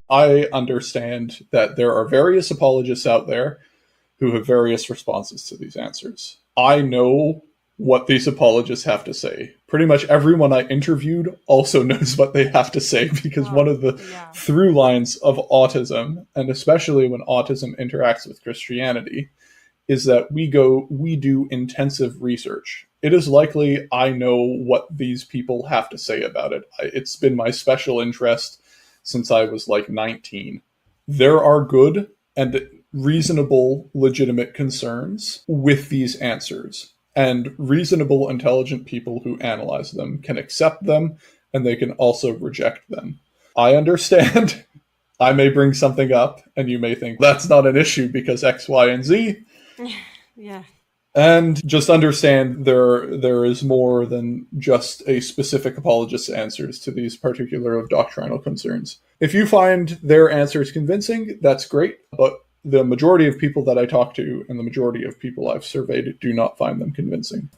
I understand that there are various apologists out there who have various responses to these answers. I know what these apologists have to say. Pretty much everyone I interviewed also knows what they have to say, because one of the Yeah. through lines of autism, and especially when autism interacts with Christianity, is that we do intensive research. It is likely I know what these people have to say about it. It's been my special interest since I was like 19. There are good and reasonable, legitimate concerns with these answers. And reasonable, intelligent people who analyze them can accept them, and they can also reject them. I understand. I may bring something up, and you may think that's not an issue because X, Y, and Z. Yeah. And just understand there is more than just a specific apologist's answers to these particular doctrinal concerns. If you find their answers convincing, that's great, but the majority of people that I talk to and the majority of people I've surveyed do not find them convincing.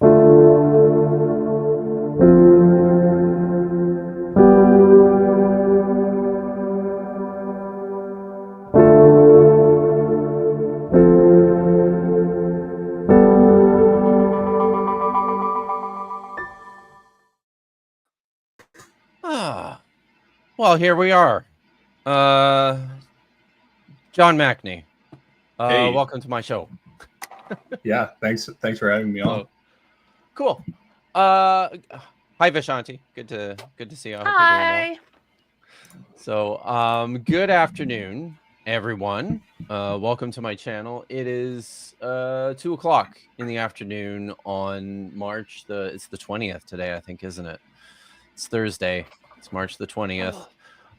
Well, here we are. Jon Machnee. Hey. Welcome to my show. Yeah, thanks for having me on. Cool. Hi Vishanti. Good to see you. I hope you're doing well. So, good afternoon, everyone. Welcome to my channel. It is 2 o'clock in the afternoon on it's the 20th today, I think, isn't it? It's Thursday. It's March the 20th.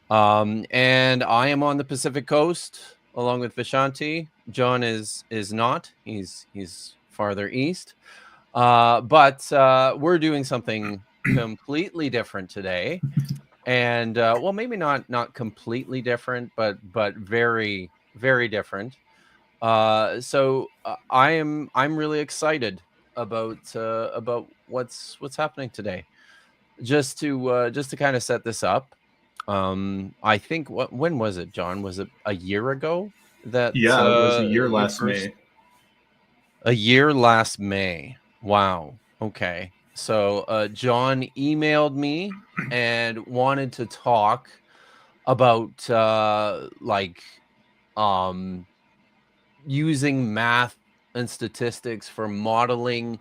And I am on the Pacific Coast along with Vishanti. Jon is not. He's farther east. But we're doing something completely different today. And well, maybe not completely different, but very, very different. So I'm really excited about what's happening today. Just to kind of set this up, I think when was it, Jon? Was it a year ago that? Yeah, it was a year last May. A year last May. Wow. Okay. So Jon emailed me and wanted to talk about using math and statistics for modeling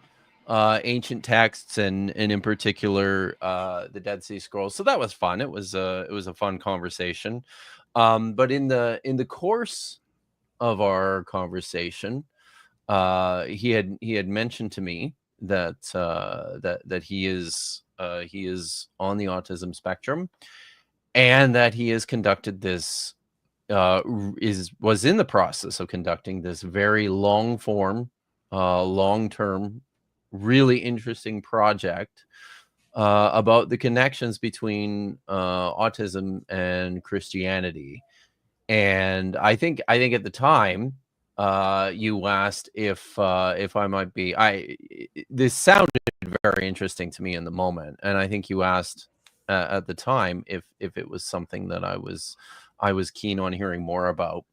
ancient texts and in particular the Dead Sea Scrolls. So that was fun. It was a fun conversation. But in the course of our conversation, he had mentioned to me that that he is on the autism spectrum, and that he has conducted this was in the process of conducting this very long form, long-term, really interesting project about the connections between autism and Christianity. And I think at the time you asked if I might be. This sounded very interesting to me in the moment, and I think you asked at the time if it was something that I was keen on hearing more about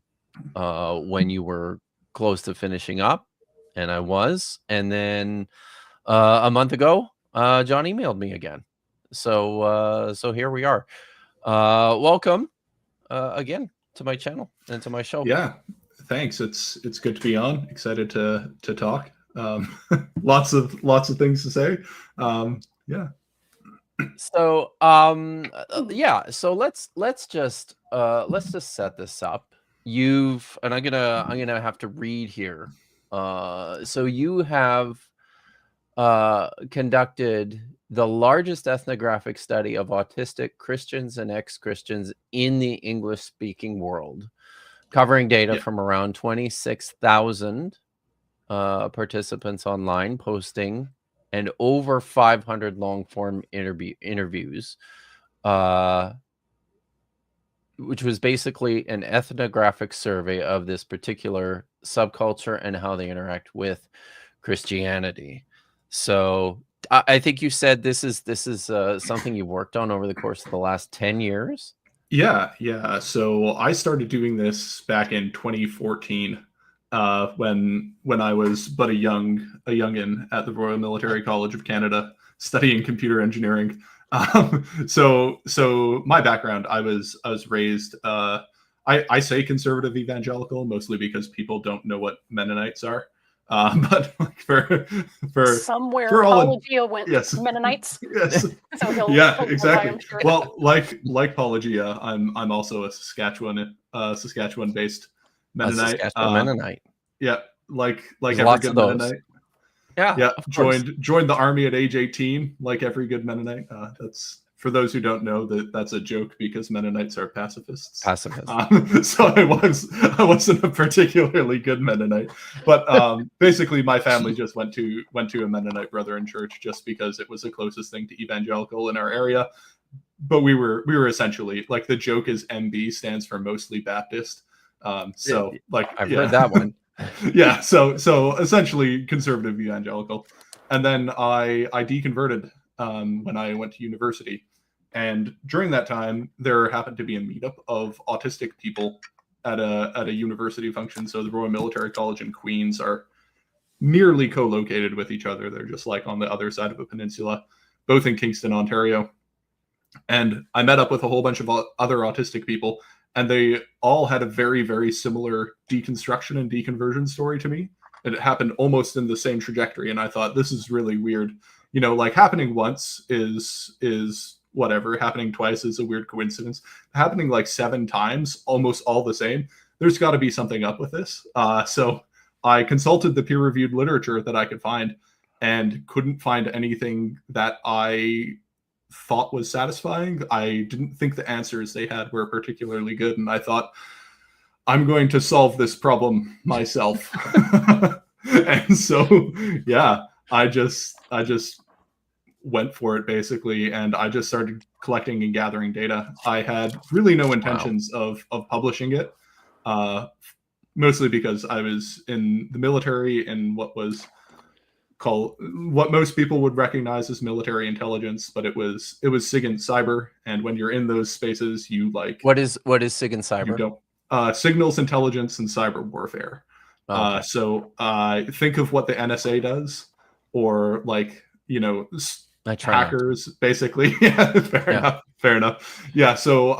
when you were close to finishing up, and I was. And then a month ago, Jon emailed me again. So here we are. Welcome again to my channel and to my show. Yeah, thanks. It's good to be on. Excited to talk. Lots of things to say. Yeah. So yeah. So let's just set this up. And I'm gonna have to read here. So you have conducted the largest ethnographic study of autistic Christians and ex-Christians in the English-speaking world, covering data from around 26,000 participants online, posting, and over 500 long-form interviews, which was basically an ethnographic survey of this particular subculture and how they interact with Christianity. So I think you said this is something you've worked on over the course of the last 10 years. Yeah. So I started doing this back in 2014, when I was but a youngin at the Royal Military College of Canada studying computer engineering. So my background, I was raised. I say conservative evangelical mostly because people don't know what Mennonites are. But like somewhere for all in, Apologia went yes. Mennonites. Yes. So he'll Yeah, clarify, I'm exactly. sure. Well, like Pelagia, I'm also a Saskatchewan based A Mennonite. Saskatchewan Mennonite. Yeah, like There's every lots good of those. Mennonite. Yeah, Yeah, of course. joined the army at age 18, like every good Mennonite. That's, for those who don't know, that's a joke because Mennonites are pacifists. Pacifist. So I wasn't a particularly good Mennonite, but basically my family just went to a Mennonite Brethren church just because it was the closest thing to evangelical in our area. But we were essentially, like, the joke is MB stands for mostly Baptist. So like I've heard that one. Yeah, so essentially conservative evangelical. And then I deconverted when I went to university. And during that time, there happened to be a meetup of autistic people at a university function. So the Royal Military College and Queen's are nearly co-located with each other. They're just like on the other side of a peninsula, both in Kingston, Ontario. And I met up with a whole bunch of other autistic people, and they all had a very, very similar deconstruction and deconversion story to me. And it happened almost in the same trajectory. And I thought, this is really weird. You know, like, happening once is whatever. Happening twice is a weird coincidence. Happening like 7 times, almost all the same, there's got to be something up with this. So I consulted the peer-reviewed literature that I could find and couldn't find anything that I thought was satisfying. I didn't think the answers they had were particularly good, and I thought, I'm going to solve this problem myself. And so, yeah, I just went for it, basically, and I just started collecting and gathering data. I had really no intentions of publishing it, mostly because I was in the military in what most people would recognize as military intelligence, but it was SIG and cyber. And when you're in those spaces, you like, what is SIG and cyber? You don't signals intelligence and cyber warfare. Okay. So think of what the NSA does, or like, you know, hackers, basically. Yeah, fair enough. Yeah. So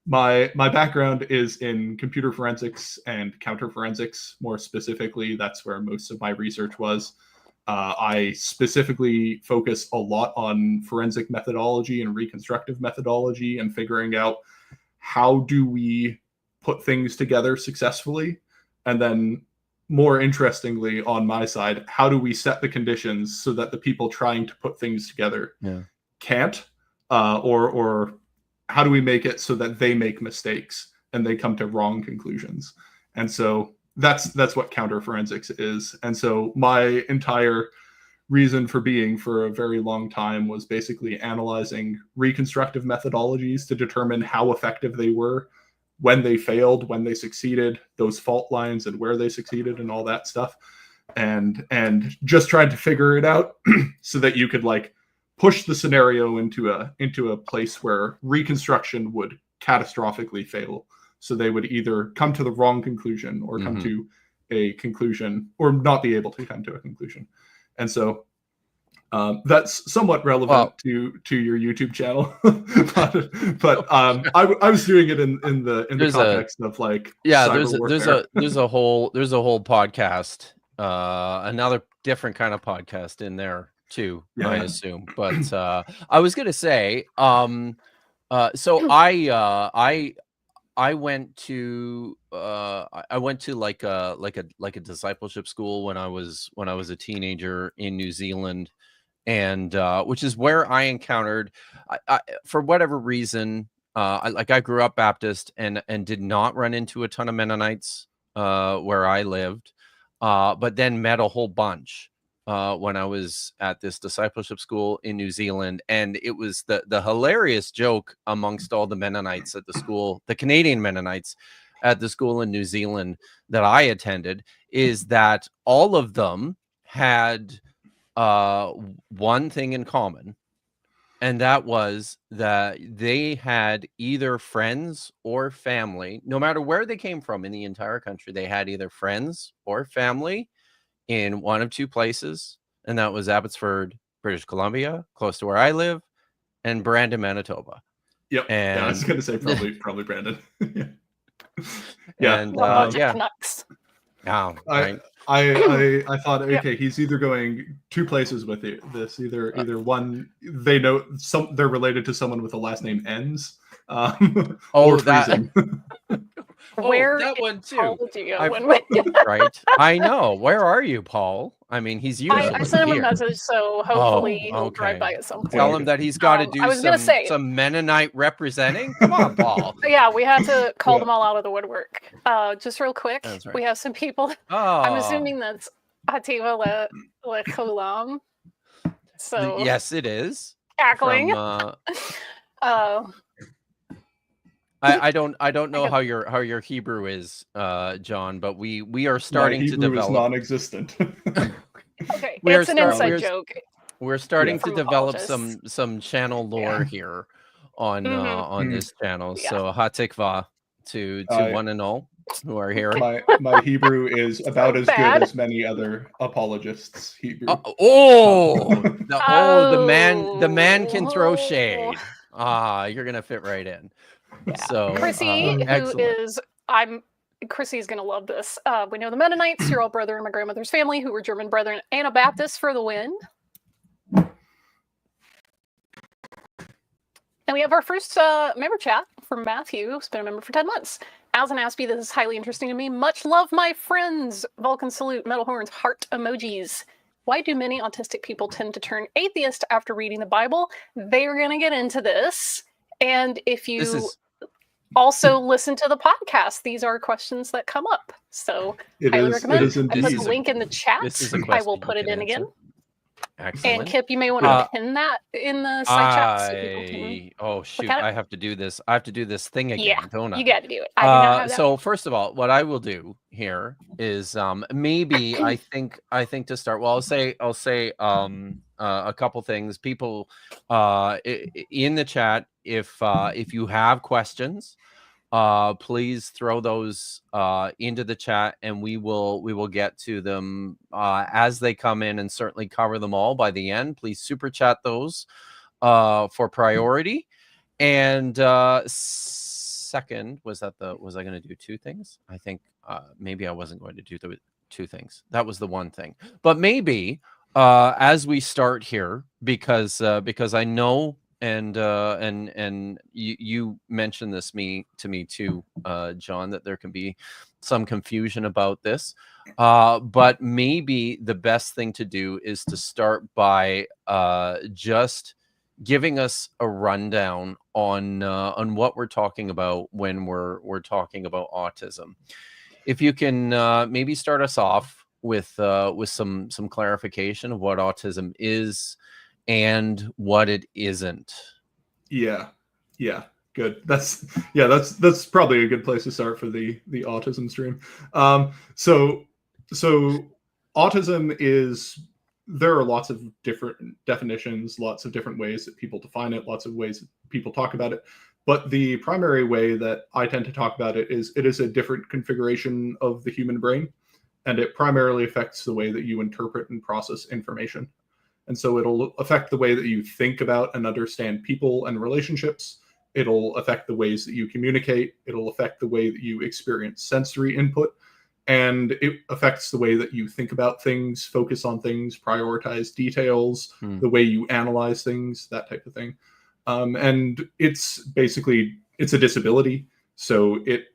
my background is in computer forensics and counter forensics. More specifically, that's where most of my research was. I specifically focus a lot on forensic methodology and reconstructive methodology, and figuring out how do we put things together successfully. And then, more interestingly, on my side, how do we set the conditions so that the people trying to put things together can't, or how do we make it so that they make mistakes and they come to wrong conclusions? And so that's what counter forensics is. And so my entire reason for being for a very long time was basically analyzing reconstructive methodologies to determine how effective they were, when they failed, when they succeeded, those fault lines and where they succeeded and all that stuff. And just trying to figure it out so that you could like push the scenario into a place where reconstruction would catastrophically fail. So they would either come to the wrong conclusion or come to a conclusion, or not be able to come to a conclusion. And so that's somewhat relevant to your YouTube channel, but I was doing it in the context of like, there's a whole podcast, another different kind of podcast in there too, I assume. But I was gonna say, so I went to like a discipleship school when I was a teenager in New Zealand, and which is where I encountered, for whatever reason, I grew up Baptist and did not run into a ton of Mennonites where I lived, but then met a whole bunch when I was at this discipleship school in New Zealand. And it was the hilarious joke amongst all the Mennonites at the school, the Canadian Mennonites at the school in New Zealand that I attended, is that all of them had one thing in common, And that was that they had either friends or family, no matter where they came from in the entire country, they had either friends or family in one of two places. And that was Abbotsford, British Columbia, close to where I live, and Brandon, Manitoba. Yep. And yeah, I was going to say probably Brandon. And yeah. Oh, right. I thought, okay, he's either going two places with this. Either one, they know they're related to someone with the last name ends. Or freezing. Where that one too. Paul do you go right. I know. Where are you, Paul? I mean, he's usually I sent him here. a message, so hopefully he'll drive by at some point. Tell him that he's got to do some Mennonite representing. Come on, Paul. Yeah, we had to call them all out of the woodwork. Just real quick, right. we have some people. I'm assuming that's Hativa Le Cholam. So yes, it is. Cackling. I don't know how your Hebrew is, John, but we are starting to develop. Hebrew is non-existent. Okay, it's an inside joke. We're starting to develop some channel lore here on this channel. So hatikva to one and all who are here. My Hebrew is about as good as many other apologists' Hebrew. The man can throw shade. You're gonna fit right in. Yeah. So Chrissy, Chrissy's gonna love this. We know the Mennonites, your old brother and my grandmother's family, who were German Brethren Anabaptists for the win. And we have our first member chat from Matthew, who's been a member for 10 months. As an Aspie, this is highly interesting to me. Much love, my friends. Vulcan salute, metal horns, heart emojis. Why do many autistic people tend to turn atheist after reading the Bible? They are going to get into this. And if you also listen to the podcast, these are questions that come up. So highly recommend. I put the link in the chat. I will put it in again. Excellent. And Kip, you may want to pin that in the side chat so people can shoot, I have to do this. I have to do this thing again, don't I? You got to do it. So first of all, what I will do here is maybe I think to start. Well, I'll say a couple things. People in the chat, if you have questions, please throw those into the chat, and we will get to them as they come in, and certainly cover them all by the end. Please super chat those for priority. And second, was I going to do two things? I think maybe I wasn't going to do the two things. That was the one thing. But maybe as we start here, because I know. And you mentioned this to me too, John, that there can be some confusion about this. But maybe the best thing to do is to start by just giving us a rundown on what we're talking about when we're talking about autism. If you can maybe start us off with some clarification of what autism is and what it isn't. Yeah, good. That's probably a good place to start for the autism stream. So autism is, there are lots of different definitions, lots of different ways that people define it, lots of ways that people talk about it. But the primary way that I tend to talk about it is a different configuration of the human brain, and it primarily affects the way that you interpret and process information. And so it'll affect the way that you think about and understand people and relationships. It'll affect the ways that you communicate. It'll affect the way that you experience sensory input. And it affects the way that you think about things, focus on things, prioritize details, the way you analyze things, that type of thing. And it's a disability. So it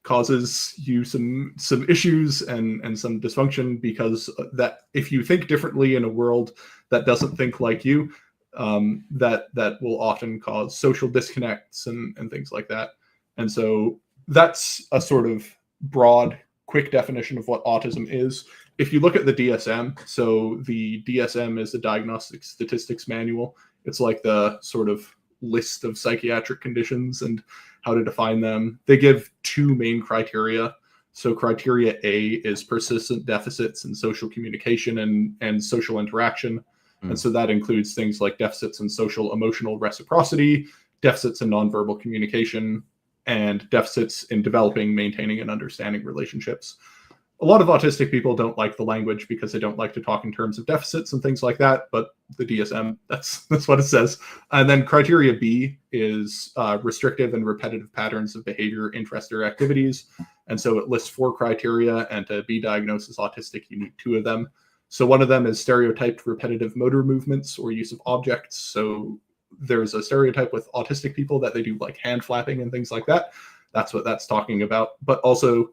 causes you some issues and some dysfunction, because that if you think differently in a world that doesn't think like you, that will often cause social disconnects and things like that. And so that's a sort of broad, quick definition of what autism is. If you look at the DSM, so the DSM is the Diagnostic Statistics Manual. It's like the sort of list of psychiatric conditions and how to define them. They give two main criteria. So criteria A is persistent deficits in social communication and social interaction. And so that includes things like deficits in social emotional reciprocity, deficits in nonverbal communication, and deficits in developing, maintaining, and understanding relationships. A lot of autistic people don't like the language because they don't like to talk in terms of deficits and things like that, but the DSM, that's what it says. And then criteria B is restrictive and repetitive patterns of behavior, interest, or activities. And so it lists 4 criteria, and to be diagnosed as autistic, you need 2 of them. So one of them is stereotyped repetitive motor movements or use of objects. So there's a stereotype with autistic people that they do like hand flapping and things like that. That's what that's talking about. But also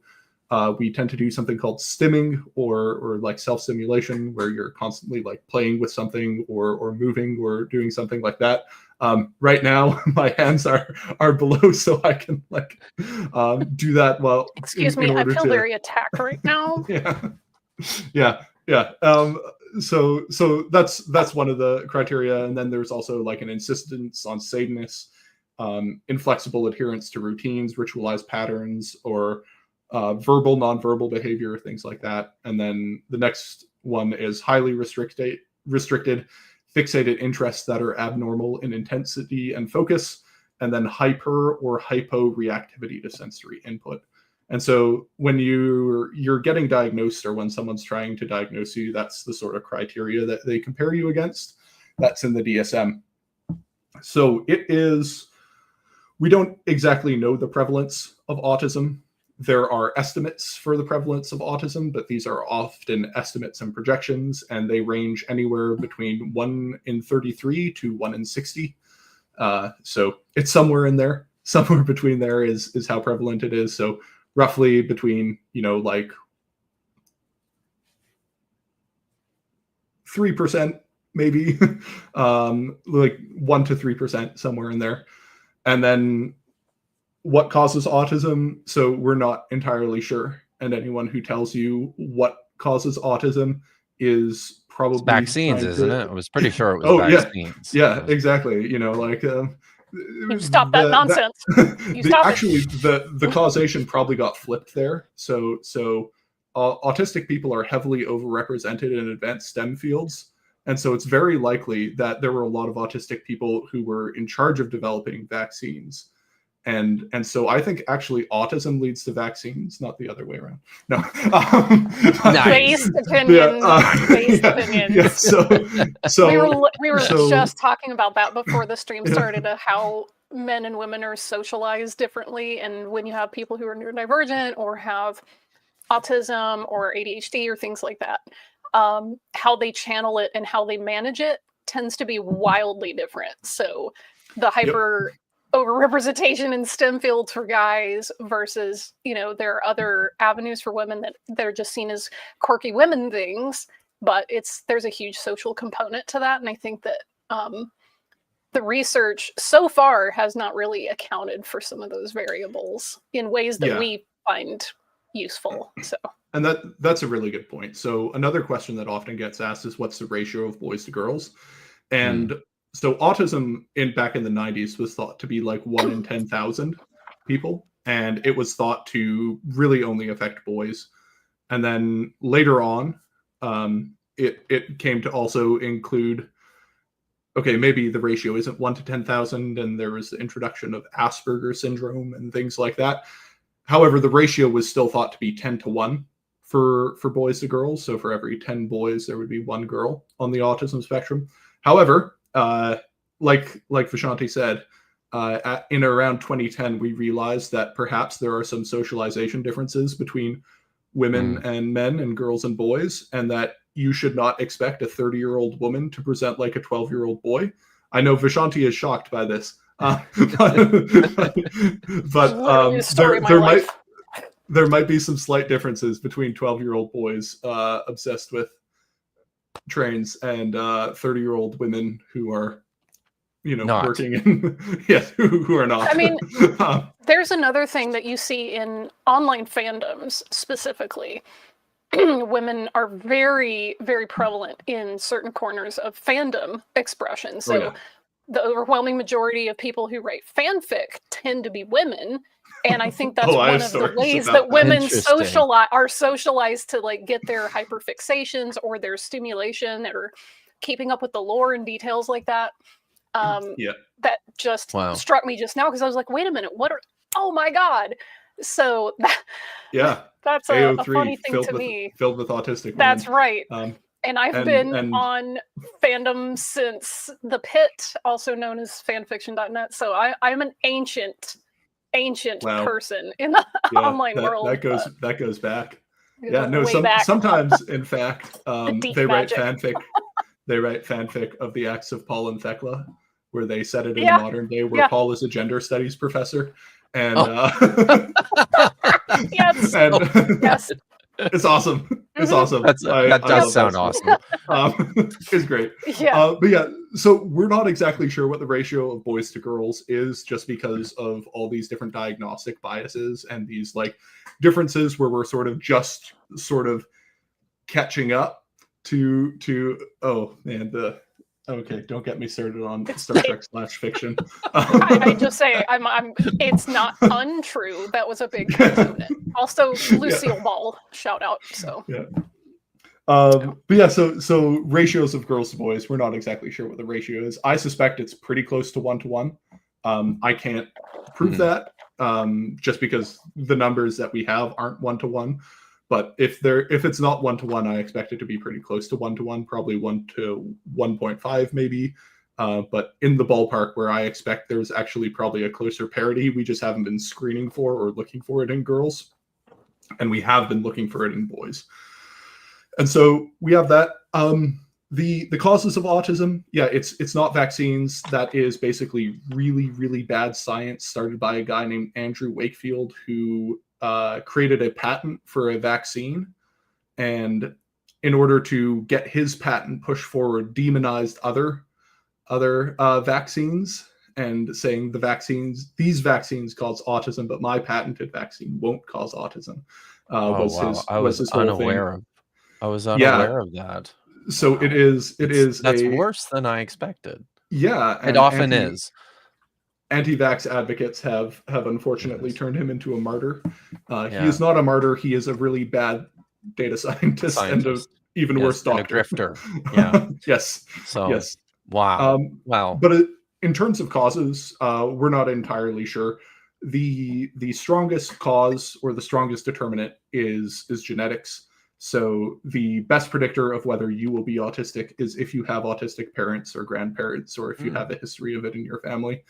we tend to do something called stimming or like self-stimulation, where you're constantly like playing with something or moving or doing something like that. Right now, my hands are below, so I can like do that while. Excuse me, I feel very attacked right now. Yeah. So that's one of the criteria, and then there's also like an insistence on sameness, inflexible adherence to routines, ritualized patterns, or verbal, nonverbal behavior, things like that. And then the next one is highly restricted, fixated interests that are abnormal in intensity and focus, and then hyper or hypo reactivity to sensory input. And so when you're getting diagnosed, or when someone's trying to diagnose you, that's the sort of criteria that they compare you against. That's in the DSM. So we don't exactly know the prevalence of autism. There are estimates for the prevalence of autism, but these are often estimates and projections, and they range anywhere between 1 in 33 to 1 in 60. So it's somewhere in there. Somewhere between there is how prevalent it is. So roughly between, like 3%, maybe, like 1 to 3%, somewhere in there. And then what causes autism? So we're not entirely sure. And anyone who tells you what causes autism is probably vaccines, isn't it? I was pretty sure it was vaccines. Yeah, exactly. You stop that nonsense. The causation probably got flipped there. So autistic people are heavily overrepresented in advanced STEM fields. And so it's very likely that there were a lot of autistic people who were in charge of developing vaccines. And so I think actually autism leads to vaccines, not the other way around. No. Based opinions. Based opinions. Yeah, so we were just talking about that before the stream started, how men and women are socialized differently, and when you have people who are neurodivergent or have autism or ADHD or things like that, how they channel it and how they manage it tends to be wildly different. So the hyper overrepresentation in STEM fields for guys versus, there are other avenues for women that they're just seen as quirky women things, but there's a huge social component to that. And I think that the research so far has not really accounted for some of those variables in ways that we find useful. So. And that's a really good point. So another question that often gets asked is, what's the ratio of boys to girls? And so autism back in the 90s was thought to be like 1 in 10,000 people, and it was thought to really only affect boys. And then later on, it came to also include, maybe the ratio isn't 1 to 10,000, and there was the introduction of Asperger's syndrome and things like that. However, the ratio was still thought to be 10 to 1 for boys to girls. So for every 10 boys, there would be 1 girl on the autism spectrum. However, like Vishanti said, in around 2010, we realized that perhaps there are some socialization differences between women and men and girls and boys, and that you should not expect a 30-year-old woman to present like a 12-year-old boy. I know Vishanti is shocked by this, but there might be some slight differences between 12-year-old boys obsessed with trains and 30-year-old women who are working in who are not. I mean, there's another thing that you see in online fandoms specifically. Women are very, very prevalent in certain corners of fandom expression. So the overwhelming majority of people who write fanfic tend to be women. And I think that's one of the ways that women are socialized to like get their hyperfixations or their stimulation or keeping up with the lore and details like that. That just struck me just now, because I was like, wait a minute, oh my God. So that's a funny thing to me. Filled with autistic women. That's right. And I've been on fandom since The Pit, also known as fanfiction.net. So I'm an ancient person in the online world. That goes back. Yeah, no, sometimes in fact, they write fanfic. They write fanfic of the acts of Paul and Thecla, where they set it in the modern day, where Paul is a gender studies professor. And yes. It's awesome. It's awesome. That does sound awesome. It's great. But so we're not exactly sure what the ratio of boys to girls is, just because of all these different diagnostic biases and these like differences where we're sort of catching up to okay, don't get me started on Star Trek / fiction. I just say it's not untrue. That was a big component. Also, Lucille Ball, shout out. So so ratios of girls to boys, we're not exactly sure what the ratio is. I suspect it's pretty close to 1-to-1. I can't prove that just because the numbers that we have aren't 1-to-1. But if it's not 1-to-1, I expect it to be pretty close to 1-to-1, probably 1 to 1.5 maybe. But in the ballpark where I expect there's actually probably a closer parity, we just haven't been screening for or looking for it in girls, and we have been looking for it in boys. And so we have that. The causes of autism, it's not vaccines. That is basically really, really bad science started by a guy named Andrew Wakefield, who created a patent for a vaccine, and in order to get his patent pushed forward, demonized other vaccines, and saying these vaccines cause autism, but my patented vaccine won't cause autism. I was unaware of that. So it is that's worse than I expected. Yeah, it often is. Anti-vax advocates have unfortunately turned him into a martyr. He is not a martyr. He is a really bad data scientist. And an even worse doctor. And a grifter. Yes. So, yes. Wow. But in terms of causes, we're not entirely sure. The strongest cause or the strongest determinant is genetics. So the best predictor of whether you will be autistic is if you have autistic parents or grandparents, or if you have a history of it in your family.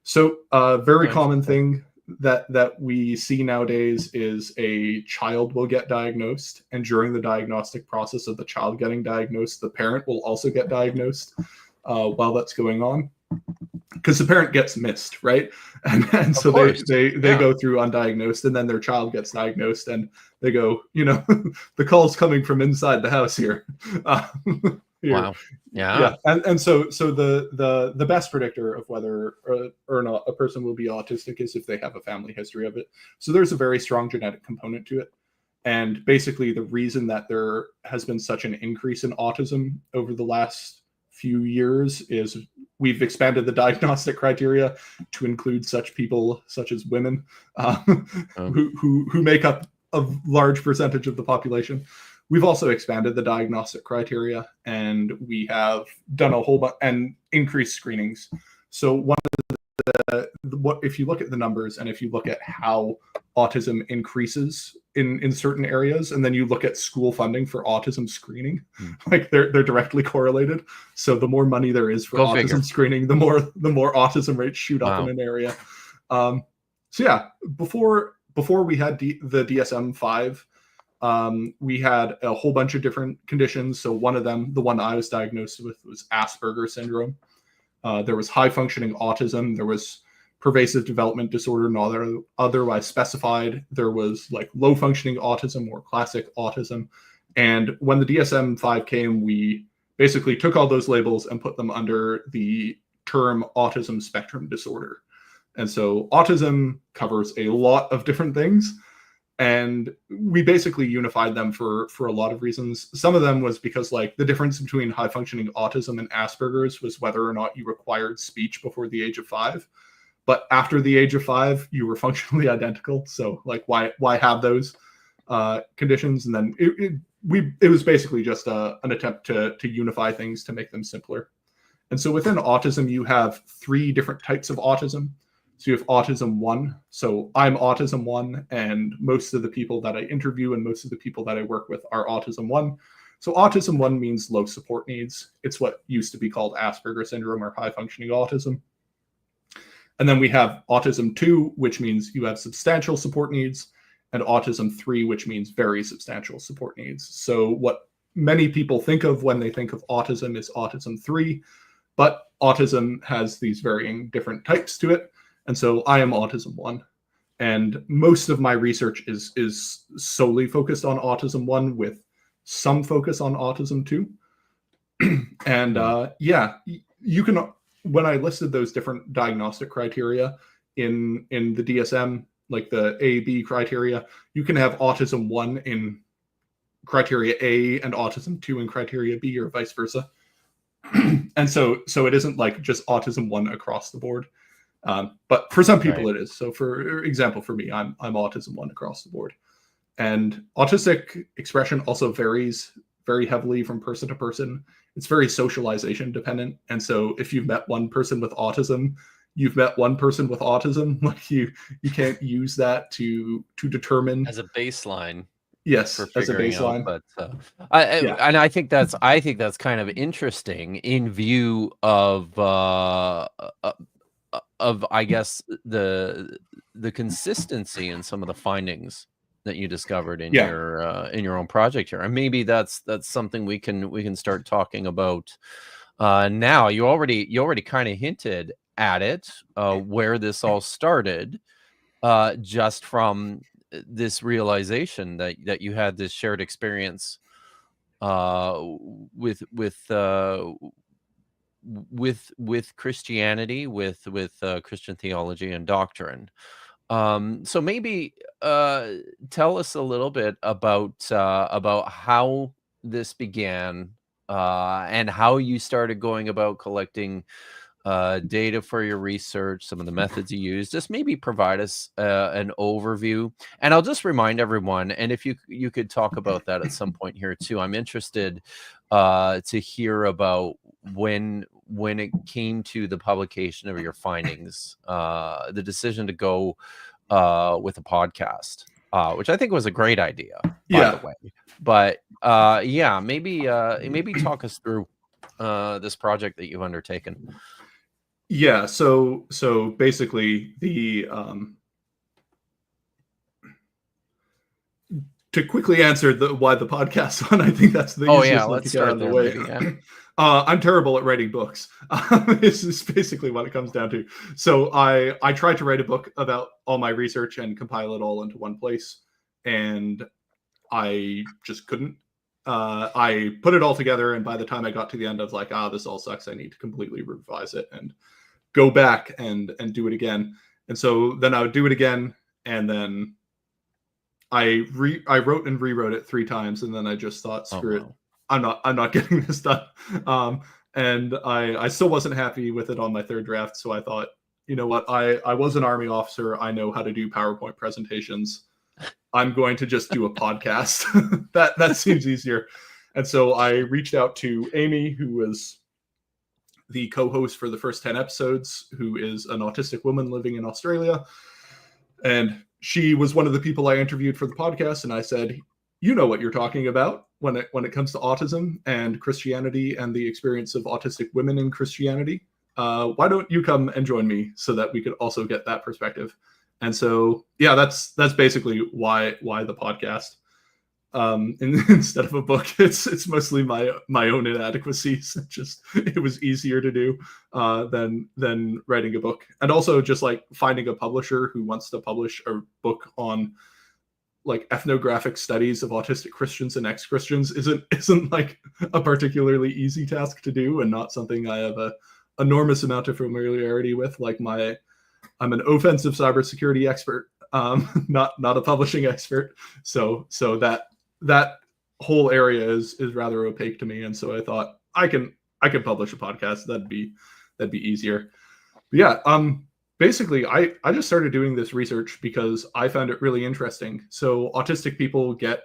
So a very common thing that we see nowadays is a child will get diagnosed, and during the diagnostic process of the child getting diagnosed, the parent will also get diagnosed while that's going on, because the parent gets missed, right? And so they go through undiagnosed, and then their child gets diagnosed, and they go, the call's coming from inside the house here. Wow. Yeah. And so the best predictor of whether or not a person will be autistic is if they have a family history of it. So there's a very strong genetic component to it. And basically the reason that there has been such an increase in autism over the last few years is we've expanded the diagnostic criteria to include such people such as women who make up a large percentage of the population. We've also expanded the diagnostic criteria, and we have done a whole bunch and increased screenings. So one of if you look at the numbers, and if you look at how autism increases in certain areas, and then you look at school funding for autism screening, like they're directly correlated. So the more money there is for autism screening, the more autism rates shoot up in an area. Before we had the DSM-5, we had a whole bunch of different conditions. So one of them, the one I was diagnosed with, was Asperger syndrome. There was high functioning autism. There was pervasive development disorder, not otherwise specified. There was like low functioning autism or classic autism. And when the DSM-5 came, we basically took all those labels and put them under the term autism spectrum disorder. And so autism covers a lot of different things. And we basically unified them for a lot of reasons. Some of them was because like the difference between high functioning autism and Asperger's was whether or not you required speech before the age of 5. But after the age of 5, you were functionally identical. So like why have those conditions? And then it was basically just an attempt to unify things to make them simpler. And so within autism, you have 3 different types of autism. So you have autism 1. So I'm autism 1, and most of the people that I interview and most of the people that I work with are autism 1. So autism 1 means low support needs. It's what used to be called Asperger's syndrome or high functioning autism. And then we have autism 2, which means you have substantial support needs, and autism 3, which means very substantial support needs. So what many people think of when they think of autism is autism 3, but autism has these varying different types to it. And so I am autism 1. And most of my research is solely focused on autism 1 with some focus on autism 2. And yeah, you can, when I listed those different diagnostic criteria in the DSM, like the A-B criteria, you can have autism 1 in criteria A and autism 2 in criteria B, or vice versa. And so it isn't like just autism 1 across the board. But for some people it is. So for example, for me, I'm autism 1 across the board. And autistic expression also varies very heavily from person to person. It's very socialization dependent. And so if you've met one person with autism, you've met one person with autism. Like you can't use that to determine as a baseline. Yes, as a baseline. Out, but and I think that's kind of interesting in view of I guess the consistency in some of the findings that you discovered in your own project here. And maybe that's something we can start talking about now. You already kind of hinted at it, where this all started, just from this realization that you had this shared experience with Christianity, with Christian theology and doctrine. So maybe tell us a little bit about how this began, and how you started going about collecting data for your research, some of the methods you use. Just maybe provide us an overview. And I'll just remind everyone, and if you could talk about that at some point here too. I'm interested to hear about when it came to the publication of your findings, the decision to go with a podcast, which I think was a great idea, by the way. But maybe talk us through this project that you've undertaken. Yeah, so basically the to quickly answer why the podcast one, I think that's the easiest one to get out of the way. I'm terrible at writing books. This is basically what it comes down to. So I tried to write a book about all my research and compile it all into one place, and I just couldn't. I put it all together, and by the time I got to the end, I was like, this all sucks. I need to completely revise it and go back and do it again. And so then I would do it again, and then I wrote and rewrote it 3 times, and then I just thought, screw it. I'm not getting this done. And I still wasn't happy with it on my 3rd draft. So I thought, you know what? I was an Army officer. I know how to do PowerPoint presentations. I'm going to just do a podcast. That seems easier. And so I reached out to Amy, who was the co-host for the first 10 episodes, who is an autistic woman living in Australia. And she was one of the people I interviewed for the podcast. And I said, you know what you're talking about when it comes to autism and Christianity and the experience of autistic women in Christianity. Why don't you come and join me so that we could also get that perspective? And so, yeah, that's basically why the podcast. Instead of a book, it's mostly my own inadequacies. It was easier to do than writing a book, and also just like finding a publisher who wants to publish a book on like ethnographic studies of autistic Christians and ex-Christians isn't like a particularly easy task to do, and not something I have a enormous amount of familiarity with. Like I'm an offensive cybersecurity expert, not a publishing expert. So that whole area is rather opaque to me, and so I thought I can publish a podcast. That'd be easier. But yeah, basically I just started doing this research because I found it really interesting. So autistic people get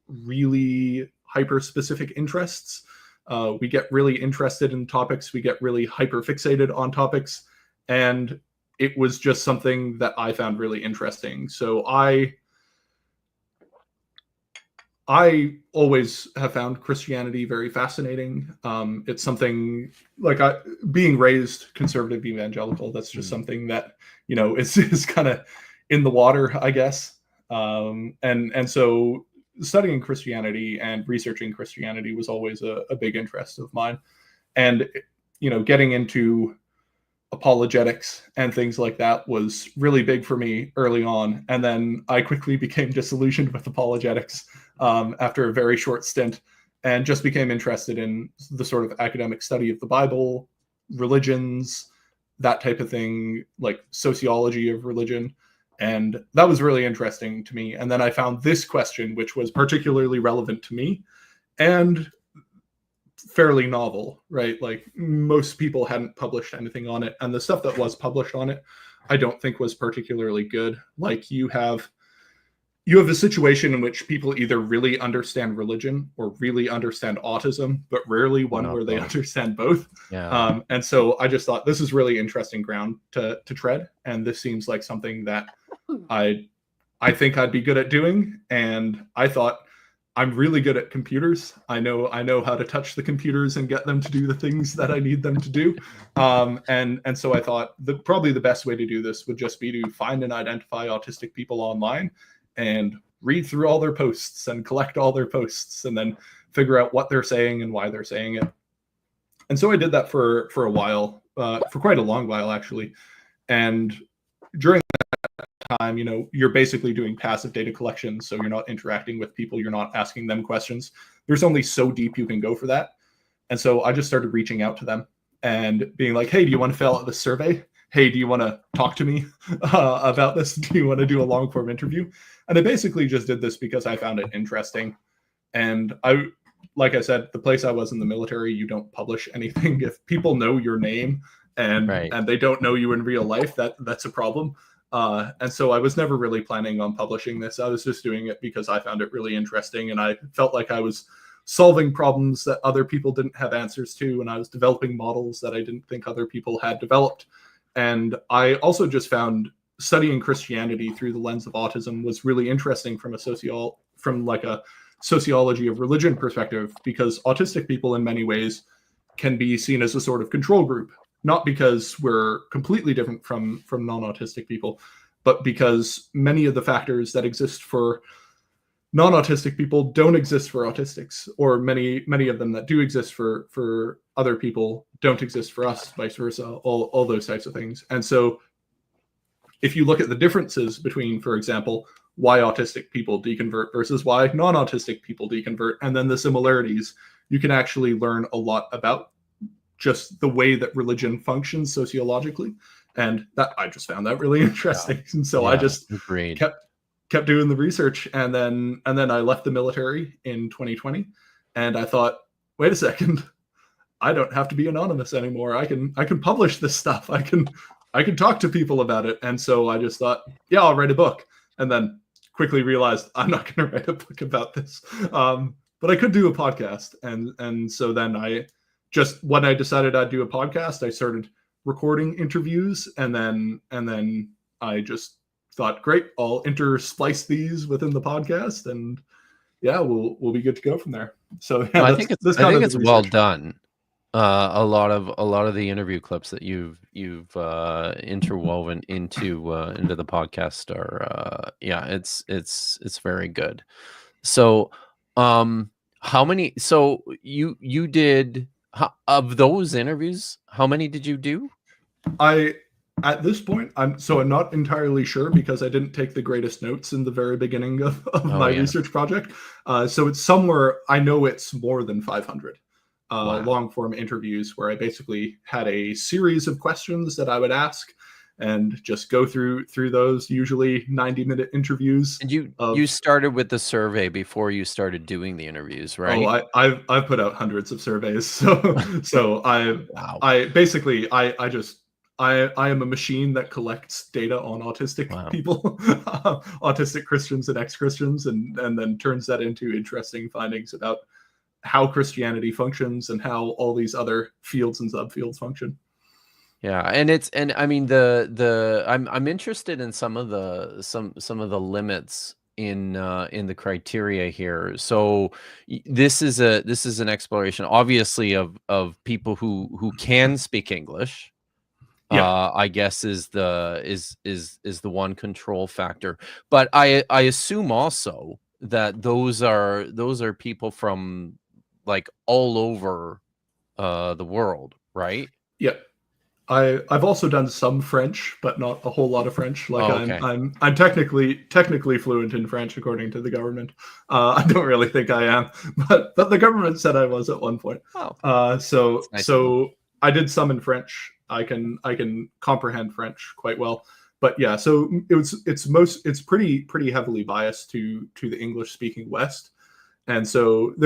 really hyper-specific interests. We get really interested in topics. We get really hyper-fixated on topics. And it was just something that I found really interesting. So I always have found Christianity very fascinating. It's something like being raised conservative evangelical. That's just something that, is kind of in the water, I guess. And so studying Christianity and researching Christianity was always a big interest of mine. And, getting into apologetics and things like that was really big for me early on. And then I quickly became disillusioned with apologetics after a very short stint, and just became interested in the sort of academic study of the Bible, religions, that type of thing, like sociology of religion. And that was really interesting to me. And then I found this question, which was particularly relevant to me and fairly novel, right? Like most people hadn't published anything on it. And the stuff that was published on it, I don't think was particularly good. Like you have a situation in which people either really understand religion or really understand autism, but rarely one where they understand both. Yeah. And so I just thought this is really interesting ground to tread. And this seems like something that I think I'd be good at doing. And I thought, I'm really good at computers. I know how to touch the computers and get them to do the things that I need them to do. And so I thought probably the best way to do this would just be to find and identify autistic people online and read through all their posts and collect all their posts and then figure out what they're saying and why they're saying it. And so I did that for a while, for quite a long while, actually. And during that time, you're basically doing passive data collection. So you're not interacting with people. You're not asking them questions. There's only so deep you can go for that. And so I just started reaching out to them and being like, hey, do you want to fill out this survey? Hey, do you want to talk to me about this? Do you want to do a long form interview? And I basically just did this because I found it interesting. And like I said, the place I was in the military, you don't publish anything. If people know your name and they don't know you in real life, that's a problem. And so I was never really planning on publishing this. I was just doing it because I found it really interesting. And I felt like I was solving problems that other people didn't have answers to. And I was developing models that I didn't think other people had developed. And I also just found studying Christianity through the lens of autism was really interesting from a sociology of religion perspective, because autistic people in many ways can be seen as a sort of control group, not because we're completely different from non-autistic people, but because many of the factors that exist for non-autistic people don't exist for autistics, or many of them that do exist for other people don't exist for us, vice versa, all those types of things. And so if you look at the differences between, for example, why autistic people deconvert versus why non-autistic people deconvert, and then the similarities, you can actually learn a lot about just the way that religion functions sociologically. And that I just found that really interesting. And so I just kept doing the research, and then I left the military in 2020, and I thought, wait a second, I don't have to be anonymous anymore. I can publish this stuff. I can talk to people about it. And so I just thought, yeah, I'll write a book. And then quickly realized I'm not going to write a book about this. But I could do a podcast. And so then when I decided I'd do a podcast, I started recording interviews, and then I just thought, great, I'll intersplice these within the podcast, and yeah, we'll be good to go from there. So yeah, I think it's well done. A lot of the interview clips that you've interwoven into the podcast are it's very good. So how many? So you did of those interviews? How many did you do? At this point, I'm not entirely sure, because I didn't take the greatest notes in the very beginning of my research project. So it's somewhere, I know it's more than 500 long form interviews, where I basically had a series of questions that I would ask and just go through those, usually 90-minute interviews. And you started with the survey before you started doing the interviews, right? Oh, I've put out hundreds of surveys. So I basically I just I am a machine that collects data on autistic people, autistic Christians and ex-Christians, and then turns that into interesting findings about how Christianity functions and how all these other fields and subfields function. Yeah, and I mean I'm interested in some of the limits in the criteria here. So this is an exploration, obviously, of people who can speak English. Yeah. I guess is the one control factor, but I assume also that those are people from like all over the world, right? Yeah. I've also done some French, but not a whole lot of French. Like okay. I'm technically fluent in French according to the government. I don't really think I am, but the government said I was at one point. Oh. So Nice I did some in French. I can comprehend French quite well. But yeah, so it's pretty heavily biased to the English speaking West. And so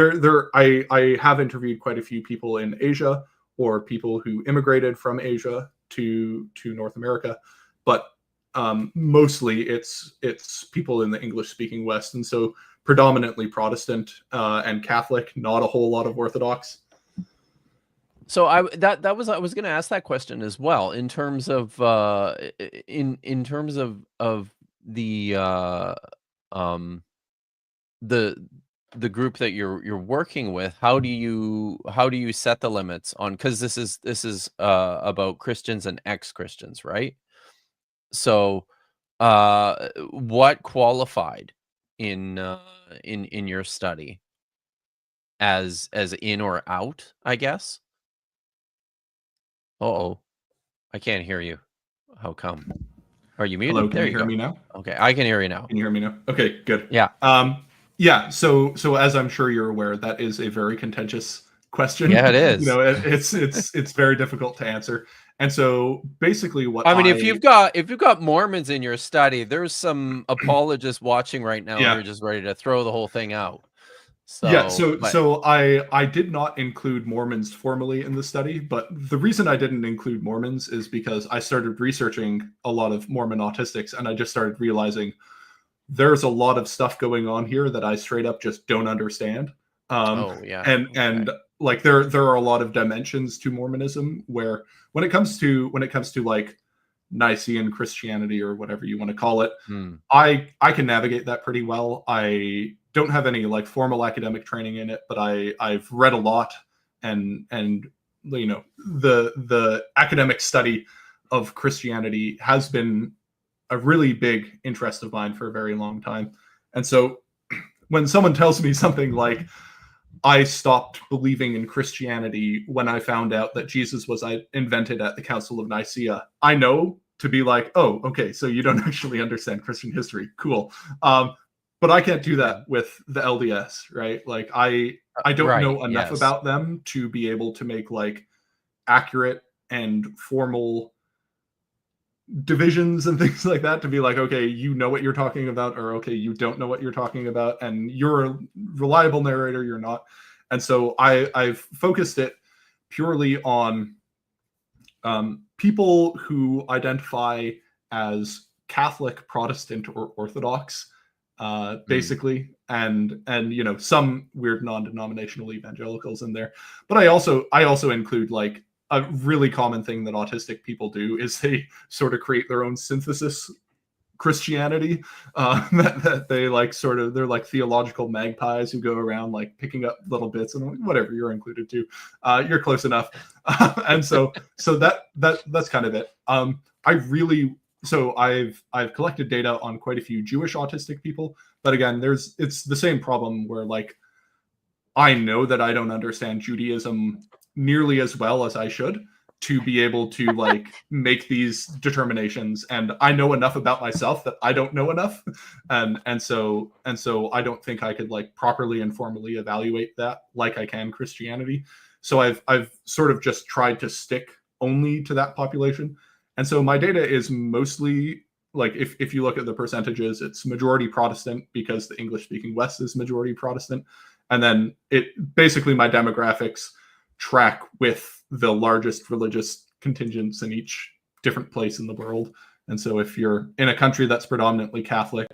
I have interviewed quite a few people in Asia, or people who immigrated from Asia to North America, but mostly it's people in the English-speaking West, and so predominantly Protestant and Catholic, not a whole lot of Orthodox. So I was going to ask that question as well, in terms of in terms of the group that you're working with. How do you set the limits on, because this is about Christians and ex-Christians, right? So what qualified in your study as in or out, I guess? Uh-oh, I can't hear you. How come? Are you muted? Hello, can you hear me now? Okay, I can hear you now. Can you hear me now? Okay, good. Yeah. Yeah, so as I'm sure you're aware, that is a very contentious question. Yeah, it is. It's very difficult to answer. And so basically what I mean, if you've got Mormons in your study, there's some apologists watching right now. Yeah. They're just ready to throw the whole thing out. So I did not include Mormons formally in the study, but the reason I didn't include Mormons is because I started researching a lot of Mormon autistics, and I just started realizing there's a lot of stuff going on here that I straight up just don't understand. And like there are a lot of dimensions to Mormonism where when it comes to like Nicene Christianity, or whatever you want to call it, I can navigate that pretty well. I don't have any like formal academic training in it, but I've read a lot, and you know, the academic study of Christianity has been a really big interest of mine for a very long time. And so when someone tells me something like, I stopped believing in Christianity when I found out that Jesus was invented at the Council of Nicaea, I know to be like, oh, okay, so you don't actually understand Christian history. Cool. But I can't do that with the LDS, right? Like I don't know enough about them to be able to make like accurate and formal divisions and things like that, to be like, okay, you know what you're talking about, or okay, you don't know what you're talking about, and you're a reliable narrator, you're not. And so I've focused it purely on people who identify as Catholic, Protestant, or Orthodox, basically, and you know, some weird non-denominational evangelicals in there. But I also include like a really common thing that autistic people do is they sort of create their own synthesis Christianity, that they like they're like theological magpies who go around like picking up little bits, and whatever, you're included too. You're close enough. And so that's kind of it. I've collected data on quite a few Jewish autistic people, but again, it's the same problem where like I know that I don't understand Judaism nearly as well as I should to be able to like make these determinations, and I know enough about myself that I don't know enough, and so I don't think I could like properly and formally evaluate that like I can Christianity. So I've sort of just tried to stick only to that population, and so my data is mostly like, if you look at the percentages, it's majority Protestant because the English speaking West is majority Protestant, and then it basically, my demographics track with the largest religious contingents in each different place in the world. And so if you're in a country that's predominantly Catholic,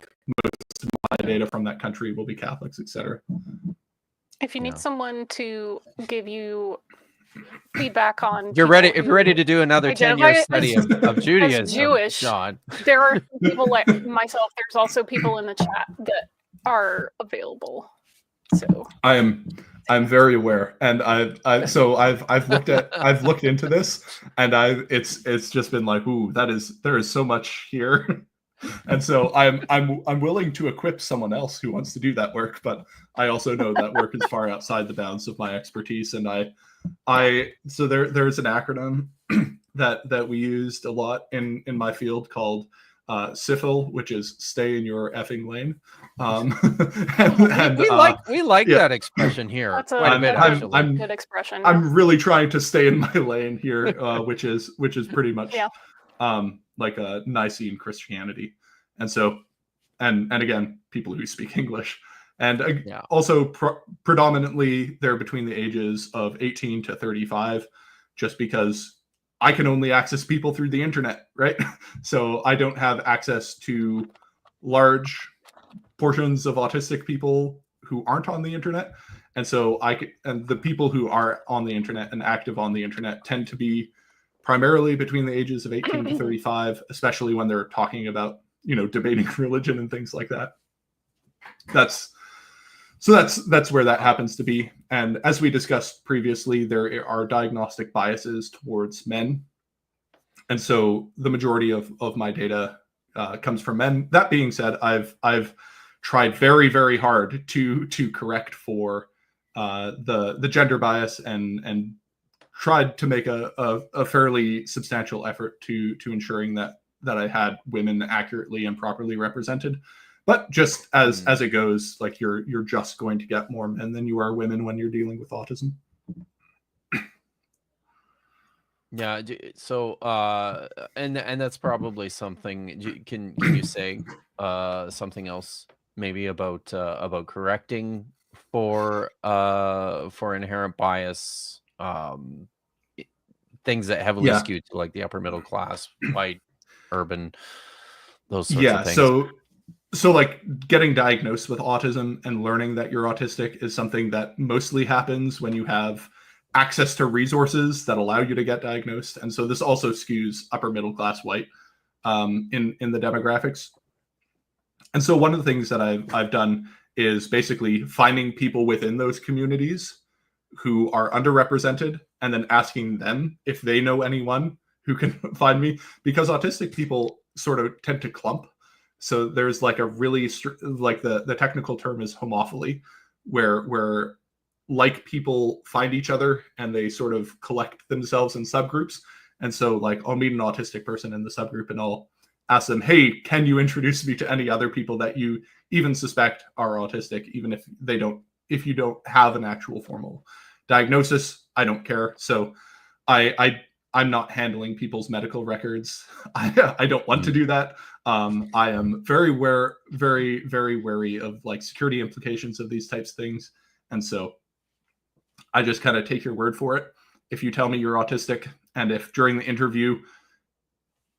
most of my data from that country will be Catholics, etc. If you need someone to give you feedback on, if you're ready to do another 10-year study of Judaism, as Jewish, John. There are people like myself. There's also people in the chat that are available. So I'm very aware, and I've looked into this, and it's just been like, ooh, there is so much here. And so I'm willing to equip someone else who wants to do that work, but I also know that work is far outside the bounds of my expertise. And so there's an acronym that we used a lot in my field called SIFL, which is stay in your effing lane. We like that expression here. That's quite a bit, actually. Good expression. I'm really trying to stay in my lane here, which is pretty much like a Nicene Christianity. And so, and again, people who speak English, and also predominantly they're between the ages of 18 to 35, just because I can only access people through the internet, right? So I don't have access to large portions of autistic people who aren't on the internet. And so and the people who are on the internet and active on the internet tend to be primarily between the ages of 18 to 35, especially when they're talking about, debating religion and things like that. That's where that happens to be. And as we discussed previously, there are diagnostic biases towards men. And so the majority of my data comes from men. That being said, I've tried very, very hard to correct for the gender bias and tried to make a fairly substantial effort to ensuring that I had women accurately and properly represented. But just as it goes, like you're just going to get more men than you are women when you're dealing with autism. Yeah. So and that's probably something. Can you say something else maybe about correcting for inherent bias, things that heavily skew to like the upper middle class, white, urban, those sorts of things. So like getting diagnosed with autism and learning that you're autistic is something that mostly happens when you have access to resources that allow you to get diagnosed. And so this also skews upper middle class white in the demographics. And so one of the things that I've done is basically finding people within those communities who are underrepresented and then asking them if they know anyone who can find me, because autistic people sort of tend to clump. So there's like a really like the technical term is homophily, where like people find each other and they sort of collect themselves in subgroups. And so like I'll meet an autistic person in the subgroup and I'll ask them, hey, can you introduce me to any other people that you even suspect are autistic, even if you don't have an actual formal diagnosis? I don't care. So I'm not handling people's medical records. I don't want to do that. I am very very wary of like security implications of these types of things. And so I just kind of take your word for it. If you tell me you're autistic, and if during the interview,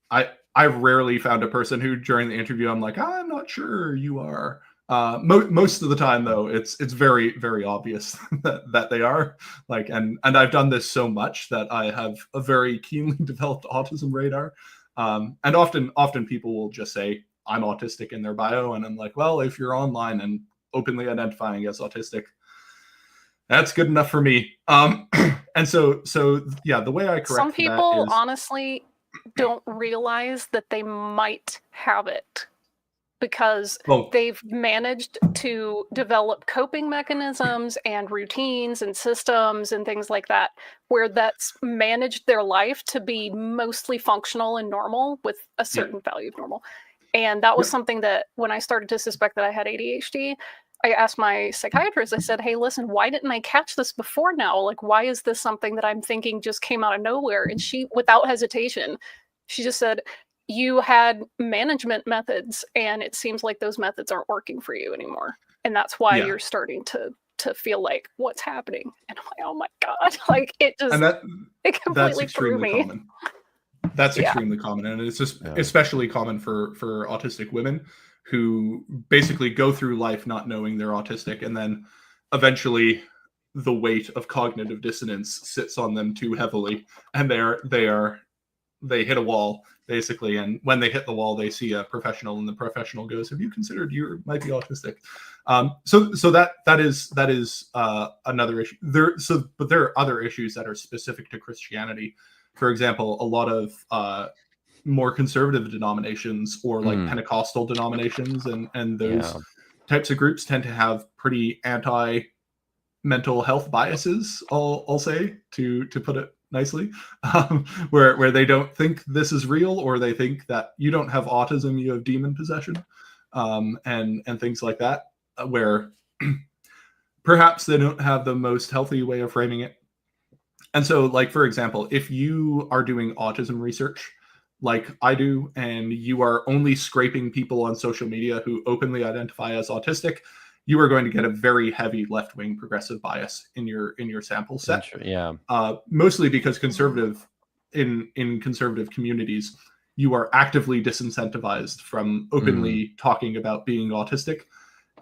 I've rarely found a person who during the interview, I'm like, I'm not sure you are. Most of the time though, it's very, very obvious that they are, like, and I've done this so much that I have a very keenly developed autism radar. And often people will just say I'm autistic in their bio. And I'm like, well, if you're online and openly identifying as autistic, that's good enough for me. And so yeah, the way I correct some people that is, honestly don't realize that they might have it because they've managed to develop coping mechanisms and routines and systems and things like that, where that's managed their life to be mostly functional and normal with a certain value of normal. And that was something that when I started to suspect that I had ADHD, I asked my psychiatrist, I said, hey, listen, why didn't I catch this before now? Like, why is this something that I'm thinking just came out of nowhere? And she, without hesitation, she just said, you had management methods and it seems like those methods aren't working for you anymore. And that's why you're starting to feel like what's happening. And I'm like, oh my God, like it just, it completely threw me. Common. That's extremely common, and it's just especially common for autistic women who basically go through life not knowing they're autistic, and then eventually the weight of cognitive dissonance sits on them too heavily, and they hit a wall basically. And when they hit the wall, they see a professional, and the professional goes, "Have you considered you might be autistic?" So that is another issue. But there are other issues that are specific to Christianity. For example, a lot of more conservative denominations, or like Pentecostal denominations, and those types of groups tend to have pretty anti-mental health biases. I'll say, to put it nicely, where they don't think this is real, or they think that you don't have autism, you have demon possession, and things like that, where perhaps they don't have the most healthy way of framing it. And so, like, for example, if you are doing autism research like I do, and you are only scraping people on social media who openly identify as autistic, you are going to get a very heavy left-wing progressive bias in your sample set. Mostly because in conservative communities, you are actively disincentivized from openly talking about being autistic,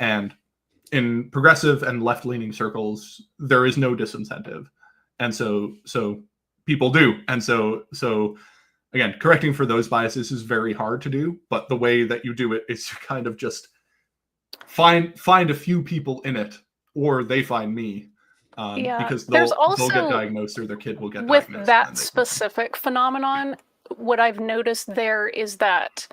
and in progressive and left-leaning circles, there is no disincentive, and so people do. And so again, correcting for those biases is very hard to do, but the way that you do it is to kind of just find a few people in it, or they find me, because they'll get diagnosed, or their kid will get diagnosed. With that specific phenomenon, what I've noticed there is that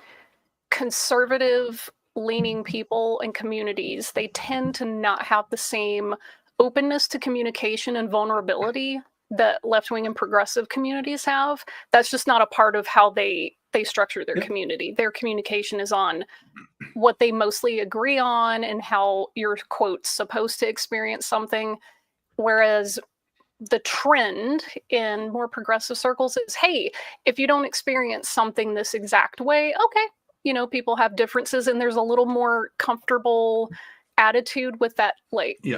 conservative leaning people and communities, they tend to not have the same openness to communication and vulnerability that left-wing and progressive communities have. That's just not a part of how they structure their community. Their communication is on what they mostly agree on and how you're, quote, supposed to experience something. Whereas the trend in more progressive circles is, hey, if you don't experience something this exact way, okay, people have differences, and there's a little more comfortable attitude with that,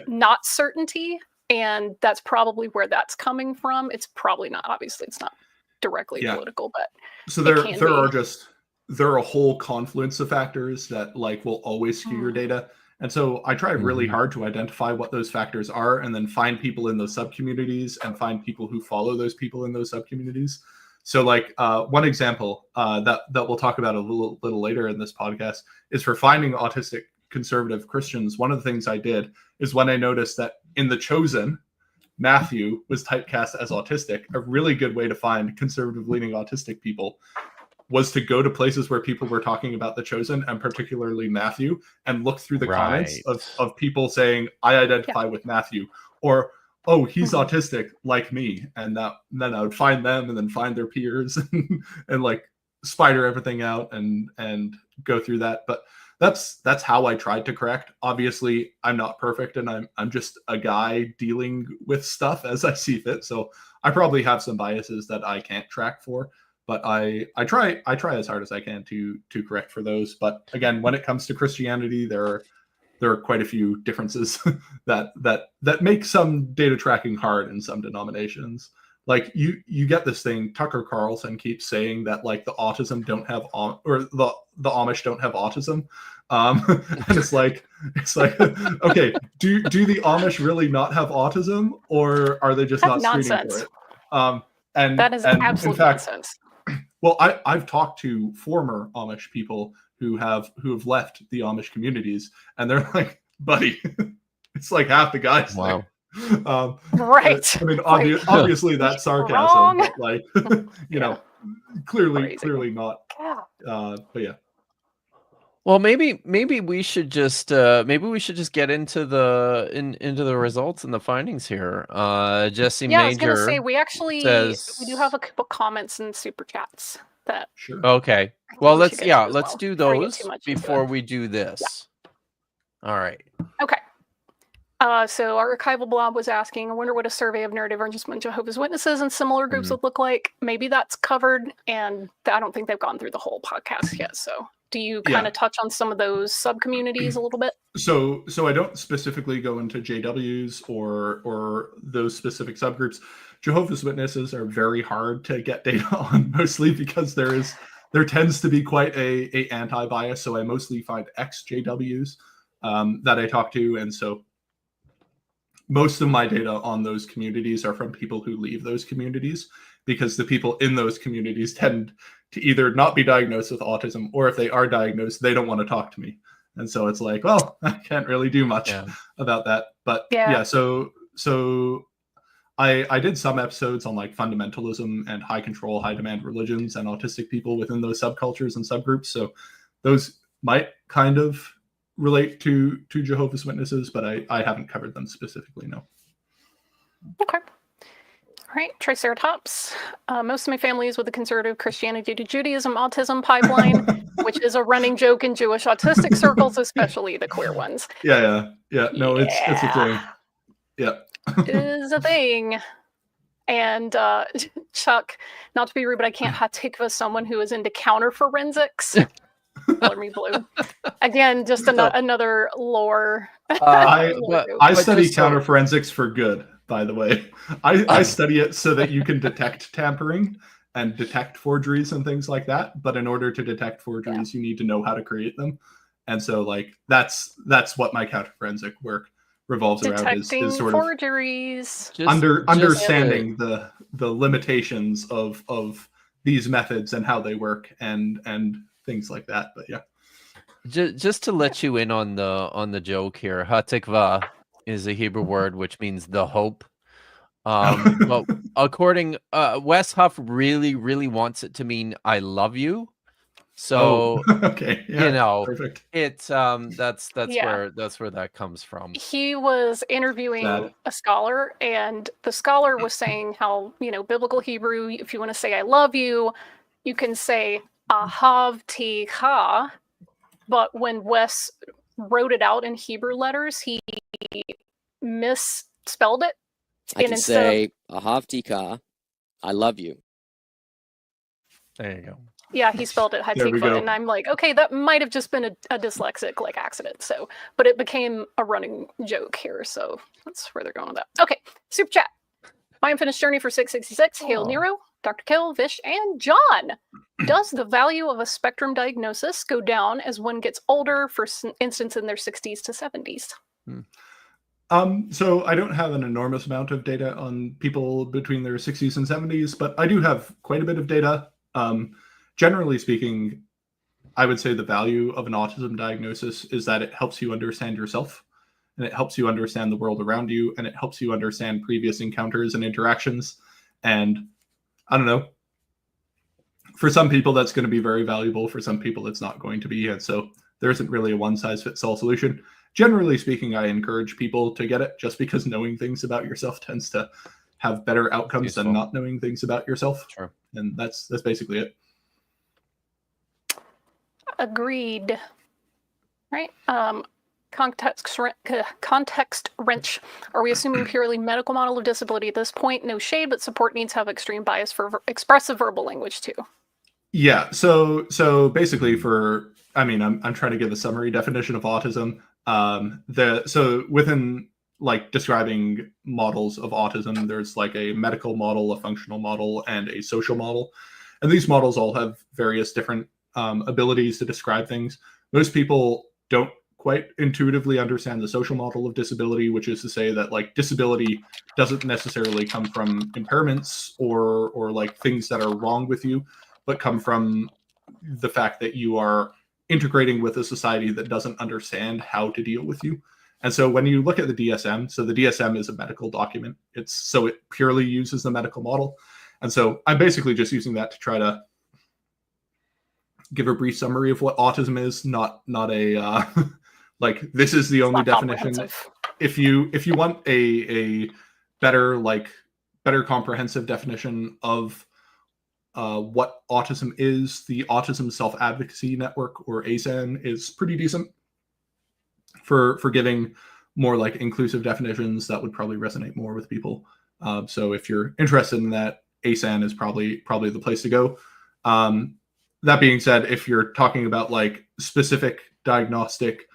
not certainty. And that's probably where that's coming from. It's probably not, obviously, it's not directly political, but so there are a whole confluence of factors that will always skew your data. And so I try really hard to identify what those factors are, and then find people in those sub-communities, and find people who follow those people in those sub-communities. So one example that we'll talk about a little later in this podcast is for finding autistic conservative Christians. One of the things I did is, when I noticed that in The Chosen, Matthew was typecast as autistic, a really good way to find conservative leaning autistic people was to go to places where people were talking about The Chosen, and particularly Matthew, and look through the comments of people saying, I identify with Matthew, or, oh, he's autistic like me. And then I would find them, and then find their peers and spider everything out and go through that. But that's how I tried to correct. Obviously, I'm not perfect, and I'm just a guy dealing with stuff as I see fit. So I probably have some biases that I can't track for, but I try as hard as I can to correct for those. But again, when it comes to Christianity, there are quite a few differences that make some data tracking hard in some denominations. You get this thing, Tucker Carlson keeps saying that the autism don't have or the Amish don't have autism, and it's like okay, do the Amish really not have autism, or are they just not screening for it? And that is absolute nonsense. Well, I've talked to former Amish people who have left the Amish communities, and they're like, buddy, it's like half the guys. Wow. Right. I mean, obviously that's sarcasm, but clearly not. But yeah. Well, maybe we should just get into the results and the findings here. Jesse Major. I was gonna say we do have a couple comments and super chats that. Sure. Okay. Well, let's do those before we do this. Yeah. All right. Okay. So our archival blob was asking, I wonder what a survey of neurodivergence among Jehovah's Witnesses and similar groups would look like. Maybe that's covered, and I don't think they've gone through the whole podcast yet, so Do you kind of touch on some of those sub-communities a little bit? So I don't specifically go into JWs or those specific subgroups. Jehovah's Witnesses are very hard to get data on, mostly because there tends to be quite a anti-bias. So I mostly find ex-JWs that I talk to, and so most of my data on those communities are from people who leave those communities, because the people in those communities tend to either not be diagnosed with autism, or if they are diagnosed, they don't want to talk to me. And so it's like, well, I can't really do much about that. But so I did some episodes on like fundamentalism and high control, high demand religions and autistic people within those subcultures and subgroups. So those might kind of relate to Jehovah's Witnesses, but I haven't covered them specifically, no. Okay. All right, Triceratops. Most of my family is with the conservative Christianity to Judaism autism pipeline, which is a running joke in Jewish autistic circles, especially the queer ones. Yeah. No, it's a thing. Yeah. It is a thing. And Chuck, not to be rude, but I can't hatikva someone who is into counter forensics. Color me blue. Again, just another lore. I study counter forensics for good, by the way. I study it so that you can detect tampering and detect forgeries and things like that. But in order to detect forgeries, you need to know how to create them. And so like that's what my counter forensic work revolves around, is sort forgeries. Understanding the limitations of these methods and how they work and things like that. But yeah, just to let you in on the joke here, hatikva is a Hebrew word which means the hope. But according Wes Huff really wants it to mean I love you. So okay, yeah, perfect. It's that's where that comes from. He was interviewing a scholar, and the scholar was saying how, biblical Hebrew, if you want to say I love you, you can say ahavticha, but when Wes wrote it out in Hebrew letters, he misspelled it. I can say ahavticha, I love you. There you go. Yeah, he spelled it hatikva, and I'm like, okay, that might have just been a dyslexic accident. So, but it became a running joke here, so that's where they're going with that. Okay, super chat. My unfinished journey for 666. Hail Nero, Dr. Kill, Vish, and John. Does the value of a spectrum diagnosis go down as one gets older, for instance, in their 60s to 70s? So I don't have an enormous amount of data on people between their 60s and 70s, but I do have quite a bit of data. Generally speaking, I would say the value of an autism diagnosis is that it helps you understand yourself, and it helps you understand the world around you, and it helps you understand previous encounters and interactions. And I don't know, for some people that's going to be very valuable, for some people it's not going to be. And so there isn't really a one-size-fits-all solution. Generally speaking, I encourage people to get it, just because knowing things about yourself tends to have better outcomes than not knowing things about yourself. Sure. And that's basically it. Agreed. Right. Context wrench. Are we assuming purely medical model of disability at this point? No shade, but support needs have extreme bias for expressive verbal language too. Yeah. So basically, I'm trying to give a summary definition of autism. So within like describing models of autism, there's like a medical model, a functional model, and a social model, and these models all have various different abilities to describe things. Most people don't quite intuitively understand the social model of disability, which is to say that like disability doesn't necessarily come from impairments or like things that are wrong with you, but come from the fact that you are integrating with a society that doesn't understand how to deal with you. And so when you look at the DSM, so the DSM is a medical document. It purely uses the medical model. And so I'm basically just using that to try to give a brief summary of what autism is, not a like this is the only definition. If you want a better comprehensive definition of what autism is, the Autism Self-Advocacy Network, or ASAN, is pretty decent for giving more like inclusive definitions that would probably resonate more with people. So if you're interested in that, ASAN is probably the place to go. that being said, if you're talking about like specific diagnostic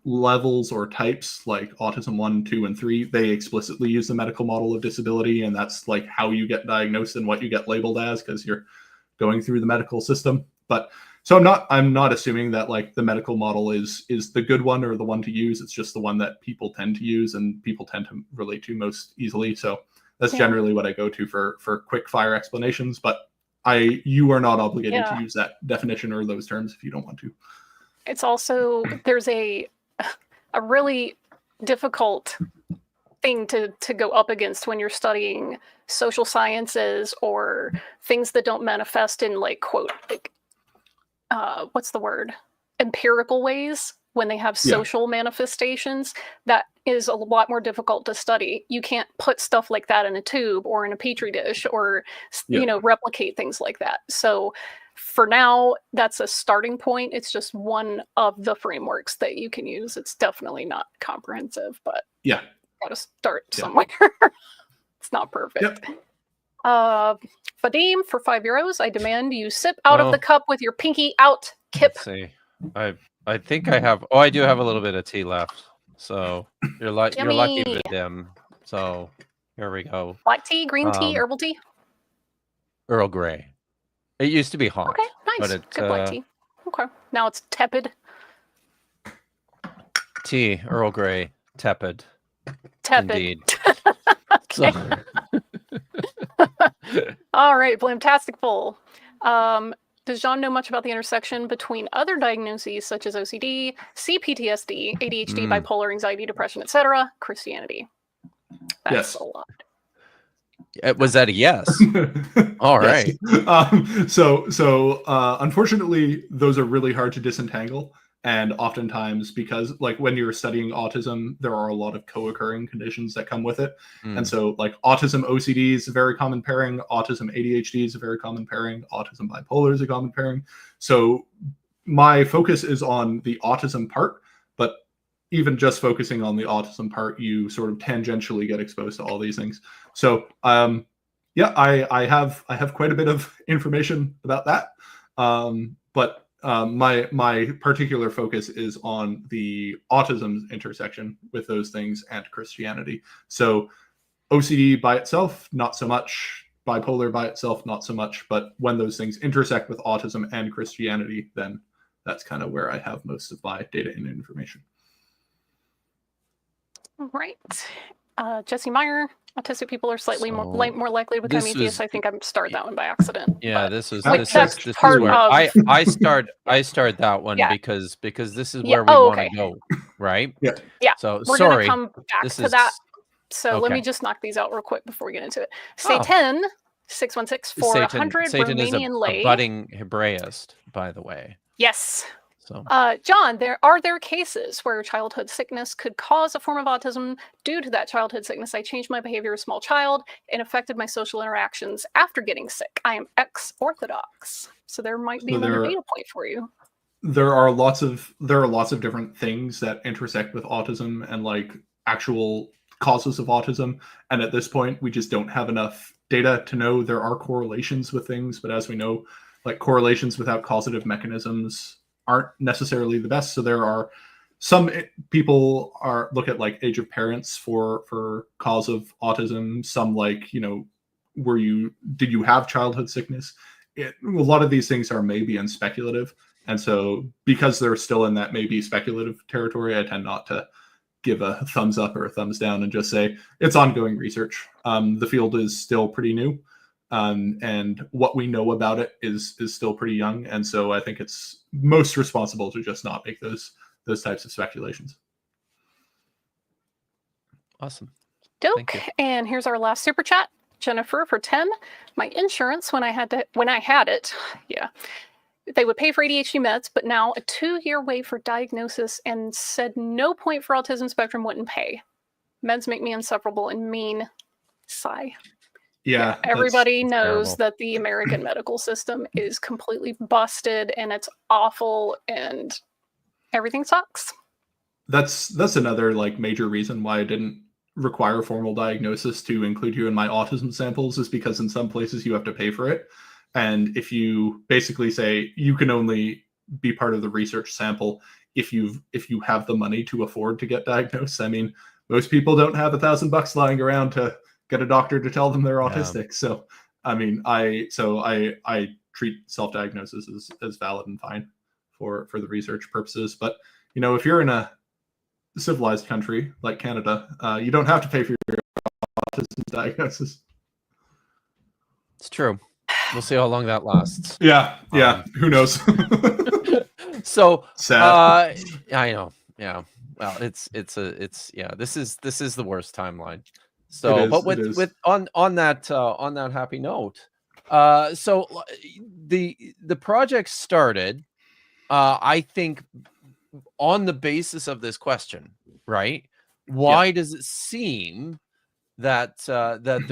levels or types like autism 1, 2, and 3, they explicitly use the medical model of disability, and that's like how you get diagnosed and what you get labeled as, because you're going through the medical system. But so I'm not assuming that like the medical model is the good one or the one to use. It's just the one that people tend to use and people tend to relate to most easily. So that's generally what I go to for quick fire explanations. But you are not obligated to use that definition or those terms if you don't want to. It's also, there's a really difficult thing to go up against when you're studying social sciences or things that don't manifest in like, quote, like, what's the word? Empirical ways, when they have social manifestations. That is a lot more difficult to study. You can't put stuff like that in a tube or in a petri dish or, you know, replicate things like that. So for now, that's a starting point. It's just one of the frameworks that you can use. It's definitely not comprehensive, but gotta start somewhere. It's not perfect. Vadim, for €5, I demand you sip out of the cup with your pinky out. Kip. Let's see. I think I have. Oh, I do have a little bit of tea left. So you're lucky, Vadim. So here we go. Black tea, green tea, herbal tea. Earl Grey. It used to be hot. Okay, nice. But good black tea. Okay, now it's tepid. Tea, Earl Grey, tepid. Tepid. Indeed. Okay. All right, Blamtastic Full. Does Jon know much about the intersection between other diagnoses such as OCD, CPTSD, ADHD, bipolar, anxiety, depression, etc., Christianity? That's a lot. Was that a yes? All right. So unfortunately, those are really hard to disentangle. And oftentimes, because like when you're studying autism, there are a lot of co-occurring conditions that come with it. And so like autism OCD is a very common pairing. Autism ADHD is a very common pairing. Autism bipolar is a common pairing. So my focus is on the autism part, but even just focusing on the autism part, you sort of tangentially get exposed to all these things. So I have quite a bit of information about that. But my particular focus is on the autism intersection with those things and Christianity. So OCD by itself, not so much. Bipolar by itself, not so much. But when those things intersect with autism and Christianity, then that's kind of where I have most of my data and information. Right. Jesse Meyer, autistic people are slightly more likely to become atheists. I think I started that one by accident. Yeah, this is where I start that one because this is where we want to go, right? Yeah. So we're sorry, gonna come back to that. So let me just knock these out real quick before we get into it. Satan 616 for 100 Satan Romanian is lay. a budding Hebraist, by the way. Yes. So, Jon, are there cases where childhood sickness could cause a form of autism? Due to that childhood sickness, I changed my behavior as a small child and affected my social interactions after getting sick. I am ex-Orthodox, so there might be another data point for you. There are lots of different things that intersect with autism and like actual causes of autism. And at this point, we just don't have enough data to know there are correlations with things. But as we know, like correlations without causative mechanisms aren't necessarily the best. So there are some people look at like age of parents for cause of autism. Some like, you know, did you have childhood sickness? A lot of these things are maybe and speculative. And so because they're still in that maybe speculative territory, I tend not to give a thumbs up or a thumbs down and just say it's ongoing research. The field is still pretty new. And what we know about it is still pretty young. And so I think it's most responsible to just not make those types of speculations. Awesome. Doke. And here's our last super chat. Jennifer for 10. My insurance when I had it, they would pay for ADHD meds, but now a 2-year wait for diagnosis and said no point for autism spectrum wouldn't pay. Meds make me insufferable and mean. Sigh. Yeah, everybody knows that the American medical system is completely busted and it's awful and everything sucks. That's another like major reason why I didn't require formal diagnosis to include you in my autism samples, is because in some places you have to pay for it. And if you basically say you can only be part of the research sample if you have the money to afford to get diagnosed. I mean, most people don't have $1,000 lying around to get a doctor to tell them they're autistic. So, I mean, I treat self-diagnosis as valid and fine for the research purposes. But, you know, if you're in a civilized country like Canada, you don't have to pay for your autism diagnosis. It's true. We'll see how long that lasts. Yeah. Who knows? So sad. I know. Yeah. Well, it's yeah. This is the worst timeline. So, but with on that happy note, so the project started, I think, on the basis of this question, right? Why does it seem that that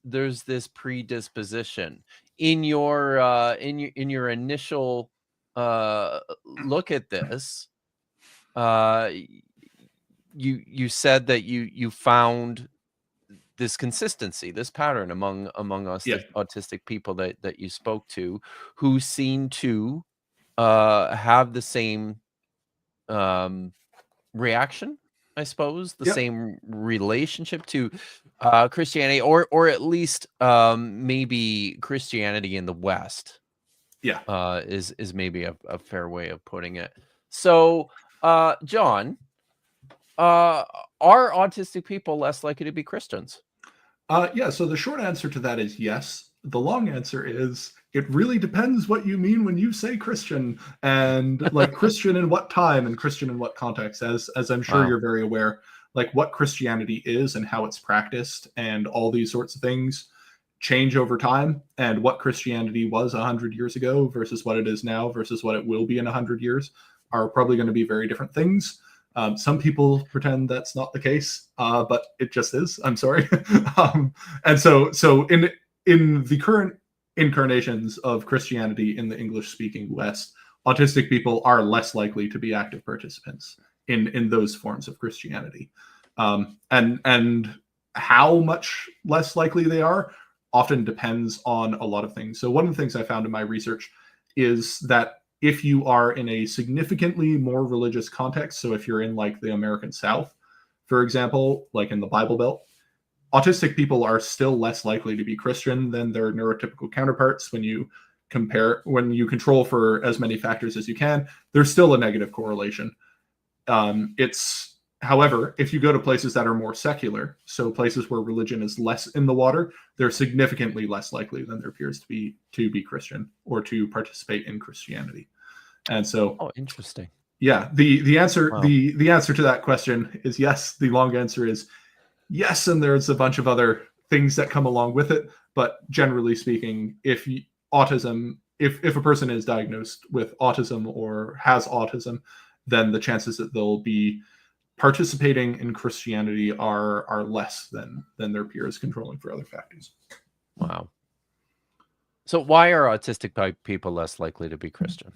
there's this predisposition in your initial look at this? You said that you found this consistency, this pattern among us autistic people that you spoke to, who seem to have the same reaction, I suppose, the same relationship to Christianity, or at least maybe Christianity in the West. Is maybe a fair way of putting it. So, Jon, are autistic people less likely to be Christians? So the short answer to that is yes. The long answer is it really depends what you mean when you say Christian, and like Christian in what time and Christian in what context, as I'm sure you're very aware, like what Christianity is and how it's practiced and all these sorts of things change over time, and what Christianity was 100 years ago versus what it is now versus what it will be in 100 years are probably going to be very different things. Some people pretend that's not the case, but it just is. I'm sorry. And so in the current incarnations of Christianity in the English-speaking West, autistic people are less likely to be active participants in those forms of Christianity. And how much less likely they are often depends on a lot of things. So one of the things I found in my research is that if you are in a significantly more religious context, so if you're in like the American South, for example, like in the Bible Belt, autistic people are still less likely to be Christian than their neurotypical counterparts. When you control for as many factors as you can, there's still a negative correlation. However, if you go to places that are more secular, so places where religion is less in the water, they're significantly less likely than their peers to be Christian or to participate in Christianity. And so, interesting. Yeah, the answer the answer to that question is yes. The long answer is yes, and there's a bunch of other things that come along with it. But generally speaking, if a person is diagnosed with autism or has autism, then the chances that they'll be participating in Christianity are less than their peers controlling for other factors. Wow. So why are autistic people less likely to be Christian?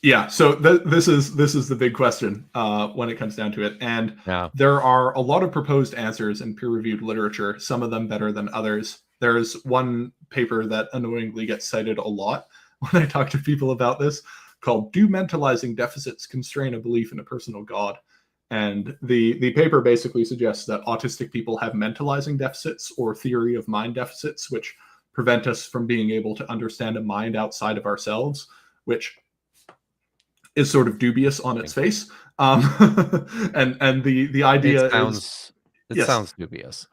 Yeah, so this is the big question when it comes down to it. And there are a lot of proposed answers in peer-reviewed literature, some of them better than others. There's one paper that annoyingly gets cited a lot when I talk to people about this, called "Do Mentalizing Deficits Constrain a Belief in a Personal God?" And the paper basically suggests that autistic people have mentalizing deficits or theory of mind deficits, which prevent us from being able to understand a mind outside of ourselves, which is sort of dubious on its face. And the idea sounds dubious.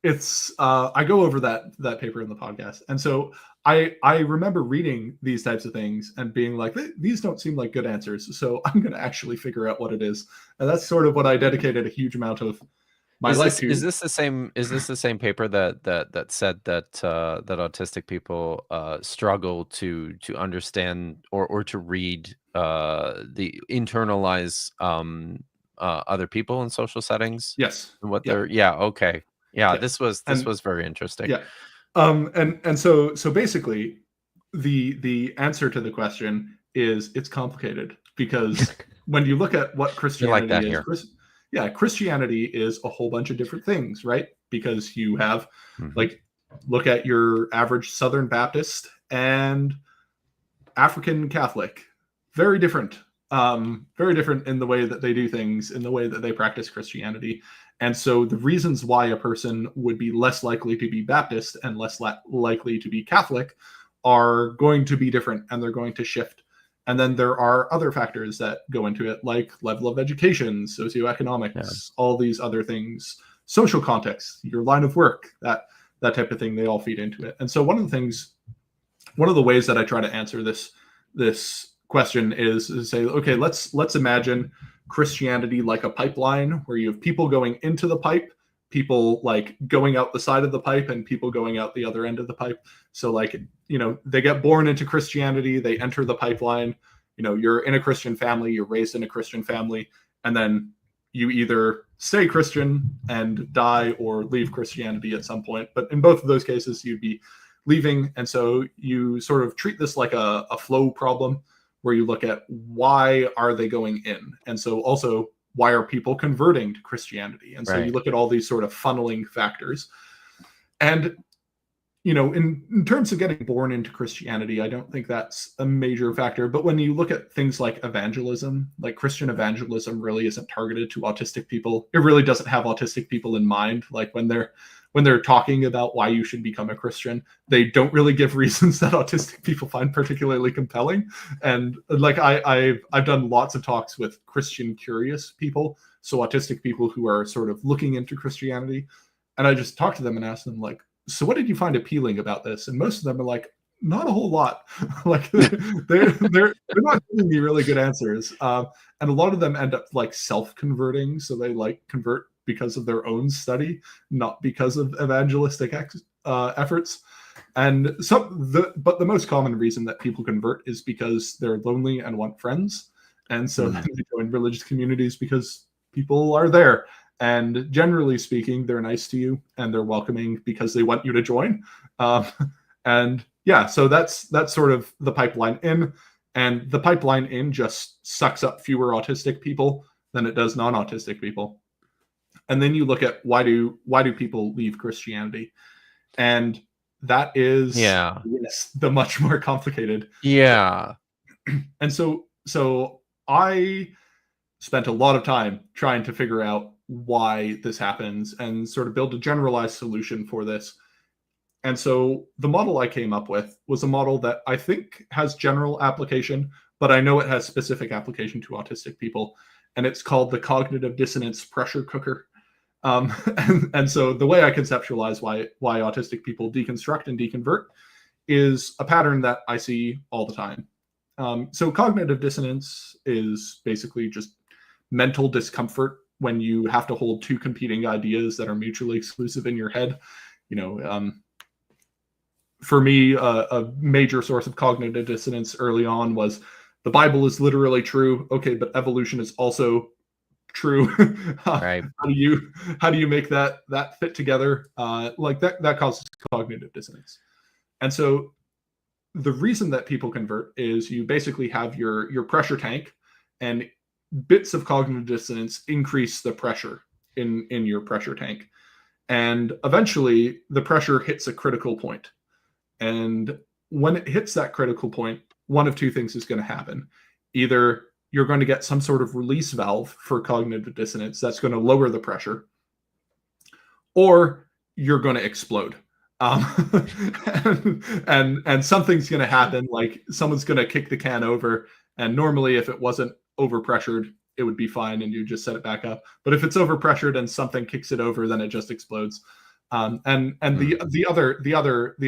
It's I go over that paper in the podcast, and so I remember reading these types of things and being like, these don't seem like good answers, so I'm going to actually figure out what it is. And that's sort of what I dedicated a huge amount of my life to. Is this the same paper that said that that autistic people struggle to understand or to read the internalize other people in social settings? Yes. And what they're okay. This was very interesting. And so basically the answer to the question is it's complicated, because when you look at what Christianity is, Christianity is a whole bunch of different things, right? Because you have like, look at your average Southern Baptist and African Catholic. Very different. Very different in the way that they do things, in the way that they practice Christianity. And so the reasons why a person would be less likely to be Baptist and less likely to be Catholic are going to be different, and they're going to shift. And then there are other factors that go into it, like level of education, socioeconomics, all these other things, social context, your line of work, that type of thing, they all feed into it. And so one of the ways that I try to answer this question is to say, okay, let's imagine Christianity like a pipeline, where you have people going into the pipe, people like going out the side of the pipe, and people going out the other end of the pipe. So like, they get born into Christianity, they enter the pipeline, you're in a Christian family, you're raised in a Christian family, and then you either stay Christian and die or leave Christianity at some point. But in both of those cases, you'd be leaving. And so you sort of treat this like a flow problem, where you look at why are they going in? And so also, why are people converting to Christianity? And so you look at all these sort of funneling factors. And, in terms of getting born into Christianity, I don't think that's a major factor. But when you look at things like evangelism, like Christian evangelism really isn't targeted to autistic people. It really doesn't have autistic people in mind. Like when they're talking about why you should become a Christian, they don't really give reasons that autistic people find particularly compelling. And like I've done lots of talks with Christian curious people, so autistic people who are sort of looking into Christianity, and I just talk to them and ask them, like, so what did you find appealing about this? And most of them are like, not a whole lot. Like they're not giving me really good answers. And a lot of them end up like self-converting, so they like convert because of their own study, not because of evangelistic efforts. And but the most common reason that people convert is because they're lonely and want friends. And so then they join religious communities because people are there. And generally speaking, they're nice to you and they're welcoming because they want you to join. And yeah, so that's sort of the pipeline in. And the pipeline in just sucks up fewer autistic people than it does non-autistic people. And then you look at why do people leave Christianity? And that is the much more complicated. Yeah. And so I spent a lot of time trying to figure out why this happens and sort of build a generalized solution for this. And so the model I came up with was a model that I think has general application, but I know it has specific application to autistic people. And it's called the cognitive dissonance pressure cooker. And so the way I conceptualize why autistic people deconstruct and deconvert is a pattern that I see all the time. So cognitive dissonance is basically just mental discomfort when you have to hold two competing ideas that are mutually exclusive in your head. For me, a major source of cognitive dissonance early on was the Bible is literally true. Okay, but evolution is also true. Right. How do you make that fit together? Like that causes cognitive dissonance. And so the reason that people convert is you basically have your pressure tank, and bits of cognitive dissonance increase the pressure in your pressure tank. And eventually the pressure hits a critical point. And when it hits that critical point, one of two things is going to happen. Either you're going to get some sort of release valve for cognitive dissonance that's going to lower the pressure, or you're going to explode. And something's going to happen, like someone's going to kick the can over. And normally if it wasn't overpressured, it would be fine and you just set it back up. But if it's overpressured and something kicks it over, then it just explodes. The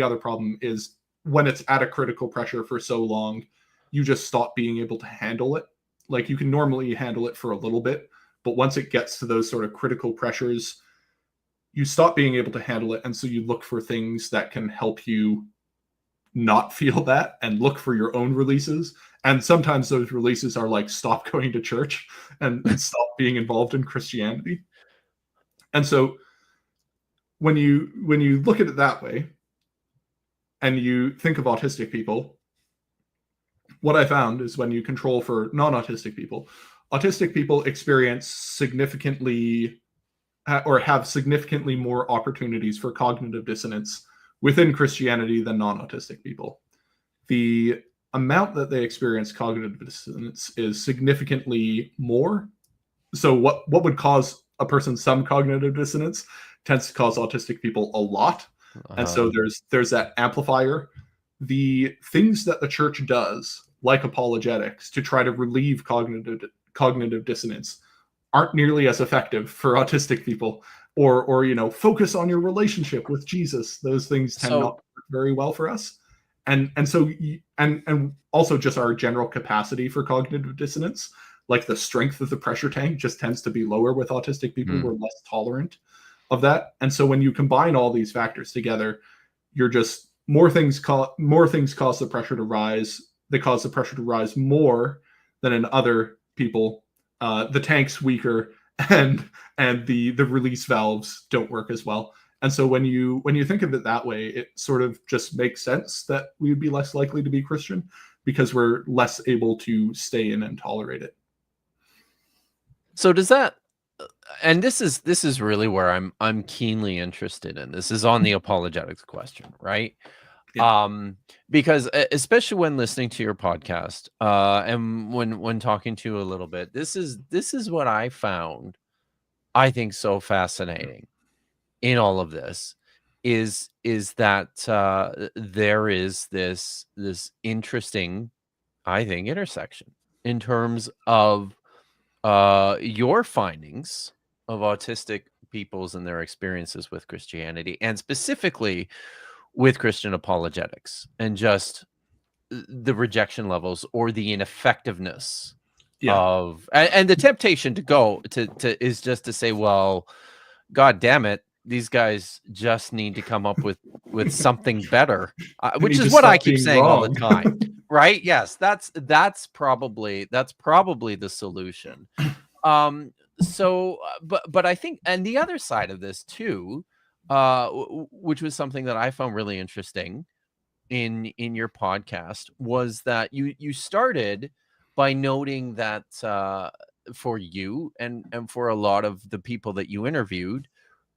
other problem is when it's at a critical pressure for so long, you just stop being able to handle it. Like you can normally handle it for a little bit, but once it gets to those sort of critical pressures, you stop being able to handle it. And so you look for things that can help you not feel that and look for your own releases. And sometimes those releases are like, stop going to church and stop being involved in Christianity. And so when you look at it that way and you think of autistic people, what I found is when you control for non-autistic people, autistic people experience significantly or have significantly more opportunities for cognitive dissonance within Christianity than non-autistic people. the amount that they experience cognitive dissonance is significantly more. So what would cause a person some cognitive dissonance tends to cause autistic people a lot. And so there's that amplifier. The things that the church does, like apologetics, to try to relieve cognitive dissonance aren't nearly as effective for autistic people. Or focus on your relationship with Jesus. Those things tend not to work very well for us. And also just our general capacity for cognitive dissonance, like the strength of the pressure tank just tends to be lower with autistic people. We're less tolerant of that. And so when you combine all these factors together, you're just more things cause the pressure to rise. They cause the pressure to rise more than in other people. The tank's weaker, and the release valves don't work as well. And so when you think of it that way, it sort of just makes sense that we would be less likely to be Christian because we're less able to stay in and tolerate it. So does that, and this is really where I'm keenly interested in. This is on the apologetics question, right? Yeah. Because especially when listening to your podcast, and when talking to you a little bit, this is what I found, I think, so fascinating in all of this is that there is this interesting, I think, intersection in terms of your findings of autistic peoples and their experiences with Christianity, and specifically with Christian apologetics, and just the rejection levels or the ineffectiveness of, and the temptation to go to is just to say, well, God damn it, these guys just need to come up with something better, which is what I keep saying all the time. Right? Yes, that's probably the solution. So, but I think, and the other side of this too, which was something that I found really interesting in your podcast, was that you started by noting that for you and for a lot of the people that you interviewed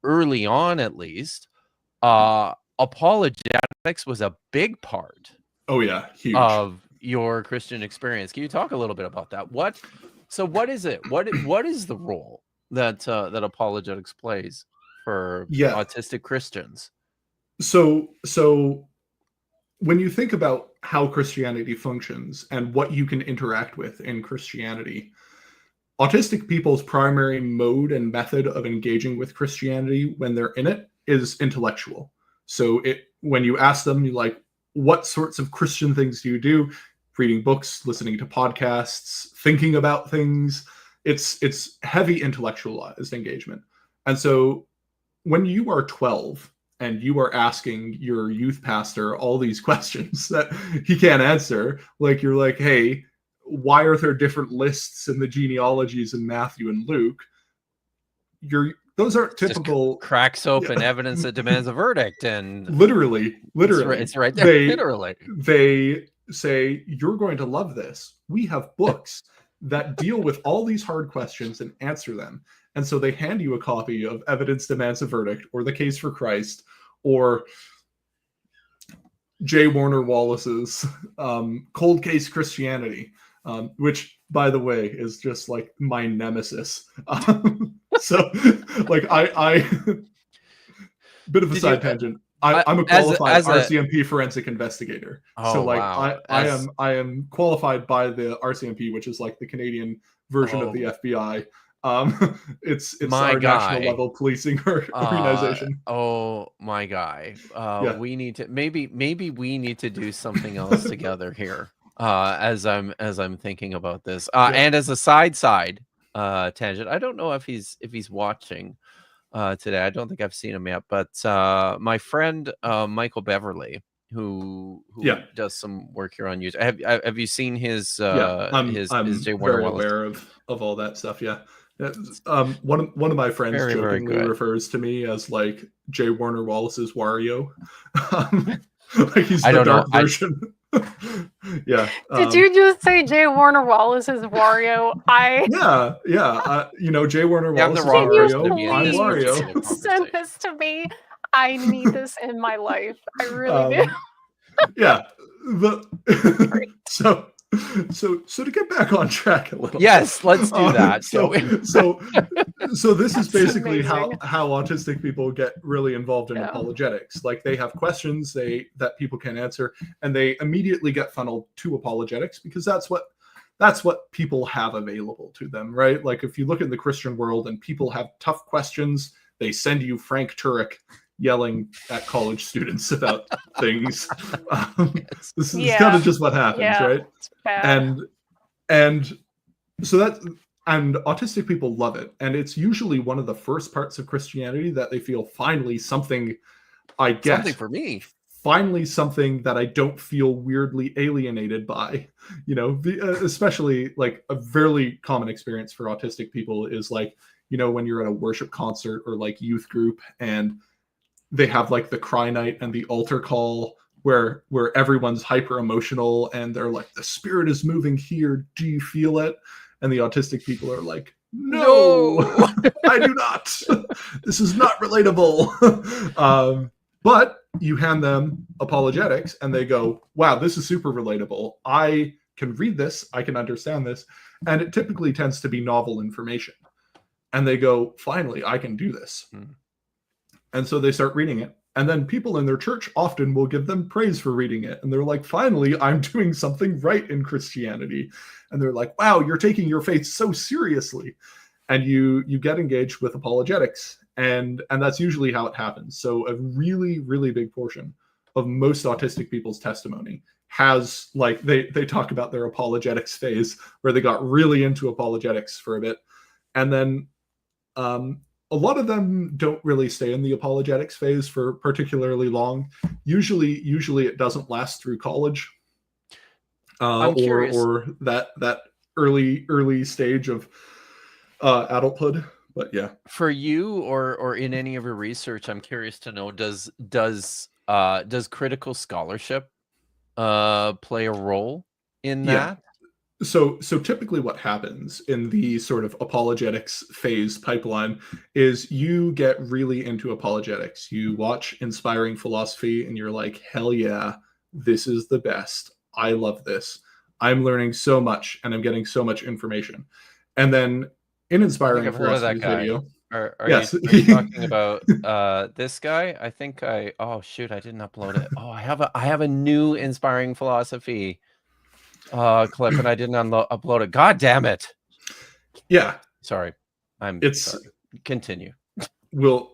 early on, at least, apologetics was a big part. Oh yeah, huge. Of your Christian experience. Can you talk a little bit about that? What is it? What is the role that apologetics plays for autistic Christians? So when you think about how Christianity functions and what you can interact with in Christianity, autistic people's primary mode and method of engaging with Christianity when they're in it is intellectual. So when you ask them, you like, what sorts of Christian things do you do? Reading books, listening to podcasts, thinking about things. It's heavy intellectualized engagement. And so when you are 12 and you are asking your youth pastor all these questions that he can't answer, like you're like, hey, why are there different lists in the genealogies in Matthew and Luke? Those aren't typical. Just cracks open evidence that demands a verdict, and literally, it's right there. Literally, they say, you're going to love this. We have books that deal with all these hard questions and answer them. And so they hand you a copy of Evidence Demands a Verdict, or The Case for Christ, or J. Warner Wallace's Cold Case Christianity, which, by the way, is just like my nemesis. So, like, I bit of a side tangent. I'm a qualified RCMP forensic investigator. Oh, so, like, wow. I am qualified by the RCMP, which is like the Canadian version of the FBI. It's our national level policing organization. Oh my guy. We need to maybe we need to do something else together here. As I'm thinking about this. And as a side tangent, I don't know if he's watching today. I don't think I've seen him yet, but my friend Michael Beverly, who does some work here on YouTube. Have you seen his I'm J. Warner very Wallace? aware of all that stuff. Yeah. One of my friends jokingly refers to me as like J. Warner Wallace's Wario. Like he's the dark version. Yeah. Did you just say J. Warner Wallace's Wario? J. Warner Wallace's Wario. I'm Wario. Send this to me. I need this in my life. I really do. Yeah. So to get back on track a little. Yes, let's do that. So this is basically amazing. how autistic people get really involved in apologetics. Like they have questions that people can answer, and they immediately get funneled to apologetics because that's what people have available to them, right? Like if you look at the Christian world and people have tough questions, they send you Frank Turek yelling at college students about things. This is kind of just what happens, right? And so and autistic people love it. And it's usually one of the first parts of Christianity that they feel finally something I get. Something for me. Finally something that I don't feel weirdly alienated by. You know, especially like a very common experience for autistic people is like, you know, when you're at a worship concert or like youth group and they have like the cry night and the altar call where everyone's hyper emotional and they're like, the spirit is moving here. Do you feel it? And the autistic people are like, no. I do not. This is not relatable. But you hand them apologetics and they go, wow, this is super relatable. I can read this. I can understand this. And it typically tends to be novel information. And they go, finally, I can do this. And so they start reading it. And then people in their church often will give them praise for reading it. And they're like, finally, I'm doing something right in Christianity. And they're like, wow, you're taking your faith so seriously. And you get engaged with apologetics. And that's usually how it happens. So a really, really big portion of most autistic people's testimony has like, they talk about their apologetics phase where they got really into apologetics for a bit. And then a lot of them don't really stay in the apologetics phase for particularly long. Usually it doesn't last through college, or that early stage of adulthood. But yeah, for you or in any of your research, I'm curious to know, does critical scholarship play a role in that? Yeah. So typically what happens in the sort of apologetics phase pipeline is you get really into apologetics. You watch Inspiring Philosophy and you're like, hell yeah, this is the best. I love this. I'm learning so much and I'm getting so much information. And then in Inspiring Philosophy video, are yes. you talking about this guy? I think oh shoot, I didn't upload it. Oh, I have a new Inspiring Philosophy clip and I didn't upload it. God damn it. Yeah. Sorry. Sorry. Continue.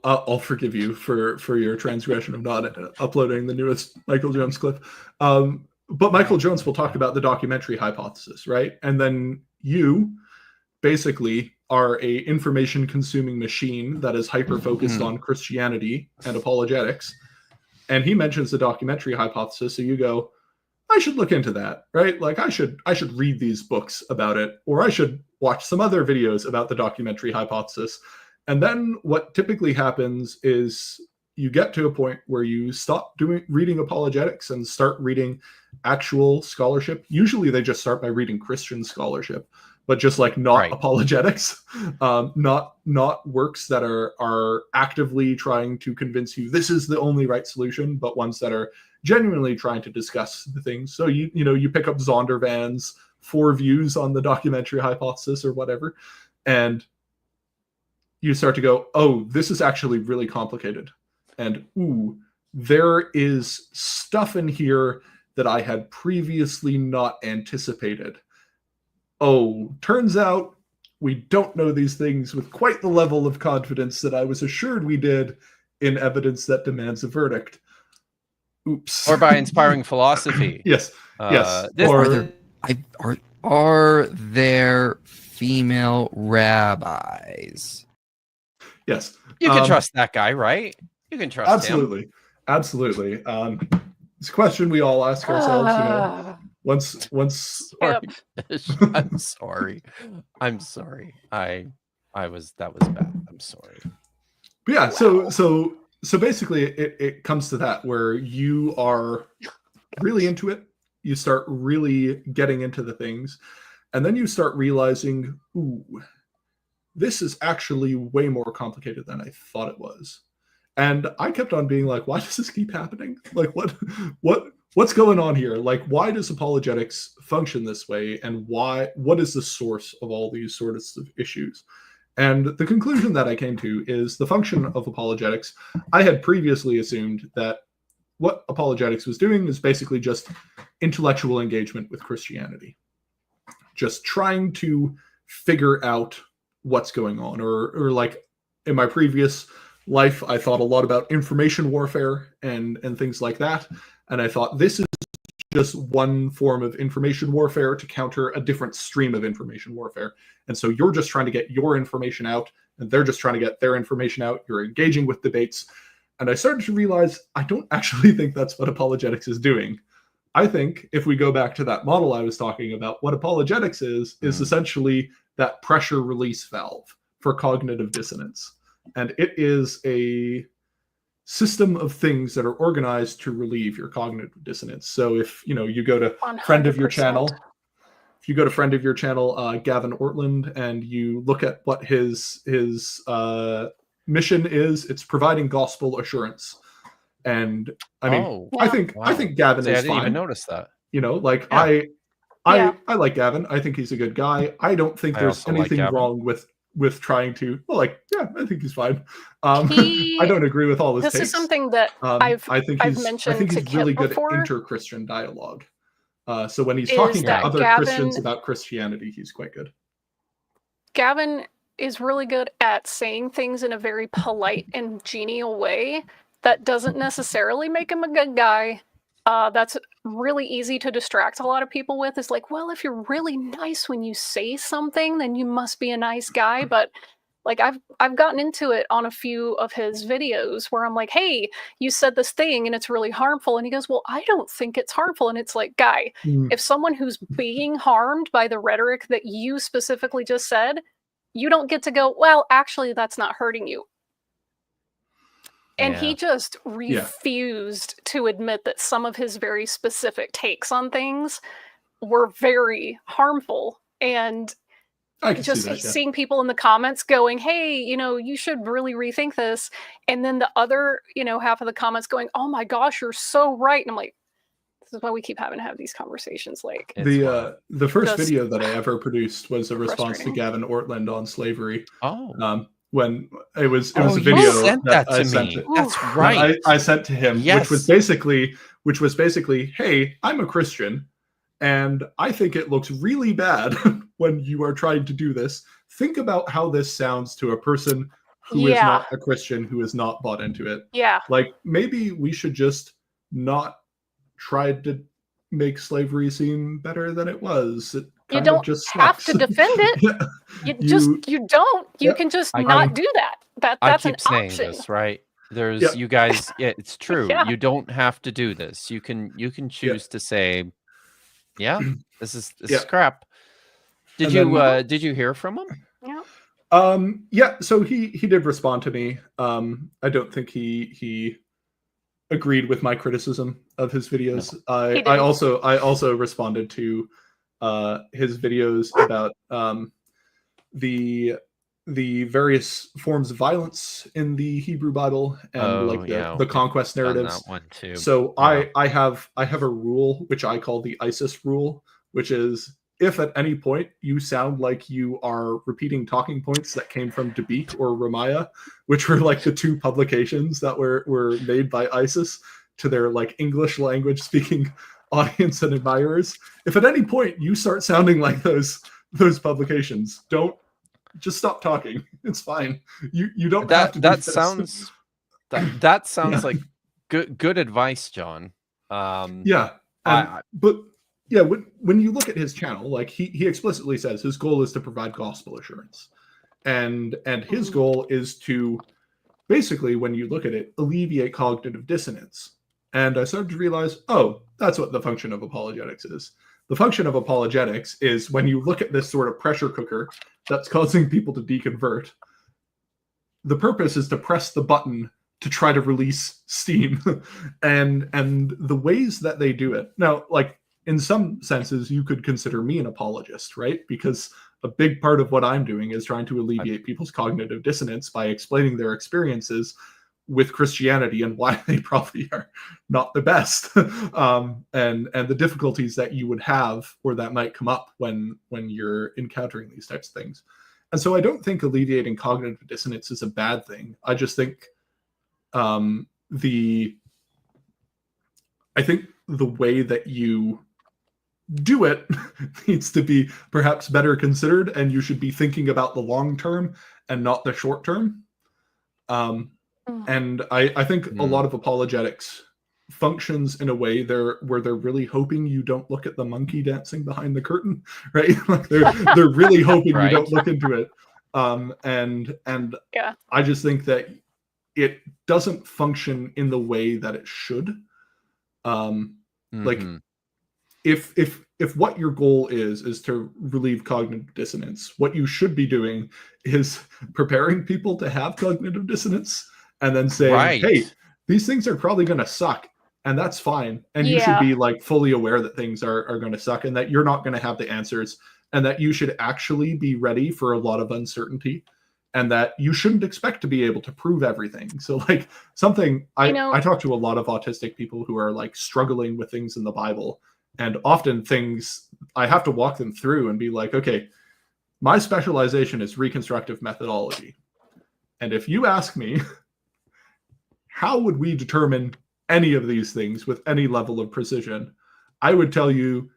I'll forgive you for your transgression of not uploading the newest Michael Jones clip. But Michael Jones will talk about the documentary hypothesis, right? And then you basically are a information consuming machine that is hyper focused on Christianity and apologetics. And he mentions the documentary hypothesis. So you go, I should look into that, right? Like I should read these books about it, or I should watch some other videos about the documentary hypothesis. And then what typically happens is you get to a point where you stop reading apologetics and start reading actual scholarship. Usually they just start by reading Christian scholarship, but just like not apologetics, not works that are actively trying to convince you this is the only right solution, but ones that are genuinely trying to discuss the things. So you pick up Zondervan's 4 views on the documentary hypothesis or whatever, and you start to go, oh, this is actually really complicated. And ooh, there is stuff in here that I had previously not anticipated. Oh, turns out we don't know these things with quite the level of confidence that I was assured we did in evidence that demands a verdict. Oops. Or by Inspiring Philosophy. Yes. Yes. Are there female rabbis? Yes. You can trust that guy, right? You can trust him. Absolutely. It's a question we all ask ourselves, you know. Once sorry. I'm sorry. That was bad. I'm sorry. But yeah, wow. So basically it comes to that where you are really into it. You start really getting into the things, and then you start realizing, ooh, this is actually way more complicated than I thought it was. And I kept on being like, why does this keep happening? Like, what's going on here? Like, why does apologetics function this way, and what is the source of all these sorts of issues? And the conclusion that I came to is the function of apologetics. I had previously assumed that what apologetics was doing is basically just intellectual engagement with Christianity, just trying to figure out what's going on, or like in my previous life, I thought a lot about information warfare and things like that. And I thought this is just one form of information warfare to counter a different stream of information warfare. And so you're just trying to get your information out, and they're just trying to get their information out. You're engaging with debates. And I started to realize I don't actually think that's what apologetics is doing. I think if we go back to that model I was talking about, what apologetics is essentially that pressure release valve for cognitive dissonance. And it is a system of things that are organized to relieve your cognitive dissonance. So if you go to 100%. friend of your channel, Gavin Ortland, and you look at what his mission is, it's providing gospel assurance. And I mean, I think Gavin is fine. I didn't even notice that. I like Gavin. I think he's a good guy. I don't think there's anything wrong with trying to. Well, I think he's fine. I don't agree with all his takes. This is something that I've mentioned. I think he's really good at inter-Christian dialogue. So when he's talking to other Christians about Christianity, he's quite good. Gavin is really good at saying things in a very polite and genial way that doesn't necessarily make him a good guy. That's really easy to distract a lot of people with. Is like, well, if you're really nice when you say something, then you must be a nice guy. But like, I've gotten into it on a few of his videos where I'm like, hey, you said this thing and it's really harmful. And he goes, well, I don't think it's harmful. And it's like, guy, if someone who's being harmed by the rhetoric that you specifically just said, you don't get to go, well, actually, that's not hurting you. And he just refused to admit that some of his very specific takes on things were very harmful. And just seeing people in the comments going, hey, you should really rethink this. And then the other, half of the comments going, oh my gosh, you're so right. And I'm like, this is why we keep having to have these conversations. Like the first video that I ever produced was a response to Gavin Ortland on slavery. When it was a video that I sent to, that's right. I sent to him, which was basically, hey, I'm a Christian, and I think it looks really bad when you are trying to do this. Think about how this sounds to a person who is not a Christian, who is not bought into it. Yeah. Like, maybe we should just not try to make slavery seem better than it was. You don't have to defend it. You don't. You can just not do that. That's an option. I keep saying this, right? There's you guys. Yeah, it's true. You don't have to do this. You can choose to say, this is crap. Did you hear from him? Yeah. So he did respond to me. I don't think he agreed with my criticism of his videos. No. I also responded to his videos about the various forms of violence in the Hebrew Bible and the conquest narratives. That one too. So I have a rule which I call the ISIS rule, which is, if at any point you sound like you are repeating talking points that came from Debate or Ramaya, which were like the two publications that were made by ISIS to their like English language speaking audience and admirers, if at any point you start sounding like those publications, just stop talking. It's fine. You don't have to. That sounds like good advice, Jon. When you look at his channel, like he explicitly says his goal is to provide gospel assurance, and his goal is to basically, when you look at it, alleviate cognitive dissonance. And I started to realize, that's what the function of apologetics is. The function of apologetics is, when you look at this sort of pressure cooker that's causing people to deconvert, the purpose is to press the button to try to release steam. and the ways that they do it. Now, like, in some senses, you could consider me an apologist, right? Because a big part of what I'm doing is trying to alleviate people's cognitive dissonance by explaining their experiences with Christianity and why they probably are not the best, and the difficulties that you would have or that might come up when you're encountering these types of things. And so I don't think alleviating cognitive dissonance is a bad thing. I just think I think the way that you do it needs to be perhaps better considered, and you should be thinking about the long term and not the short term. And I think a lot of apologetics functions in a way where they're really hoping you don't look at the monkey dancing behind the curtain, right? Like they're really hoping you don't look into it. And I just think that it doesn't function in the way that it should. Like if what your goal is to relieve cognitive dissonance, what you should be doing is preparing people to have cognitive dissonance and then saying, hey, these things are probably going to suck, and that's fine. And you should be like fully aware that things are going to suck and that you're not going to have the answers, and that you should actually be ready for a lot of uncertainty, and that you shouldn't expect to be able to prove everything. So like something I talk to a lot of autistic people who are like struggling with things in the Bible, and often things I have to walk them through and be like, okay, my specialization is reconstructive methodology. And if you ask me, how would we determine any of these things with any level of precision? I would tell you,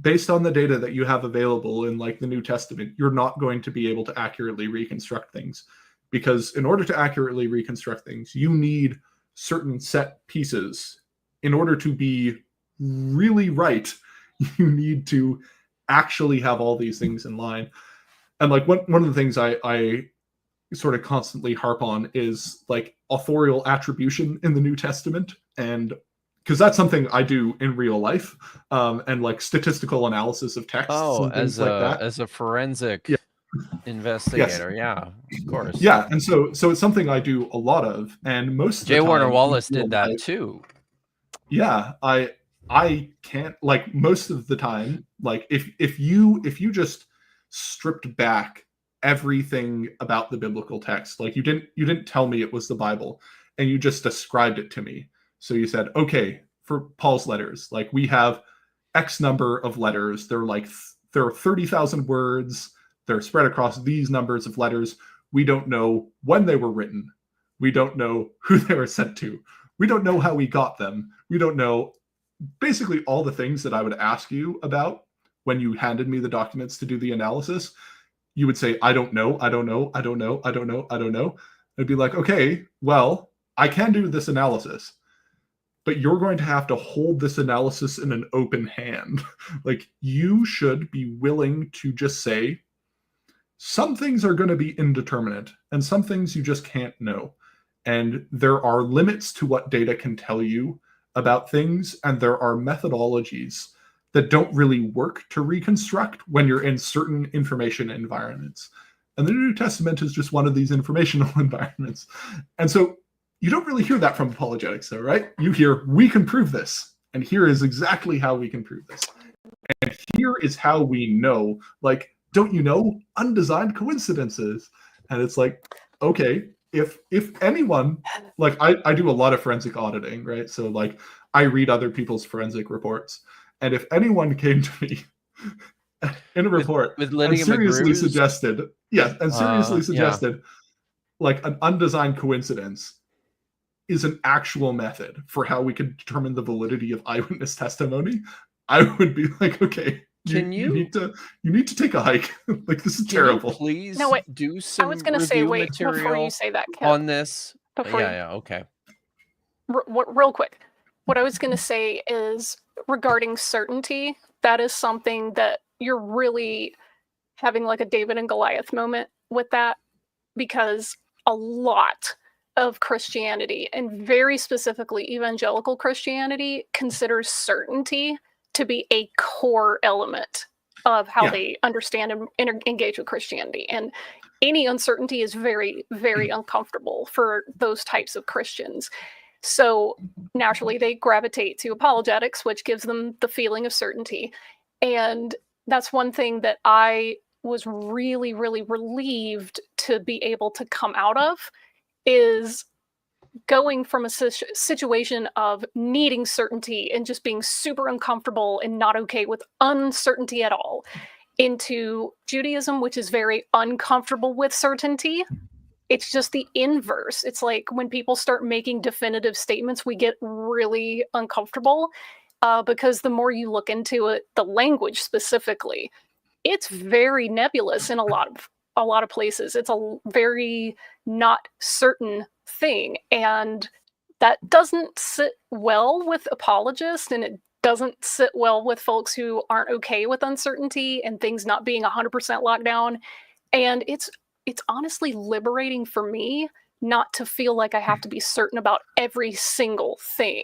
based on the data that you have available in like the New Testament, you're not going to be able to accurately reconstruct things, because in order to accurately reconstruct things, you need certain set pieces. In order to be really right, you need to actually have all these things in line. And like one of the things I sort of constantly harp on is like authorial attribution in the New Testament, and because that's something I do in real life, and like statistical analysis of texts and things like that. As a forensic investigator, of course. Yeah, and so it's something I do a lot of, and most of the J. time, Warner Wallace did that too. Yeah, I can't, like, most of the time, like if you just stripped back everything about the biblical text, like you didn't tell me it was the Bible, and you just described it to me. So you said, okay, for Paul's letters, like we have X number of letters. There are 30,000 words. They're spread across these numbers of letters. We don't know when they were written. We don't know who they were sent to. We don't know how we got them. We don't know basically all the things that I would ask you about when you handed me the documents to do the analysis. You would say, I don't know, I don't know, I don't know, I don't know, I don't know. I'd be like, okay, well, I can do this analysis, but you're going to have to hold this analysis in an open hand. Like, you should be willing to just say, some things are going to be indeterminate, and some things you just can't know. And there are limits to what data can tell you about things, and there are methodologies that don't really work to reconstruct when you're in certain information environments. And the New Testament is just one of these informational environments. And so you don't really hear that from apologetics, though, right? You hear, we can prove this, and here is exactly how we can prove this. And here is how we know, like, don't you know, undesigned coincidences. And it's like, okay, if anyone, like I do a lot of forensic auditing, right? So like I read other people's forensic reports. And if anyone came to me in a report with and seriously suggested, like an undesigned coincidence is an actual method for how we can determine the validity of eyewitness testimony, I would be like, okay, you need to take a hike. Like, this is terrible. Please do some. I was going to say, wait, before you say that, Kip, on this. Okay. Real quick. What I was going to say is regarding certainty, that is something that you're really having like a David and Goliath moment with that, because a lot of Christianity, and very specifically evangelical Christianity, considers certainty to be a core element of how they understand and engage with Christianity. And any uncertainty is very, very uncomfortable for those types of Christians. So naturally, they gravitate to apologetics, which gives them the feeling of certainty. And that's one thing that I was really, really relieved to be able to come out of, is going from a situation of needing certainty and just being super uncomfortable and not okay with uncertainty at all, into Judaism, which is very uncomfortable with certainty. It's just the inverse. It's like when people start making definitive statements, we get really uncomfortable because the more you look into it, the language specifically, it's very nebulous in a lot of places. It's a very not certain thing, and that doesn't sit well with apologists, and it doesn't sit well with folks who aren't okay with uncertainty and things not being 100% locked down. And it's honestly liberating for me not to feel like I have to be certain about every single thing.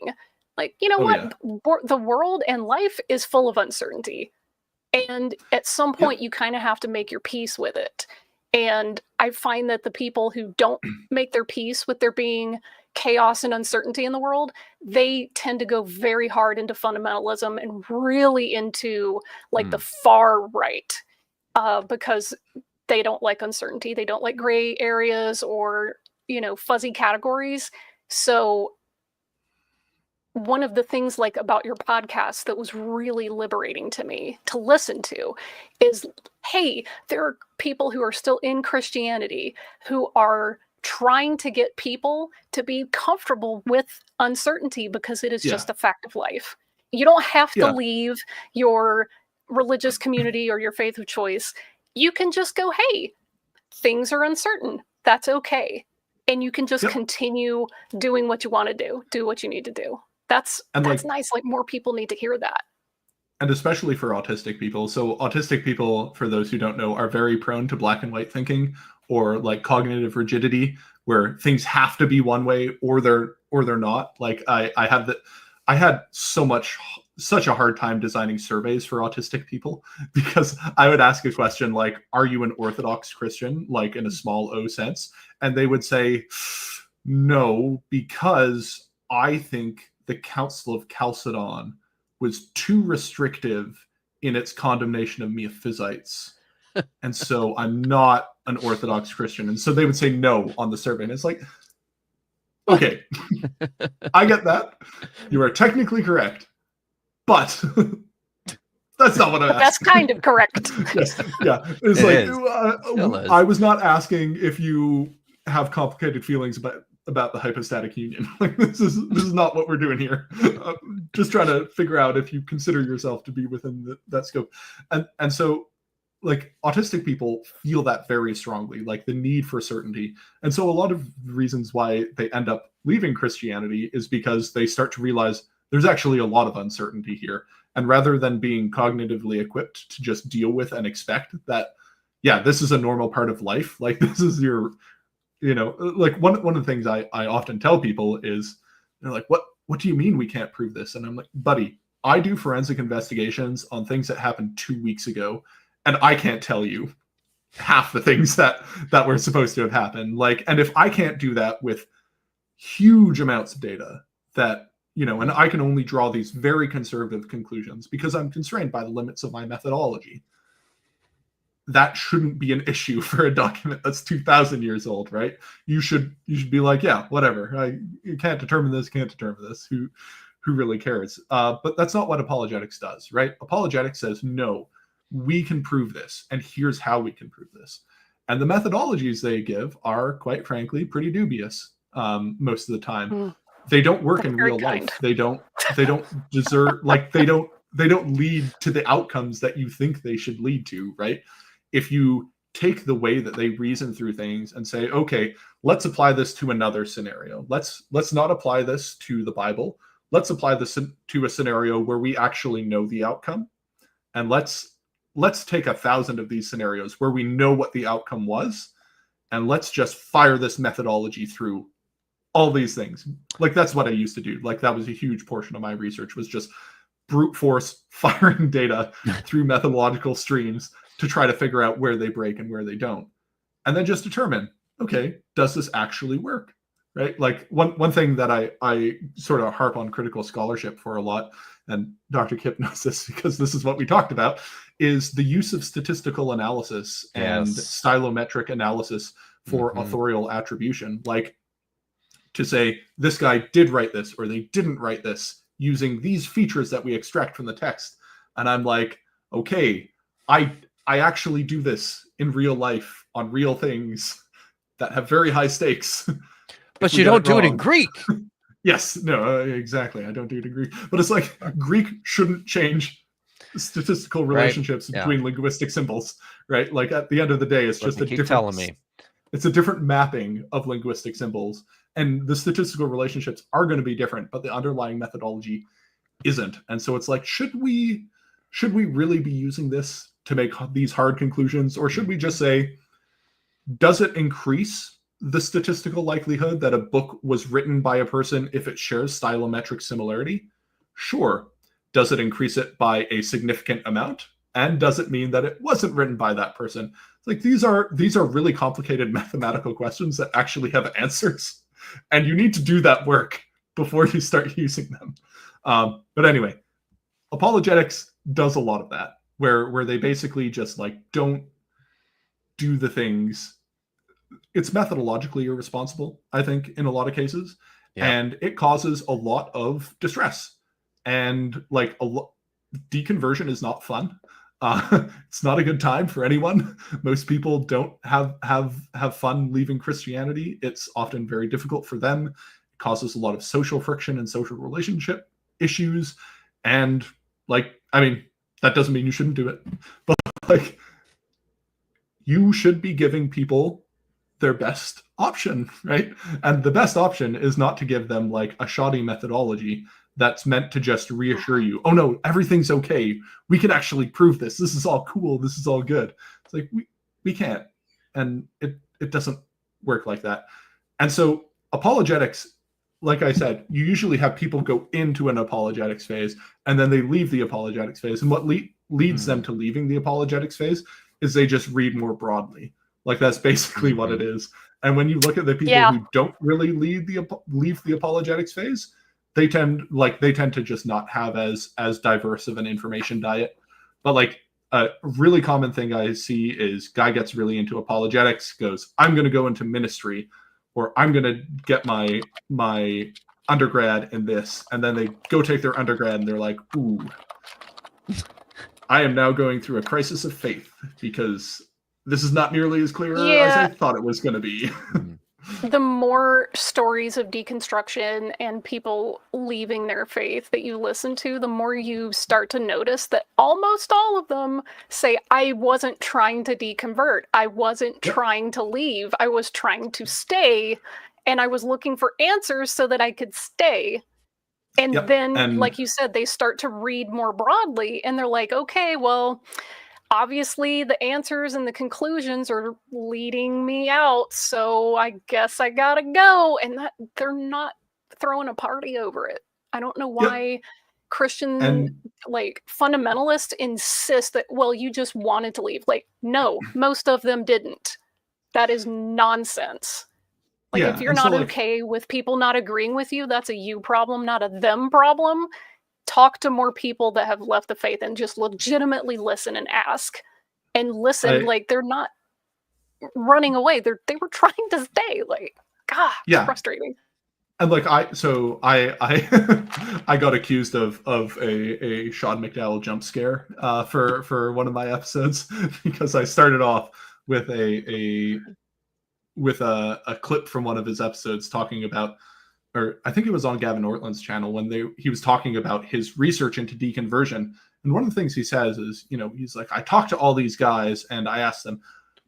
Like, you know what? Yeah. The world and life is full of uncertainty. And at some point, you kind of have to make your peace with it. And I find that the people who don't make their peace with there being chaos and uncertainty in the world, they tend to go very hard into fundamentalism and really into like the far right because they don't like uncertainty. They don't like gray areas or, you know, fuzzy categories. So one of the things like about your podcast that was really liberating to me to listen to is, hey, there are people who are still in Christianity who are trying to get people to be comfortable with uncertainty because it is just a fact of life. You don't have to leave your religious community or your faith of choice. You can just go, hey, things are uncertain. That's okay. And you can just continue doing what you want to do what you need to do. That's nice. Like more people need to hear that. And especially for autistic people. So autistic people, for those who don't know, are very prone to black and white thinking or like cognitive rigidity, where things have to be one way or they're not. Like I had such a hard time designing surveys for autistic people because I would ask a question like, are you an Orthodox Christian? Like in a small O sense. And they would say, no, because I think the Council of Chalcedon was too restrictive in its condemnation of Miaphysites. And so I'm not an Orthodox Christian. And so they would say no on the survey. And it's like, okay, I get that. You are technically correct. But that's not what I'm asking. That's kind of correct. Yes, yeah. It's like, I was not asking if you have complicated feelings about the hypostatic union. Like this is not what we're doing here. Just trying to figure out if you consider yourself to be within that scope. And so like autistic people feel that very strongly, like the need for certainty. And so a lot of reasons why they end up leaving Christianity is because they start to realize there's actually a lot of uncertainty here. And rather than being cognitively equipped to just deal with and expect that, yeah, this is a normal part of life. Like this is your, you know, like one of the things I often tell people is, they're like, what do you mean we can't prove this? And I'm like, buddy, I do forensic investigations on things that happened 2 weeks ago. And I can't tell you half the things that were supposed to have happened. Like, and if I can't do that with huge amounts of data that, you know, and I can only draw these very conservative conclusions because I'm constrained by the limits of my methodology, that shouldn't be an issue for a document that's 2,000 years old, right? You should be like, yeah, whatever. You can't determine this, Who really cares? But that's not what apologetics does, right? Apologetics says, no, we can prove this, and here's how we can prove this. And the methodologies they give are, quite frankly, pretty dubious most of the time. They don't work in real life. They don't deserve, like they don't lead to the outcomes that you think they should lead to, right? If you take the way that they reason through things and say, okay, let's apply this to another scenario. Let's not apply this to the Bible. Let's apply this to a scenario where we actually know the outcome. And let's take 1,000 of these scenarios where we know what the outcome was, and let's just fire this methodology through all these things. Like that's what I used to do. Like that was a huge portion of my research, was just brute force firing data through methodological streams to try to figure out where they break and where they don't. And then just determine, okay, does this actually work? Right? Like one thing that I sort of harp on critical scholarship for a lot, and Dr. Kip knows this because this is what we talked about, is the use of statistical analysis and stylometric analysis for authorial attribution. Like to say this guy did write this or they didn't write this using these features that we extract from the text. And I'm like, okay, I actually do this in real life on real things that have very high stakes. But you don't do it in Greek. Yes, no, exactly. I don't do it in Greek. But it's like Greek shouldn't change statistical relationships between linguistic symbols, right? Like at the end of the day, it's just a different. It's a different mapping of linguistic symbols, and the statistical relationships are going to be different, but the underlying methodology isn't. And so it's like, should we really be using this to make these hard conclusions, or should we just say, does it increase the statistical likelihood that a book was written by a person if it shares stylometric similarity? Sure. Does it increase it by a significant amount? And does it mean that it wasn't written by that person? Like these are really complicated mathematical questions that actually have answers, and you need to do that work before you start using them. But anyway, apologetics does a lot of that, where they basically just like don't do the things. It's methodologically irresponsible, I think, in a lot of cases, and it causes a lot of distress. And like deconversion is not fun. It's not a good time for anyone. Most people don't have fun leaving Christianity. It's often very difficult for them. It causes a lot of social friction and social relationship issues. And like, I mean, that doesn't mean you shouldn't do it, but like, you should be giving people their best option, right? And the best option is not to give them like a shoddy methodology that's meant to just reassure you, oh no, everything's okay. We can actually prove this. This is all cool. This is all good. It's like, we can't. And it doesn't work like that. And so apologetics, like I said, you usually have people go into an apologetics phase and then they leave the apologetics phase. And what leads them to leaving the apologetics phase is they just read more broadly. Like that's basically what it is. And when you look at the people who don't really leave the apologetics phase, they tend to just not have as diverse of an information diet. But like a really common thing I see is guy gets really into apologetics, goes, I'm going to go into ministry, or I'm going to get my undergrad in this. And then they go take their undergrad and they're like, ooh, I am now going through a crisis of faith because this is not nearly as clear as I thought it was going to be. The more stories of deconstruction and people leaving their faith that you listen to, the more you start to notice that almost all of them say, I wasn't trying to deconvert. I wasn't trying to leave. I was trying to stay. And I was looking for answers so that I could stay. And then, like you said, they start to read more broadly and they're like, okay, well, obviously the answers and the conclusions are leading me out, so I guess I gotta go. And that they're not throwing a party over it. I don't know why Christian like fundamentalists insist that, well, you just wanted to leave. Like, no, most of them didn't. That is nonsense. Like, if you're not okay with people not agreeing with you, that's a you problem, not a them problem. Talk to more people that have left the faith and just legitimately listen and ask and listen. Like they're not running away. They were trying to stay. Like, God, it's frustrating. And like I got accused of a Sean McDowell jump scare for one of my episodes because I started off with a clip from one of his episodes talking about, or I think it was on Gavin Ortland's channel when he was talking about his research into deconversion. And one of the things he says is, he's like, I talked to all these guys and I asked them,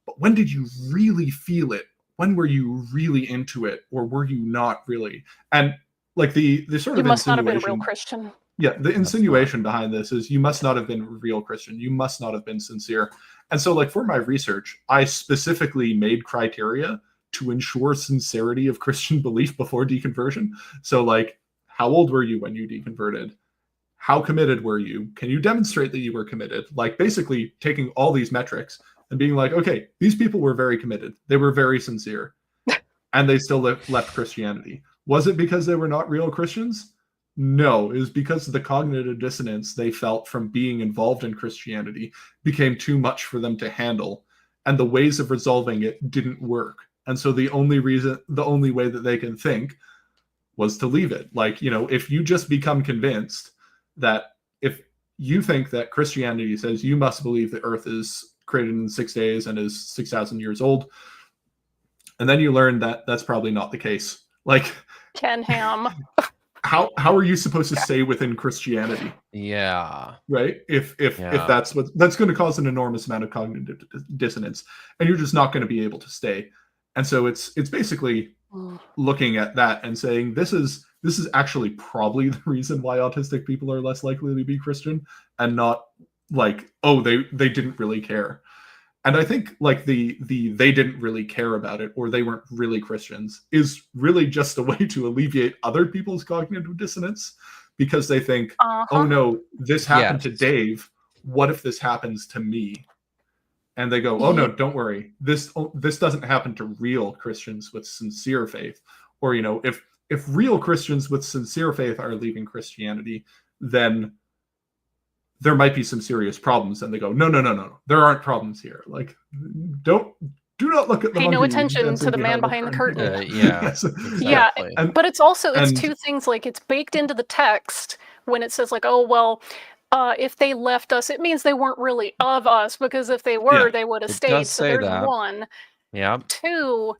but when did you really feel it? When were you really into it? Or were you not really? And like the sort of you must not have been a real Christian. Yeah, the insinuation behind this is you must not have been a real Christian. You must not have been sincere. And so like for my research, I specifically made criteria to ensure sincerity of Christian belief before deconversion. So like, how old were you when you deconverted? How committed were you? Can you demonstrate that you were committed? Like basically taking all these metrics and being like, okay, these people were very committed. They were very sincere and they still left Christianity. Was it because they were not real Christians? No, it was because of the cognitive dissonance they felt from being involved in Christianity became too much for them to handle. And the ways of resolving it didn't work. And so the only way that they can think was to leave it. Like, you know, if you just become convinced that if you think that Christianity says you must believe the earth is created in 6 days and is 6,000 years old, and then you learn that that's probably not the case. Like, Ken Ham. how are you supposed to stay within Christianity? Yeah. Right? If that's going to cause an enormous amount of cognitive dissonance, and you're just not going to be able to stay. And so it's basically looking at that and saying this is actually probably the reason why autistic people are less likely to be Christian, and not like, oh, they didn't really care. And I think like the they didn't really care about it, or they weren't really Christians, is really just a way to alleviate other people's cognitive dissonance, because they think, oh no, this happened to Dave. What if this happens to me? And they go, oh no, don't worry. This doesn't happen to real Christians with sincere faith. Or, you know, if real Christians with sincere faith are leaving Christianity, then there might be some serious problems. And they go, no, there aren't problems here. Like, do not look at the pay no attention to the man behind the curtain. Yes, exactly. Yeah, but it's also, it's two things. Like, it's baked into the text when it says like, oh well, if they left us, it means they weren't really of us, because if they were, they would have stayed. So there's one. Yeah. Two,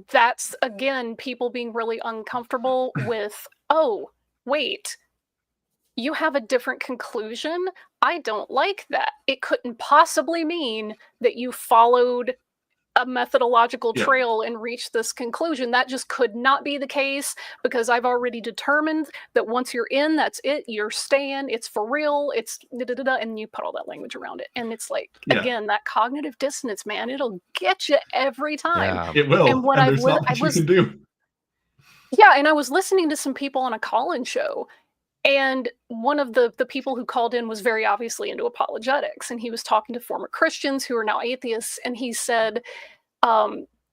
that's again people being really uncomfortable with, oh wait, you have a different conclusion? I don't like that. It couldn't possibly mean that you followed a methodological trail and reached this conclusion. That just could not be the case, because I've already determined that once you're in, that's it. You're staying. It's for real. It's da-da-da-da, and you put all that language around it. And it's like, again, that cognitive dissonance, man, it'll get you every time. Yeah. It will. And what and there's not much you can do. Yeah, and I was listening to some people on a call-in show, and one of the people who called in was very obviously into apologetics, and he was talking to former Christians who are now atheists, and he said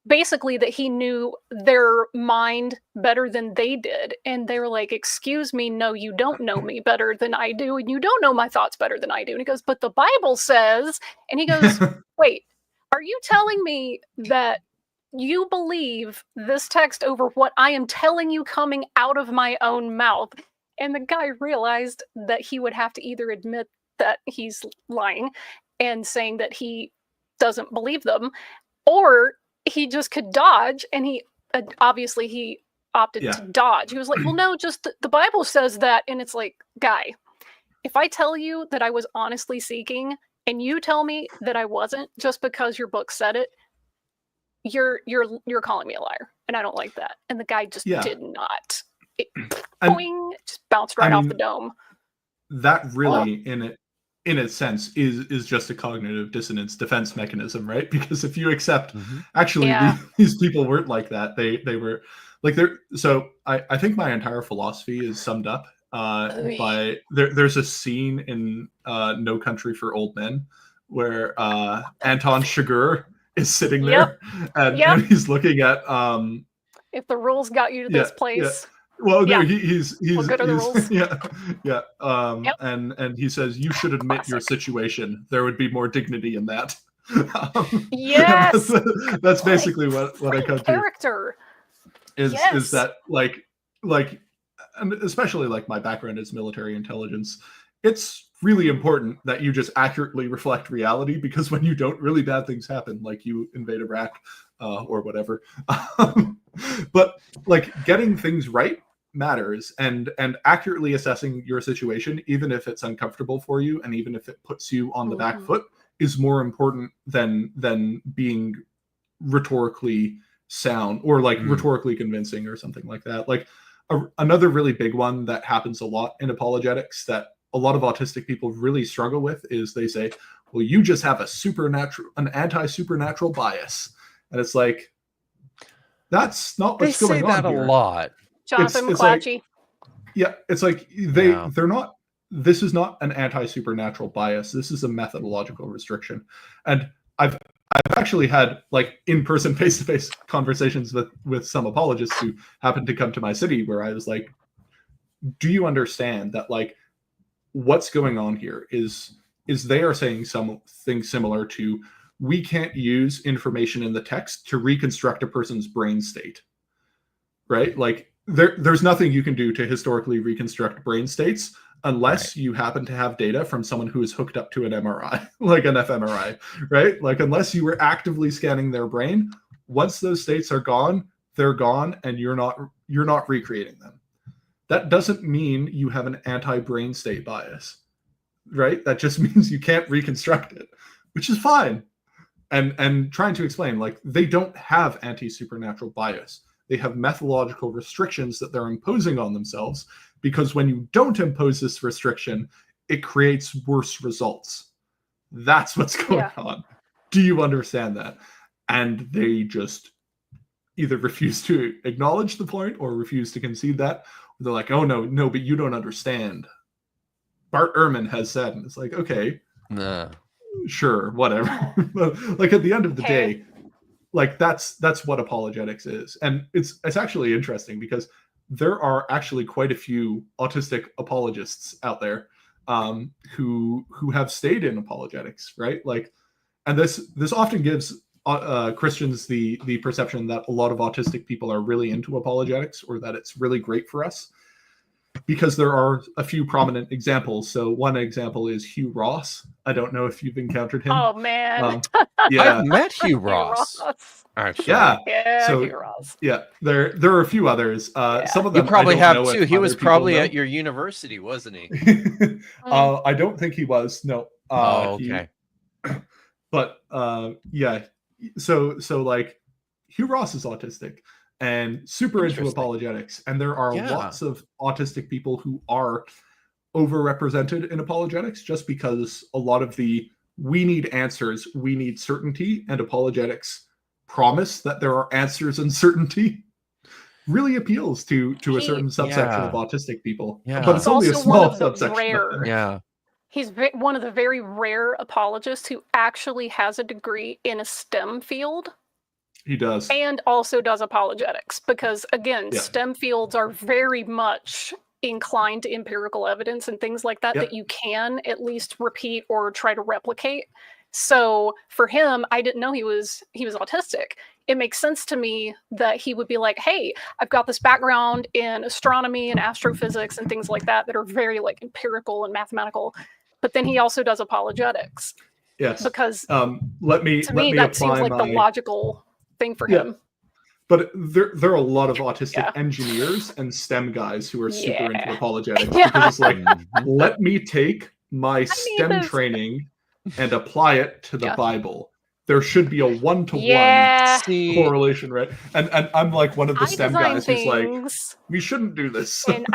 basically that he knew their mind better than they did. And they were like, excuse me, no, you don't know me better than I do, and you don't know my thoughts better than I do. And he goes, but the Bible says, and he goes, wait, are you telling me that you believe this text over what I am telling you coming out of my own mouth? And the guy realized that he would have to either admit that he's lying and saying that he doesn't believe them, or he just could dodge. And he obviously he opted to dodge. He was like, well, no, just the Bible says that. And it's like, guy, if I tell you that I was honestly seeking and you tell me that I wasn't just because your book said it, you're calling me a liar. And I don't like that. And the guy just did not. Boing, just bounced right off the dome. That really, in a sense, is just a cognitive dissonance defense mechanism, right? Because if you accept, actually, these people weren't like that. They were like they're. So I think my entire philosophy is summed up by there's a scene in No Country for Old Men where Anton Chigurh is sitting there and he's looking at if the rules got you to this place. Well, no, he's good are the rules? And he says you should admit your situation. There would be more dignity in that. Yes, that's basically what I come to. Character is that like, and especially like my background is military intelligence. It's really important that you just accurately reflect reality, because when you don't, really bad things happen, like you invade Iraq or whatever. But like getting things right matters, and accurately assessing your situation, even if it's uncomfortable for you and even if it puts you on the back foot, is more important than being rhetorically sound or like rhetorically convincing or something like that. Like another really big one that happens a lot in apologetics that a lot of autistic people really struggle with is they say, well, you just have an anti-supernatural bias. And it's like, that's not what's going on here. They say that a lot. Jonathan McClatchy. Like, it's like they're not. This is not an anti-supernatural bias. This is a methodological restriction. And I've actually had like in-person, face-to-face conversations with some apologists who happened to come to my city, where I was like, do you understand that like what's going on here is they are saying something similar to, we can't use information in the text to reconstruct a person's brain state, right? Like there's nothing you can do to historically reconstruct brain states unless you happen to have data from someone who is hooked up to an MRI, like an fMRI, right? Like unless you were actively scanning their brain, once those states are gone, they're gone, and you're not recreating them. That doesn't mean you have an anti-brain state bias, right? That just means you can't reconstruct it, which is fine. And trying to explain, like, they don't have anti-supernatural bias. They have methodological restrictions that they're imposing on themselves, because when you don't impose this restriction, it creates worse results. That's what's going on. Do you understand that? And they just either refuse to acknowledge the point or refuse to concede that. They're like, oh, no, but you don't understand. Bart Ehrman has said, and it's like, okay, sure, whatever. Like at the end of the day, like that's what apologetics is. And it's actually interesting because there are actually quite a few autistic apologists out there who have stayed in apologetics, right? Like, and this often gives Christians the perception that a lot of autistic people are really into apologetics, or that it's really great for us, because there are a few prominent examples. So one example is Hugh Ross. I don't know if you've encountered him. Oh man, I've met Hugh Ross. Actually. Yeah, so Hugh Ross. Yeah, there are a few others. Some of them you probably I don't have know too. if He was other people probably know. at your university, wasn't he? I don't think he was. No. Okay. But yeah, so like Hugh Ross is autistic and super into apologetics, and there are lots of autistic people who are overrepresented in apologetics, just because a lot of we need answers, we need certainty, and apologetics promise that there are answers and certainty really appeals to a certain subsection of autistic people. But it's only a small subsection. He's one of the very rare apologists who actually has a degree in a STEM field. He does. And also does apologetics, because again, STEM fields are very much inclined to empirical evidence and things like that that you can at least repeat or try to replicate. So for him, I didn't know he was autistic. It makes sense to me that he would be like, hey, I've got this background in astronomy and astrophysics and things like that are very like empirical and mathematical. But then he also does apologetics. Yes. Because let me that seems like the logical thing for him. But there are a lot of autistic engineers and STEM guys who are super into apologetics. Because it's like, let me take my STEM training and apply it to the Bible. There should be a one-to-one correlation, right? And I'm like one of the STEM guys who's like, we shouldn't do this. And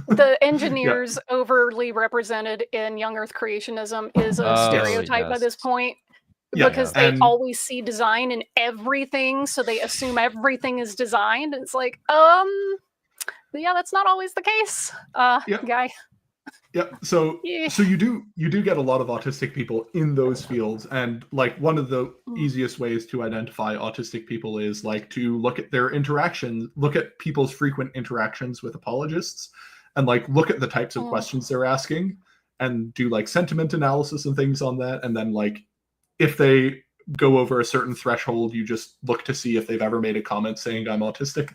the engineers overly represented in young Earth creationism is a stereotype by this point. Because they always see design in everything, so they assume everything is designed. It's like, that's not always the case, guy. So you do get a lot of autistic people in those fields, and like one of the easiest ways to identify autistic people is like to look at their interactions, look at people's frequent interactions with apologists, and like look at the types of questions they're asking, and do like sentiment analysis and things on that, and then like if they go over a certain threshold, you just look to see if they've ever made a comment saying I'm autistic.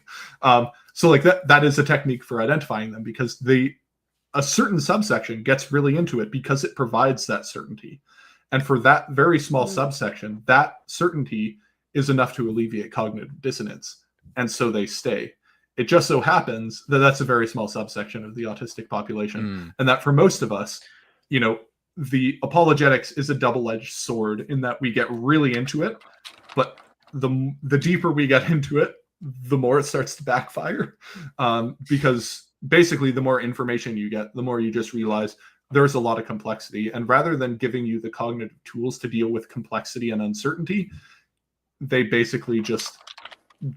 So like that is a technique for identifying them, because a certain subsection gets really into it because it provides that certainty. And for that very small subsection, that certainty is enough to alleviate cognitive dissonance. And so they stay. It just so happens that that's a very small subsection of the autistic population. And that for most of us, the apologetics is a double-edged sword in that we get really into it, but the deeper we get into it, the more it starts to backfire, because basically the more information you get, the more you just realize there's a lot of complexity. And rather than giving you the cognitive tools to deal with complexity and uncertainty, they basically just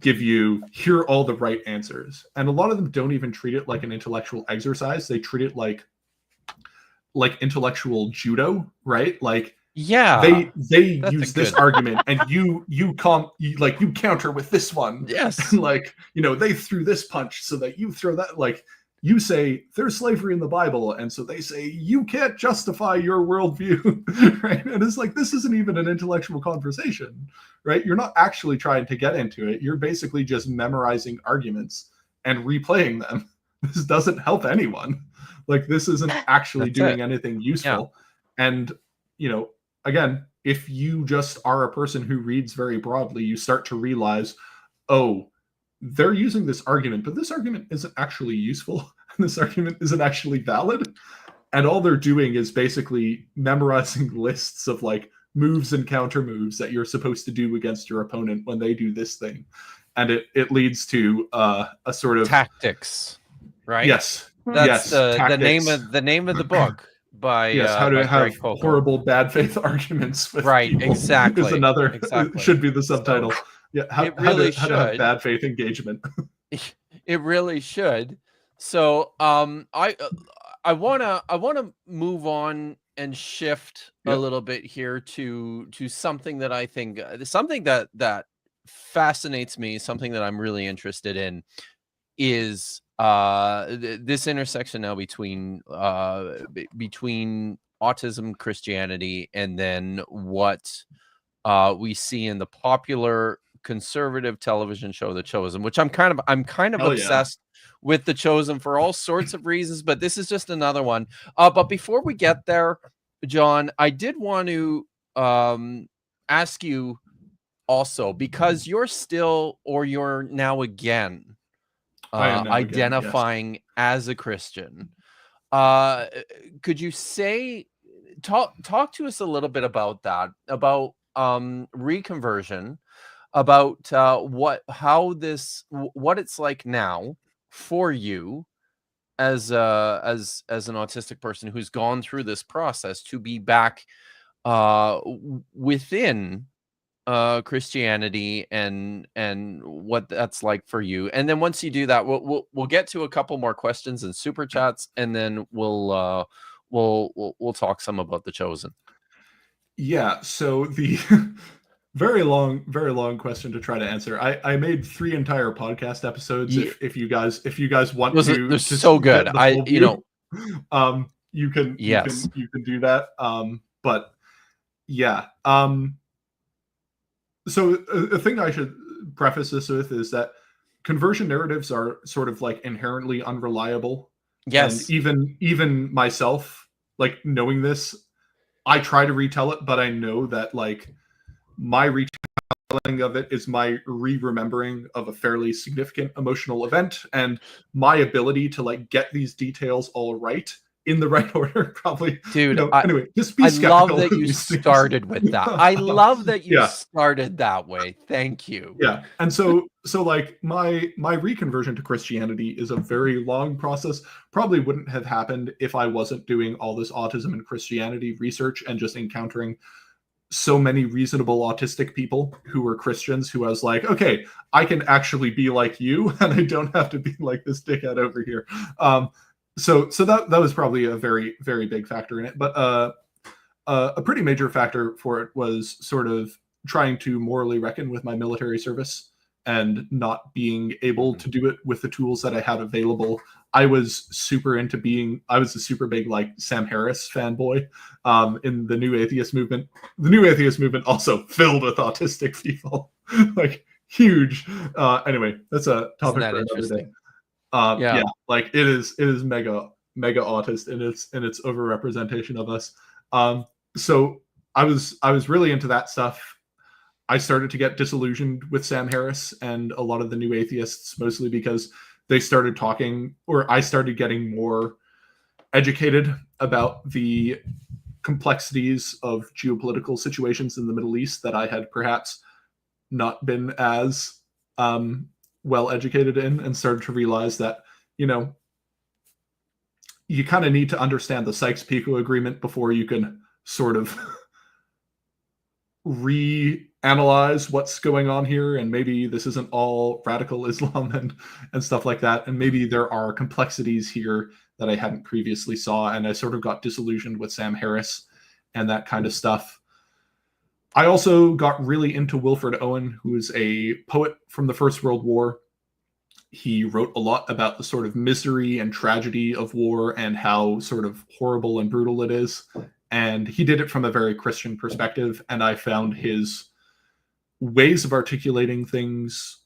give you, here are all the right answers. And a lot of them don't even treat it like an intellectual exercise. They treat it like intellectual judo, right? Like they use this argument, and you counter with this one. Yes. Like they threw this punch so that you throw that. Like you say there's slavery in the Bible, and so they say you can't justify your worldview, right? And it's like, this isn't even an intellectual conversation, right? You're not actually trying to get into it. You're basically just memorizing arguments and replaying them. This doesn't help anyone. Like, this isn't actually doing anything useful. Yeah. And, you know, again, if you just are a person who reads very broadly, you start to realize, oh, they're using this argument, but this argument isn't actually useful. And this argument isn't actually valid. And all they're doing is basically memorizing lists of like moves and counter moves that you're supposed to do against your opponent when they do this thing. And it leads to a sort of tactics, right? Yes. That's the name of the book by how to have Greg Koukl. Horrible bad faith arguments with right people exactly is another should be the subtitle. Yeah, how to have bad faith engagement. It really should. So I wanna move on and shift a little bit here to something that I think something that fascinates me, something that I'm really interested in is this intersection now between autism, Christianity, and then what we see in the popular conservative television show The Chosen, which I'm kind of obsessed with The Chosen for all sorts of reasons, but this is just another one. But before we get there, Jon, I did want to ask you also, because you're now again identifying as a Christian. Could you talk to us a little bit about that, about reconversion, about what it's like now for you as an autistic person who's gone through this process to be back within Christianity and what that's like for you. And then once you do that, we'll get to a couple more questions and super chats, and then we'll talk some about The Chosen. Yeah. So the very long question to try to answer. I made 3 entire podcast episodes. If you guys want they're so good. You can do that. But yeah. So a thing I should preface this with is that conversion narratives are sort of like inherently unreliable. Yes. And even myself, like, knowing this, I try to retell it, but I know that like my retelling of it is my re-remembering of a fairly significant emotional event, and my ability to like get these details all right in the right order, probably. Dude, anyway, just be skeptical. I love that you started with that. I love that you started that way. Thank you. Yeah. And so like my reconversion to Christianity is a very long process. Probably wouldn't have happened if I wasn't doing all this autism and Christianity research and just encountering so many reasonable autistic people who were Christians, who I was like, okay, I can actually be like you, and I don't have to be like this dickhead over here. So that was probably a very, very big factor in it. But a pretty major factor for it was sort of trying to morally reckon with my military service and not being able to do it with the tools that I had available. I was a super big like Sam Harris fanboy in the New Atheist movement. The New Atheist movement also filled with autistic people, like huge. Anyway, that's a topic for another day. Yeah, like it is mega autist in its overrepresentation of us. So I was really into that stuff. I started to get disillusioned with Sam Harris and a lot of the New Atheists, mostly because they started talking, or I started getting more educated about the complexities of geopolitical situations in the Middle East that I had perhaps not been as well educated in, and started to realize that, you kind of need to understand the Sykes-Picot Agreement before you can sort of reanalyze what's going on here, and maybe this isn't all radical Islam and stuff like that, and maybe there are complexities here that I hadn't previously saw, and I sort of got disillusioned with Sam Harris and that kind of stuff. I also got really into Wilfred Owen, who is a poet from the First World War, he wrote a lot about the sort of misery and tragedy of war and how sort of horrible and brutal it is. And he did it from a very Christian perspective. And I found his ways of articulating things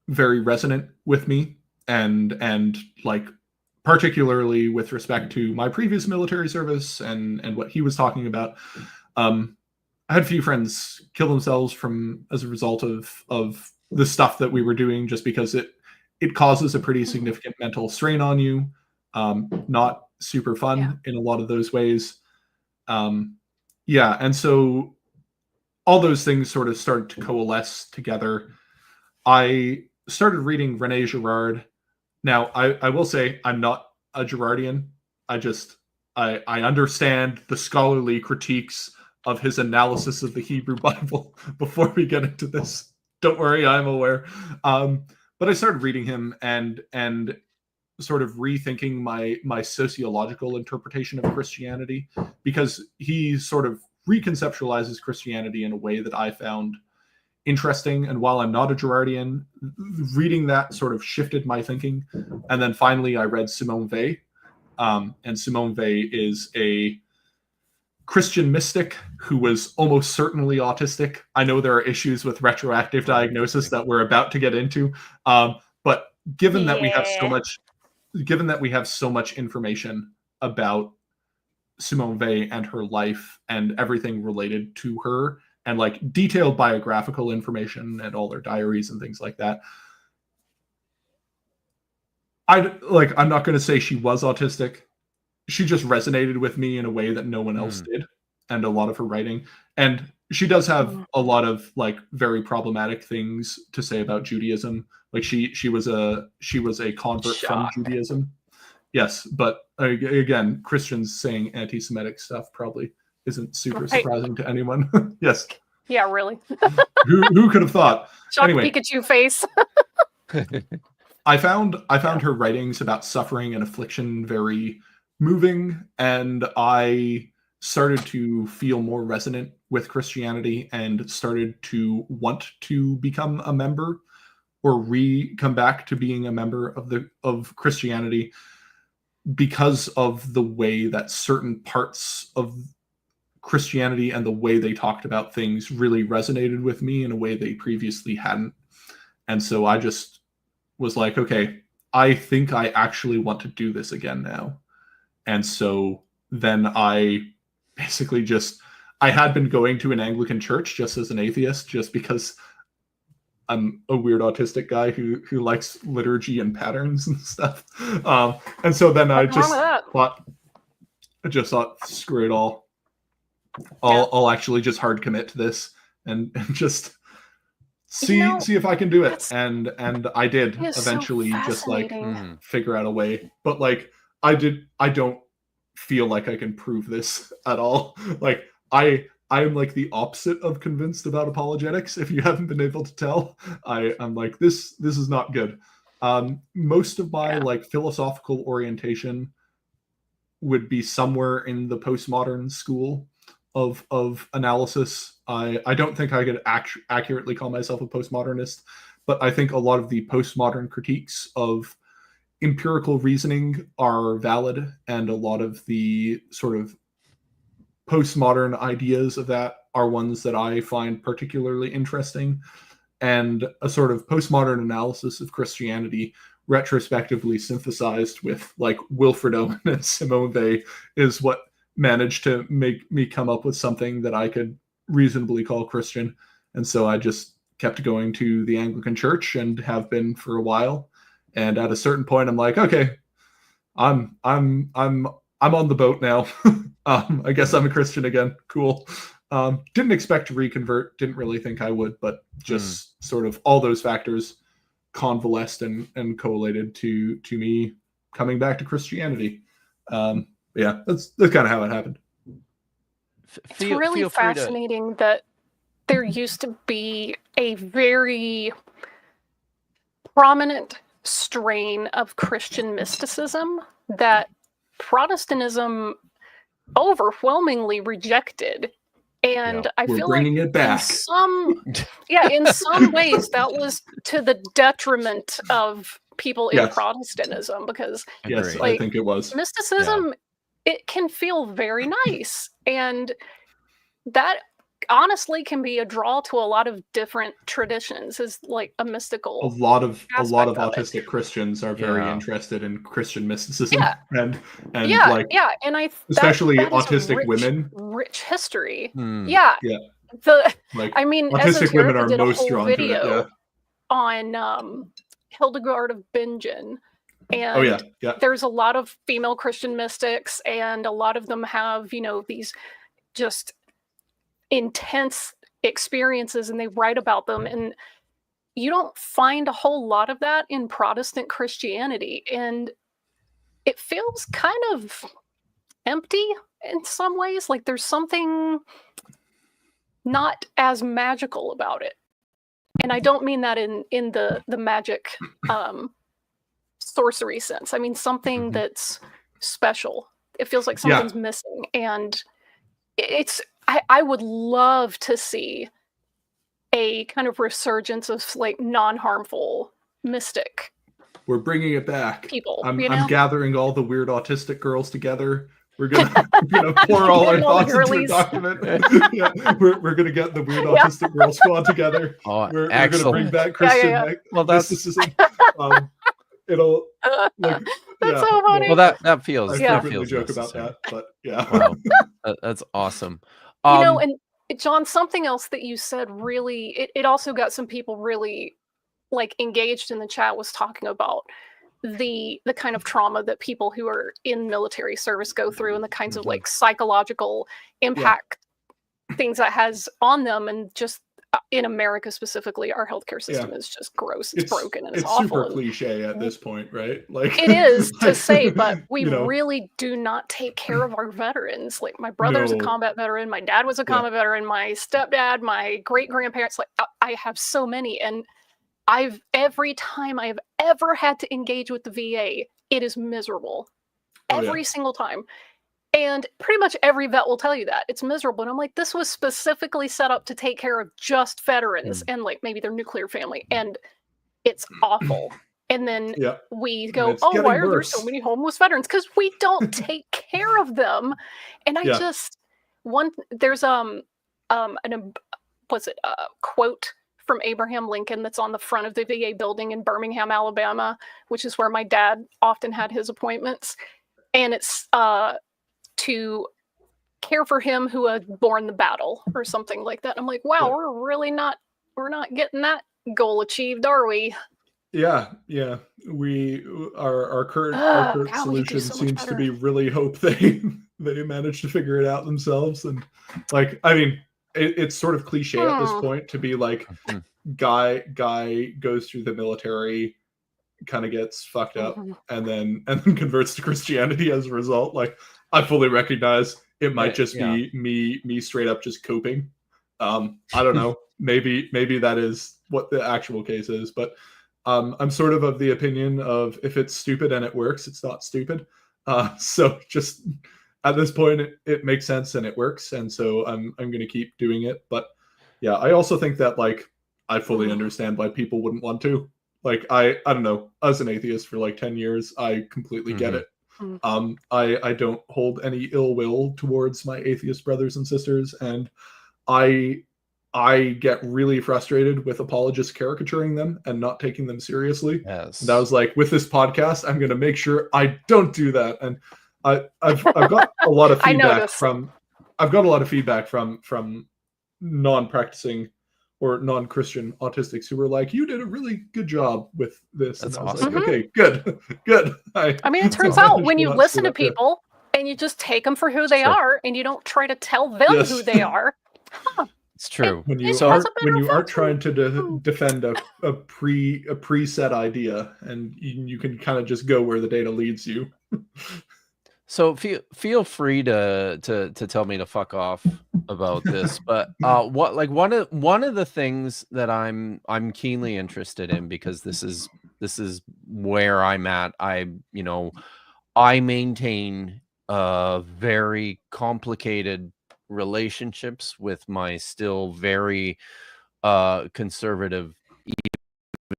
very resonant with me, and like particularly with respect to my previous military service and what he was talking about. I had a few friends kill themselves as a result of the stuff that we were doing, just because it causes a pretty significant mental strain on you. Not super fun in a lot of those ways. And so all those things sort of started to coalesce together. I started reading René Girard. Now, I will say I'm not a Girardian. I understand the scholarly critiques of his analysis of the Hebrew Bible before we get into this. Don't worry, I'm aware. But I started reading him and sort of rethinking my sociological interpretation of Christianity, because he sort of reconceptualizes Christianity in a way that I found interesting. And while I'm not a Girardian, reading that sort of shifted my thinking. And then finally I read Simone Weil. And Simone Weil is a Christian mystic who was almost certainly autistic. I know there are issues with retroactive diagnosis that we're about to get into. But given that we have so much information about Simone Weil and her life and everything related to her, and like detailed biographical information and all their diaries and things like that, I'm not going to say she was autistic. She just resonated with me in a way that no one else did, and a lot of her writing. And she does have a lot of like very problematic things to say about Judaism. Like she was a convert from Judaism. Yes, but again, Christians saying anti-Semitic stuff probably isn't super surprising to anyone. Yes. Yeah, really. Who could have thought? Shocked Anyway, Pikachu face. I found her writings about suffering and affliction very moving, and I started to feel more resonant with Christianity and started to want to become a member, or come back to being a member of Christianity, because of the way that certain parts of Christianity and the way they talked about things really resonated with me in a way they previously hadn't. And so I just was like, okay, I think I actually want to do this again now. And so then I basically I had been going to an Anglican church just as an atheist, just because I'm a weird autistic guy who likes liturgy and patterns and stuff. And so then I just thought, screw it all. I'll actually just hard commit to this and just see if I can do it. And I did eventually just like figure out a way. But like I don't feel like I can prove this at all. Like I am like the opposite of convinced about apologetics. If you haven't been able to tell, I'm like, this is not good. Most of my like philosophical orientation would be somewhere in the postmodern school of analysis. I don't think I could accurately call myself a postmodernist, but I think a lot of the postmodern critiques of empirical reasoning are valid, and a lot of the sort of postmodern ideas of that are ones that I find particularly interesting. And a sort of postmodern analysis of Christianity, retrospectively synthesized with like Wilfred Owen and Simone Weil, is what managed to make me come up with something that I could reasonably call Christian. And so I just kept going to the Anglican church and have been for a while. And at a certain point, I'm like, okay, I'm on the boat now. I guess I'm a Christian again. Cool. Didn't expect to reconvert. Didn't really think I would, but just sort of all those factors convalesced and collated to me coming back to Christianity. Yeah, that's kind of how it happened. It's really fascinating that there used to be a very prominent strain of Christian mysticism that Protestantism overwhelmingly rejected And I We're feel bringing like it back. in some ways that was to the detriment of people in Yes. Protestantism, because Yes, like, I think it was. mysticism, it can feel very nice, and that honestly can be a draw to a lot of different traditions, is like a mystical. A lot of aspect of it. autistic Christians are very interested in Christian mysticism, Yeah. and and especially that is autistic women. rich history. Hmm. Yeah. Yeah. Like, I mean, autistic women are Esoterica did a most whole drawn to it. video Yeah. on Hildegard of Bingen, and there's a lot of female Christian mystics, and a lot of them have, you know, these just intense experiences, and they write about them, and you don't find a whole lot of that in Protestant Christianity, and it feels kind of empty in some ways. Like there's something not as magical about it. And I don't mean that in the magic sorcery sense. I mean something that's special. It feels like something's missing, and I would love to see a kind of resurgence of like non-harmful mystic. We're bringing it back. People, I'm you know? gathering all the weird autistic girls together. We're gonna pour all our thoughts into a document. We're gonna get the weird autistic girl squad together. We're gonna bring back Christian mysticism. It'll like that's so funny. Well, that feels. I frequently joke about that, but wow, that's awesome. You know, and John, something else that you said really, it also got some people really like engaged in the chat, was talking about the kind of trauma that people who are in military service go through, and the kinds of like psychological impact things that has on them, and just in America specifically, our healthcare system is just gross. It's broken, and it's awful. Super cliche at this point, right? Like it is to say, but we really do not take care of our veterans. Like my brother's a combat veteran, my dad was a combat veteran, my stepdad, my great grandparents. Like I have so many, and every time I've ever had to engage with the VA, it is miserable. Every single time. And pretty much every vet will tell you that. It's miserable. And I'm like, this was specifically set up to take care of just veterans and like maybe their nuclear family. And it's awful. And then we go, oh, why are there so many homeless veterans? Because we don't take care of them. And I just, there's a quote from Abraham Lincoln that's on the front of the VA building in Birmingham, Alabama, which is where my dad often had his appointments. And it's to care for him who had borne the battle, or something like that. I'm like, wow, we're not getting that goal achieved, are we? Yeah. Our current solution seems to be really hope they manage to figure it out themselves. And like, I mean, it's sort of cliche at this point to be like, guy goes through the military, kind of gets fucked up, and then converts to Christianity as a result. Like, I fully recognize it might just be me straight up just coping. I don't know. Maybe that is what the actual case is, but I'm sort of the opinion of if it's stupid and it works, it's not stupid. So just at this point, it makes sense and it works, and so I'm going to keep doing it. But yeah, I also think that like I fully understand why people wouldn't want to. Like I don't know, as an atheist for like 10 years, I completely get it. I don't hold any ill will towards my atheist brothers and sisters, and I get really frustrated with apologists caricaturing them and not taking them seriously. Yes. And I was like, with this podcast, I'm going to make sure I don't do that. And I've got a lot of feedback from non-practicing or non-Christian autistics who were like, you did a really good job with this. That's and I was awesome. like, okay, good. I mean, it turns out when you listen to people and you just take them for who they are, and you don't try to tell them who they are. It's true. When you aren't trying to defend a preset idea, and you can kind of just go where the data leads you. So feel free to tell me to fuck off about this, but one of the things that I'm keenly interested in, because this is where I'm at. I maintain a very complicated relationships with my still very conservative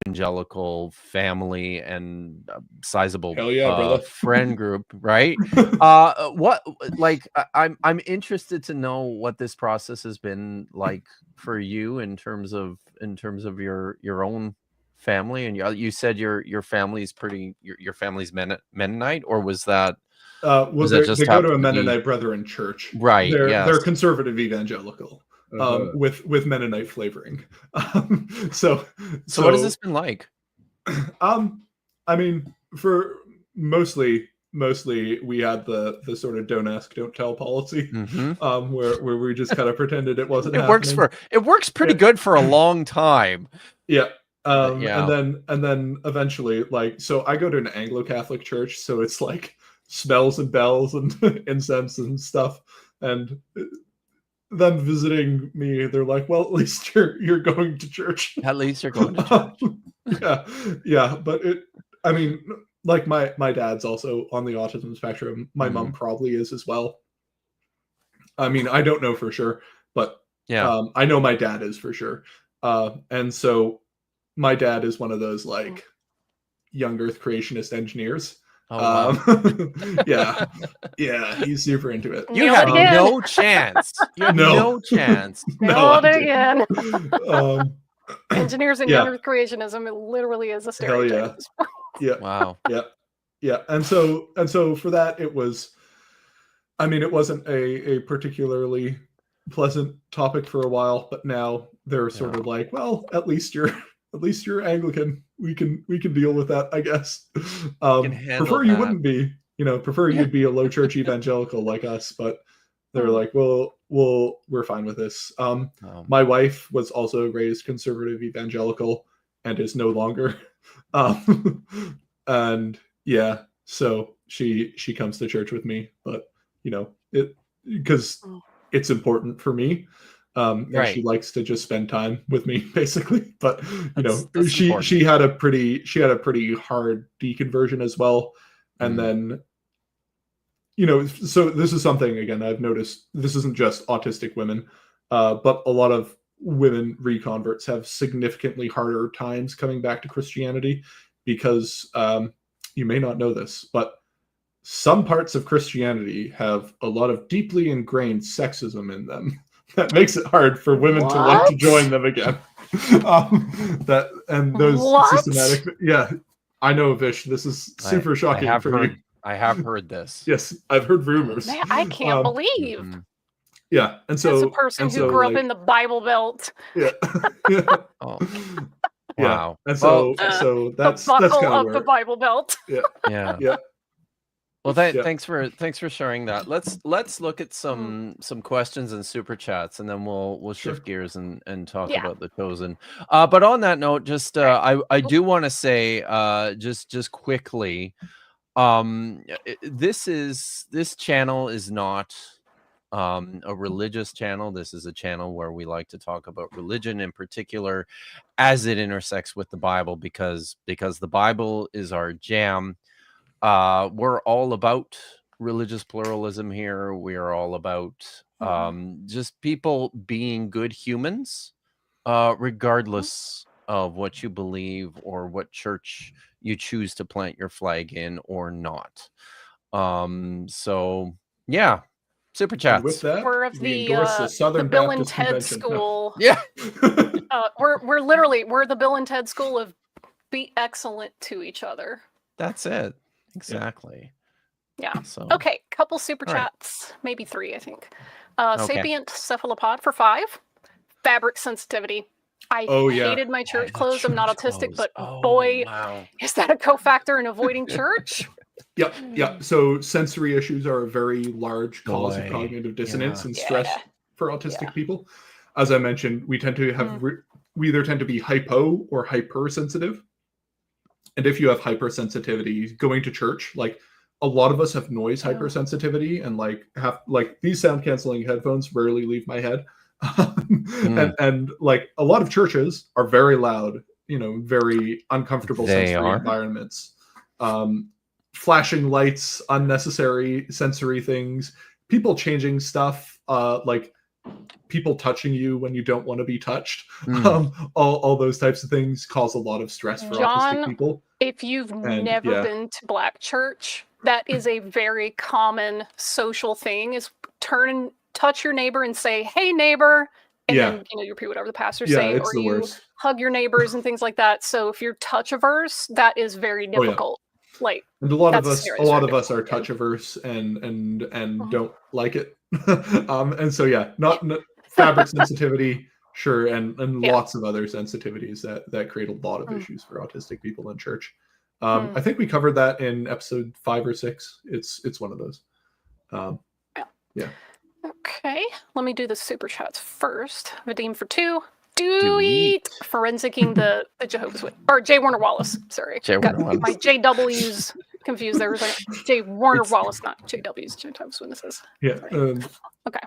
evangelical family and sizable Hell yeah, brother. friend group, right? What, like, I'm interested to know what this process has been like for you in terms of your own family. And you said your family's your family's Mennonite, or was that Well, that just they go to a happened to be- Mennonite Brethren church. right? They're Yes. conservative evangelical, with Mennonite flavoring. So what has this been like? I mean, for mostly we had the sort of don't ask, don't tell policy, where we just kind of pretended it wasn't happening. It works pretty good for a long time. Yeah. Yeah. And then eventually, like, so I go to an Anglo-Catholic church, so it's like smells and bells and incense and stuff. And them visiting me, they're like, well, at least you're going to church. At least you're going to church. Yeah. But I mean, like my dad's also on the autism spectrum. My mom probably is as well. I mean, I don't know for sure, but yeah, I know my dad is for sure. And so my dad is one of those like young Earth creationist engineers. Oh, wow. yeah, he's super into it. You had no chance. You had no chance. Nailed it again. Engineers and young Earth creationism, it literally is a stereotype. Yeah. Wow. Yeah. And so for that, it was, I mean, it wasn't a particularly pleasant topic for a while, but now they're sort of like, well, at least you're Anglican. We can deal with that, I guess. Prefer you wouldn't be, prefer you'd be a low church evangelical like us, but they're like, well, we're fine with this. My wife was also raised conservative evangelical and is no longer. And yeah, so she comes to church with me, but because it's important for me. And she likes to just spend time with me, basically. But that's she had a pretty hard deconversion as well. And then so this is something, again, I've noticed, this isn't just autistic women, but a lot of women reconverts have significantly harder times coming back to Christianity because you may not know this, but some parts of Christianity have a lot of deeply ingrained sexism in them. That makes it hard for women to like to join them again. Systematic. Yeah, I know, Vish. This is super shocking for you. I have heard this. Yes, I've heard rumors. Man, I can't believe. Yeah, and so as a person who grew up in the Bible Belt. Yeah. Oh. Yeah. Wow. And so that's kind of where the Bible Belt. Yeah. Well, thanks for sharing that. Let's look at some questions and super chats, and then we'll shift gears and talk about the chosen. But on that note, just I do want to say just quickly, this channel is not a religious channel. This is a channel where we like to talk about religion in particular as it intersects with the Bible, because the Bible is our jam. We're all about religious pluralism here. We are all about just people being good humans, regardless of what you believe or what church you choose to plant your flag in or not. So yeah, super chats. And with that, we're of we the endorse the Southern Bill and Baptist Ted Convention. school. Yeah. We're the Bill and Ted school of be excellent to each other. That's it. Exactly. Yeah. So okay, couple super chats, maybe 3, I think. Sapient cephalopod for 5. Fabric sensitivity. I hated my church clothes. I'm not autistic, but boy, is that a cofactor in avoiding church? Yep. So sensory issues are a very large cause of cognitive dissonance and stress for autistic people. As I mentioned, we tend to have we either tend to be hypo or hypersensitive. And if you have hypersensitivity, going to church, like a lot of us have noise hypersensitivity, and like these sound canceling headphones rarely leave my head. and like a lot of churches are very loud, very uncomfortable sensory environments. Flashing lights, unnecessary sensory things, people changing stuff, like people touching you when you don't want to be touched. All those types of things cause a lot of stress for autistic people. If you've never been to Black church, that is a very common social thing, is turn and touch your neighbor and say, "Hey neighbor," and then you repeat whatever the pastor say, or you hug your neighbors and things like that. So if you're touch averse, that is very difficult. Like, and a lot of us are touch averse and don't like it. And so not fabric sensitivity, sure, and lots of other sensitivities that create a lot of issues for autistic people in church. I think we covered that in episode 5 or 6. It's one of those. Okay, let me do the super chats first. Vadim for 2. Do it forensicing the Jehovah's Witness, or J. Warner Wallace. Sorry, got my JWs confused there. It was like J. Warner Wallace, not JWs. Jehovah's Witnesses. Yeah. Okay.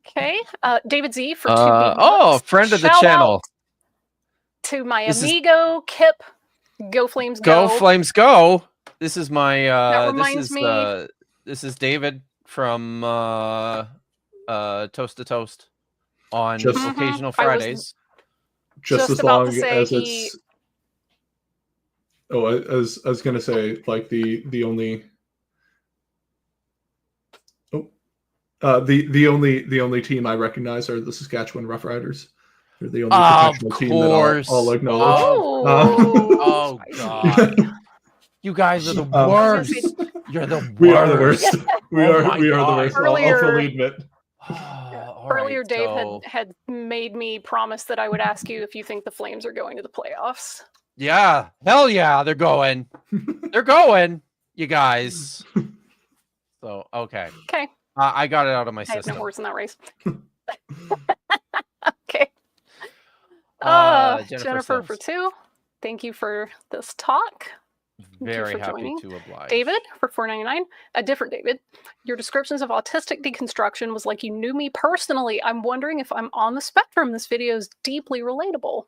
Okay. David Z for 2. Friend of the channel. To my amigo Kip. Go Flames Go! Go Flames Go! This is my that reminds me. This is David from Toast to Toast on occasional Fridays. Just as long as it's I was gonna say, like, the only the only team I recognize are the Saskatchewan Roughriders. They're the only professional team that I'll acknowledge. Oh God! You guys are the worst. You're the worst. We are the worst. We are the worst. I'll fully admit. Earlier, Dave had made me promise that I would ask you if you think the Flames are going to the playoffs. Yeah, hell yeah, they're going. They're going, you guys. So okay. I got it out of my system. I have no words in that race. Okay. Jennifer for 2. Thank you for this talk. Very happy to oblige. David for $4.99. A different David. Your descriptions of autistic deconstruction was like you knew me personally. I'm wondering if I'm on the spectrum. This video is deeply relatable.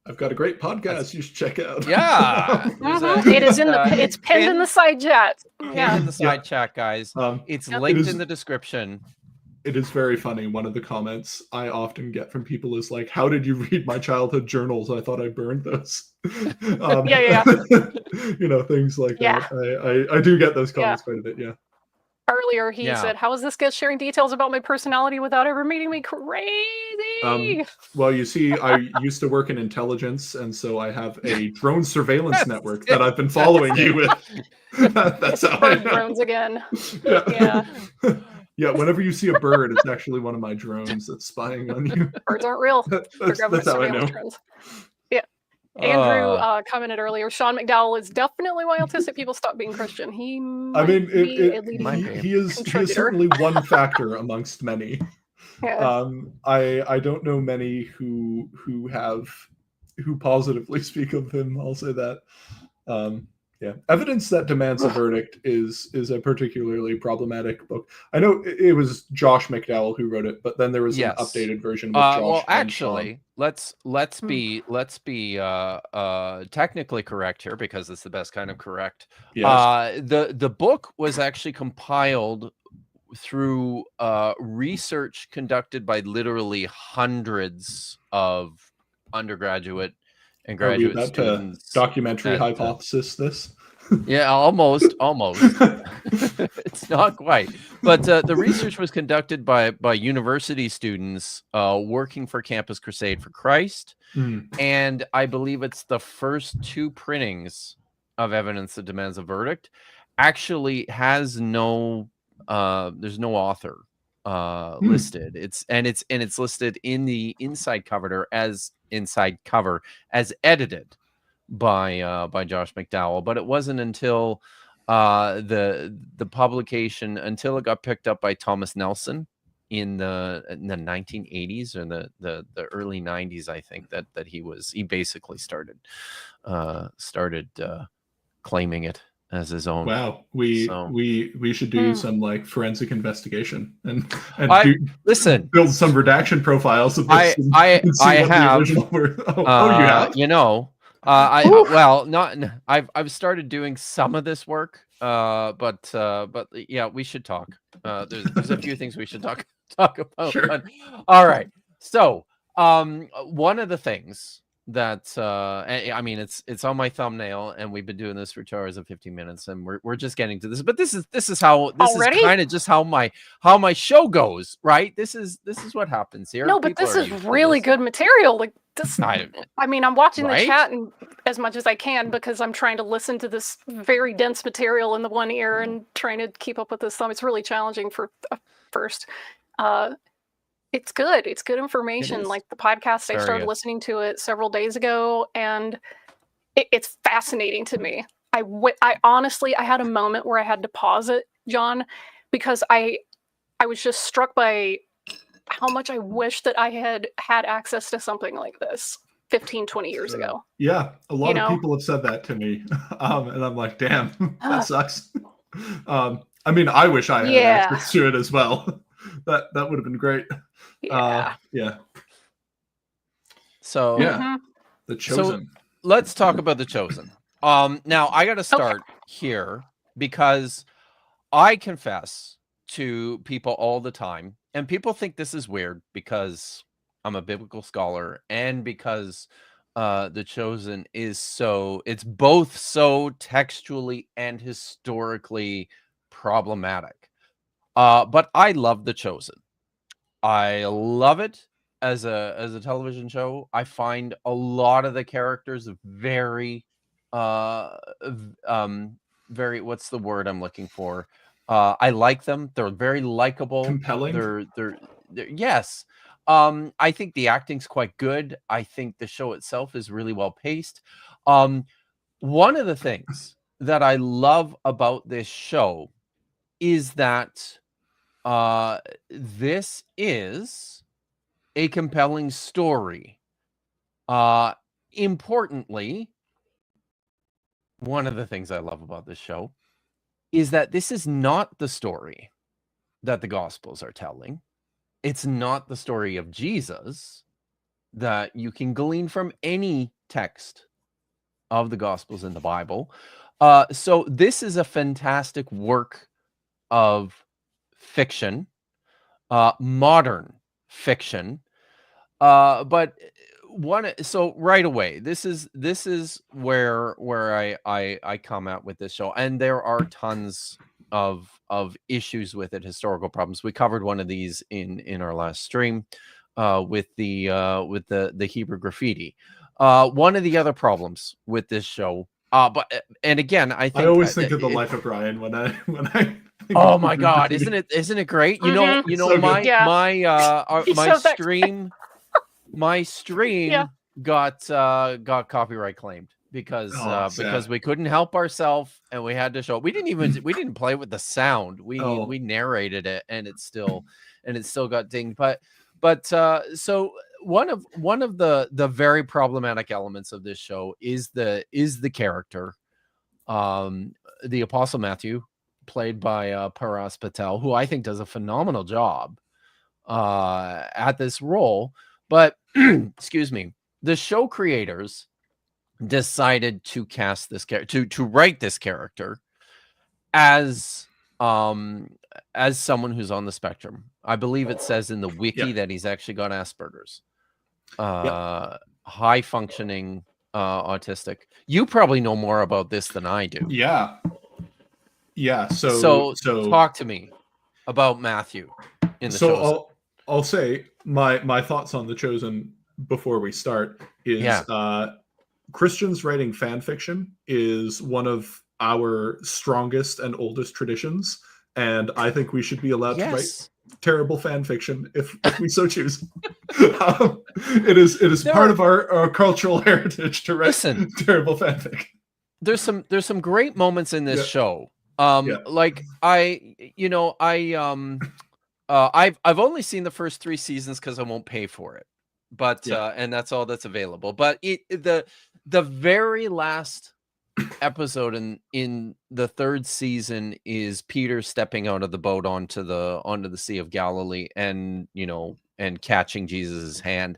I've got a great podcast you should check out. Yeah. It is it's pinned in the side chat. Pinned in the side chat, guys. It's linked in the description. It is very funny. One of the comments I often get from people is like, "How did you read my childhood journals? I thought I burned those." You know, things like that. I do get those comments quite a bit. Yeah. Earlier, he said, "How is this guy sharing details about my personality without ever meeting me? Crazy." Well, you see, I used to work in intelligence, and so I have a drone surveillance network that I've been following you with. That's how I know. Drones again. Yeah, whenever you see a bird, it's actually one of my drones that's spying on you. Birds aren't real. That's how I know. Drones. Yeah. Andrew commented earlier, Sean McDowell is definitely why autistic people stop being Christian. He is certainly one factor amongst many. Yeah. I don't know many who positively speak of him. I'll say that. Yeah, Evidence That Demands a Verdict is a particularly problematic book. I know it was Josh McDowell who wrote it, but then there was an updated version with Josh. Well, actually, let's be technically correct here, because it's the best kind of correct. Yes. The book was actually compiled through research conducted by literally hundreds of undergraduate and graduate students. Documentary hypothesis. This. Yeah, almost. It's not quite, but the research was conducted by university students working for Campus Crusade for Christ, and I believe it's the first 2 printings of Evidence That Demands a Verdict. Actually, has no there's no author listed. It's listed in the inside cover as edited by Josh McDowell, but it wasn't until the publication, until it got picked up by Thomas Nelson in the 1980s or the early 90s, I think, that he basically started claiming it as his own. Wow, we should do some like forensic investigation and build some redaction profiles of this. I have. You have. You know, I've started doing some of this work But yeah, we should talk. There's a few things we should talk about. Sure. But, all right. So one of the things that I mean, it's on my thumbnail, and we've been doing this for 2 hours and 15 minutes, and we're just getting to this. But this is kind of just how my show goes, right? This is what happens here. No, but this is really good material. Like this, I mean, I'm watching the chat and as much as I can because I'm trying to listen to this very dense material in the one ear and trying to keep up with this thumb. It's really challenging for first. It's good. It's good information. Like the podcast, I started listening to it several days ago, and it's fascinating to me. I honestly, I had a moment where I had to pause it, Jon, because I was just struck by how much I wish that I had access to something like this 15, 20 years ago. Yeah, a lot of people have said that to me, and I'm like, damn, that sucks. I mean, I wish I had access to it as well. That would have been great. Yeah. So The Chosen. So let's talk about The Chosen. Now I got to start here because I confess to people all the time, and people think this is weird because I'm a biblical scholar and because The Chosen is it's both so textually and historically problematic. But I love The Chosen. I love it as a television show. I find a lot of the characters very what's the word I'm looking for? I like them. They're very likable. Compelling. They're yes. I think the acting's quite good. I think the show itself is really well paced. One of the things that I love about this show is that this is a compelling story. Importantly, one of the things I love about this show is that this is not the story that the Gospels are telling. It's not the story of Jesus that you can glean from any text of the Gospels in the Bible. So this is a fantastic work of fiction, modern fiction, but so right away, this is where I come out with this show, and there are tons of issues with it, historical problems. We covered one of these in our last stream with the Hebrew graffiti. One of the other problems with this show, and again, I always think of The Life of Brian when I oh my God, isn't it great? You know, so my stream got copyright claimed because we couldn't help ourselves and we had to show. We didn't play with the sound. We narrated it, and it still got dinged. But so one of the very problematic elements of this show is the character, the Apostle Matthew, played by Paras Patel, who I think does a phenomenal job at this role. But excuse me, the show creators decided to cast this character, to write this character as someone who's on the spectrum. I believe it says in the wiki that he's actually got Asperger's, high functioning autistic. You probably know more about this than I do. Yeah. So talk to me about Matthew in The Chosen. I'll say my thoughts on The Chosen before we start is Christians writing fan fiction is one of our strongest and oldest traditions, and I think we should be allowed to write terrible fan fiction if we so choose. It is part of our cultural heritage to write terrible fanfic. There's some great moments in this show. Like I've only seen the first 3 seasons because I won't pay for it, but and that's all that's available. But the very last episode in the 3rd season is Peter stepping out of the boat onto the Sea of Galilee, and catching Jesus's hand.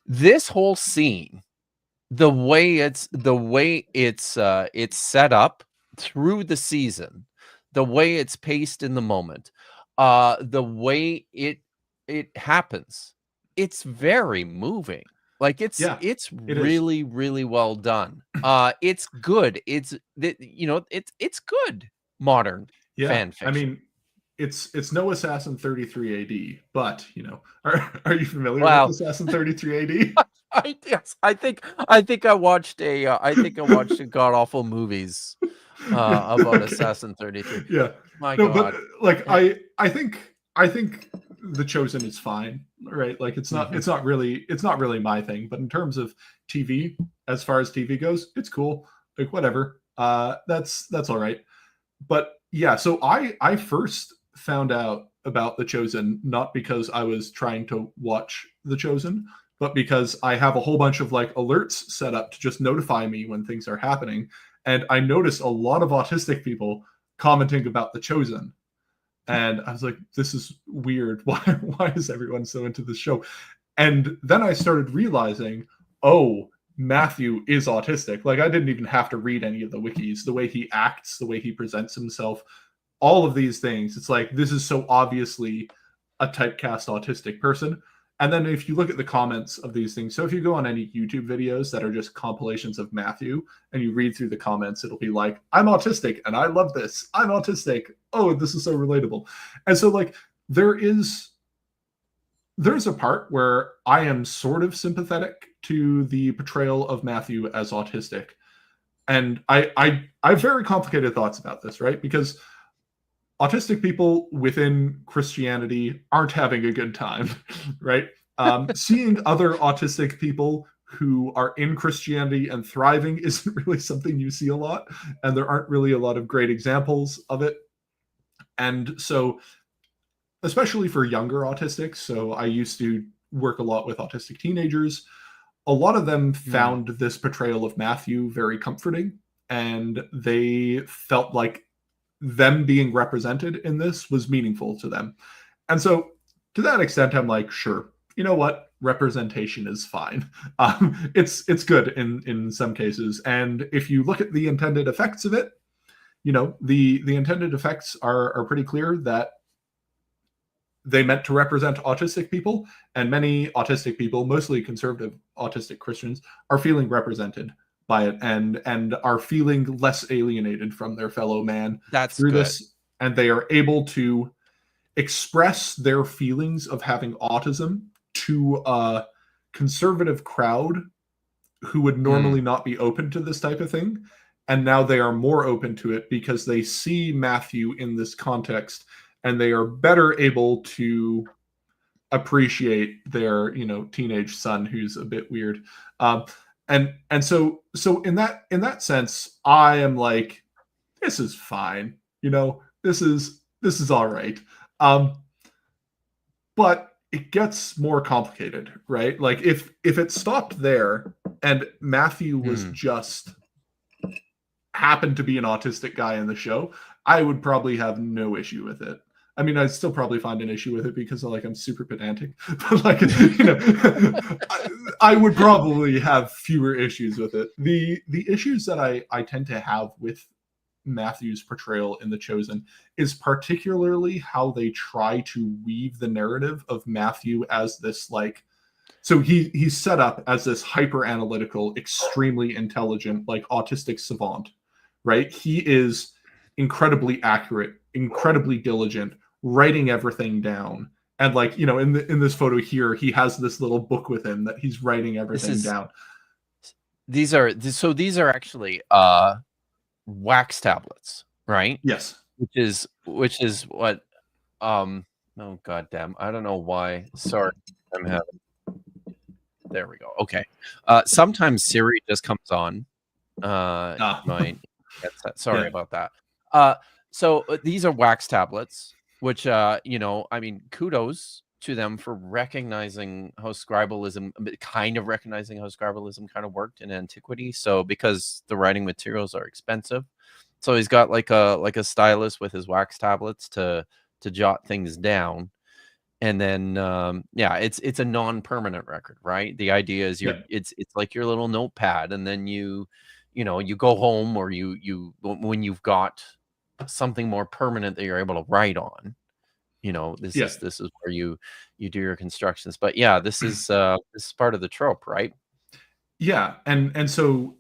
This whole scene, the way it's set up through the season, the way it's paced in the moment, the way it happens, it's very moving. Like it's really, really well done. It's good. It's it's good modern fan fiction. I mean, it's no Assassin 33 AD, but are you familiar with Assassin 33 AD? Yes, I think I watched a god awful movies about Assassin 33. Yeah, my God. But like I think The Chosen is fine, right? Like it's not really my thing, but in terms of TV, as far as TV goes, it's cool. Like whatever, that's all right. But yeah, so I first found out about The Chosen not because I was trying to watch The Chosen, but because I have a whole bunch of like alerts set up to just notify me when things are happening. And I noticed a lot of autistic people commenting about The Chosen. And I was like, this is weird. Why is everyone so into this show? And then I started realizing, oh, Matthew is autistic. Like I didn't even have to read any of the wikis. The way he acts, the way he presents himself, all of these things. It's like, this is so obviously a typecast autistic person. And then if you look at the comments of these things, so if you go on any YouTube videos that are just compilations of Matthew and you read through the comments, it'll be like, I'm autistic and I love this. I'm autistic. Oh, this is so relatable. And so like there's a part where I am sort of sympathetic to the portrayal of Matthew as autistic. And I have very complicated thoughts about this, right? Because autistic people within Christianity aren't having a good time, right? Seeing other autistic people who are in Christianity and thriving isn't really something you see a lot, and there aren't really a lot of great examples of it. And so, especially for younger autistics, so I used to work a lot with autistic teenagers, a lot of them found this portrayal of Matthew very comforting, and they felt like them being represented in this was meaningful to them. And so to that extent, I'm like, sure, you know what? Representation is fine. It's good in some cases. And if you look at the intended effects of it, the intended effects are pretty clear that they meant to represent autistic people, and many autistic people, mostly conservative autistic Christians, are feeling represented by it and are feeling less alienated from their fellow man through this, and they are able to express their feelings of having autism to a conservative crowd who would normally not be open to this type of thing, and now they are more open to it because they see Matthew in this context, and they are better able to appreciate their teenage son who's a bit weird. And so in that sense, I am like, this is fine. This is all right. But it gets more complicated, right? Like if it stopped there and Matthew was just happened to be an autistic guy in the show, I would probably have no issue with it. I mean, I'd still probably find an issue with it because I'm super pedantic, but I would probably have fewer issues with it. The issues that I tend to have with Matthew's portrayal in The Chosen is particularly how they try to weave the narrative of Matthew as this so he's set up as this hyper analytical, extremely intelligent, autistic savant, right? He is incredibly accurate, incredibly diligent, writing everything down. And in this photo here, he has this little book with him that he's writing everything down. These are actually wax tablets, right? Yes. Which is what oh goddamn, I don't know why. Sorry, I'm having. There we go. Okay. Sometimes Siri just comes on. My headset. Sorry about that. So these are wax tablets, which I mean, kudos to them for recognizing how scribalism kind of worked in antiquity. So because the writing materials are expensive, so he's got like a stylus with his wax tablets to jot things down. And then it's a non-permanent record, right? The idea is it's like your little notepad, and then you you know, you go home, or when you've got something more permanent that you're able to write on, you know, this is where you do your constructions. But yeah, this is part of the trope, right? Yeah, and so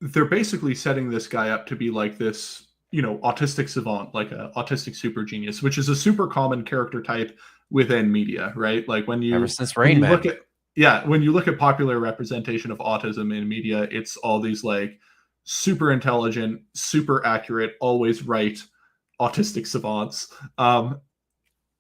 they're basically setting this guy up to be like this, you know, autistic savant, like a autistic super genius, which is a super common character type within media, right? Like when you Ever since Rain Man. When you look at popular representation of autism in media, it's all these like super intelligent, super accurate, always right autistic savants.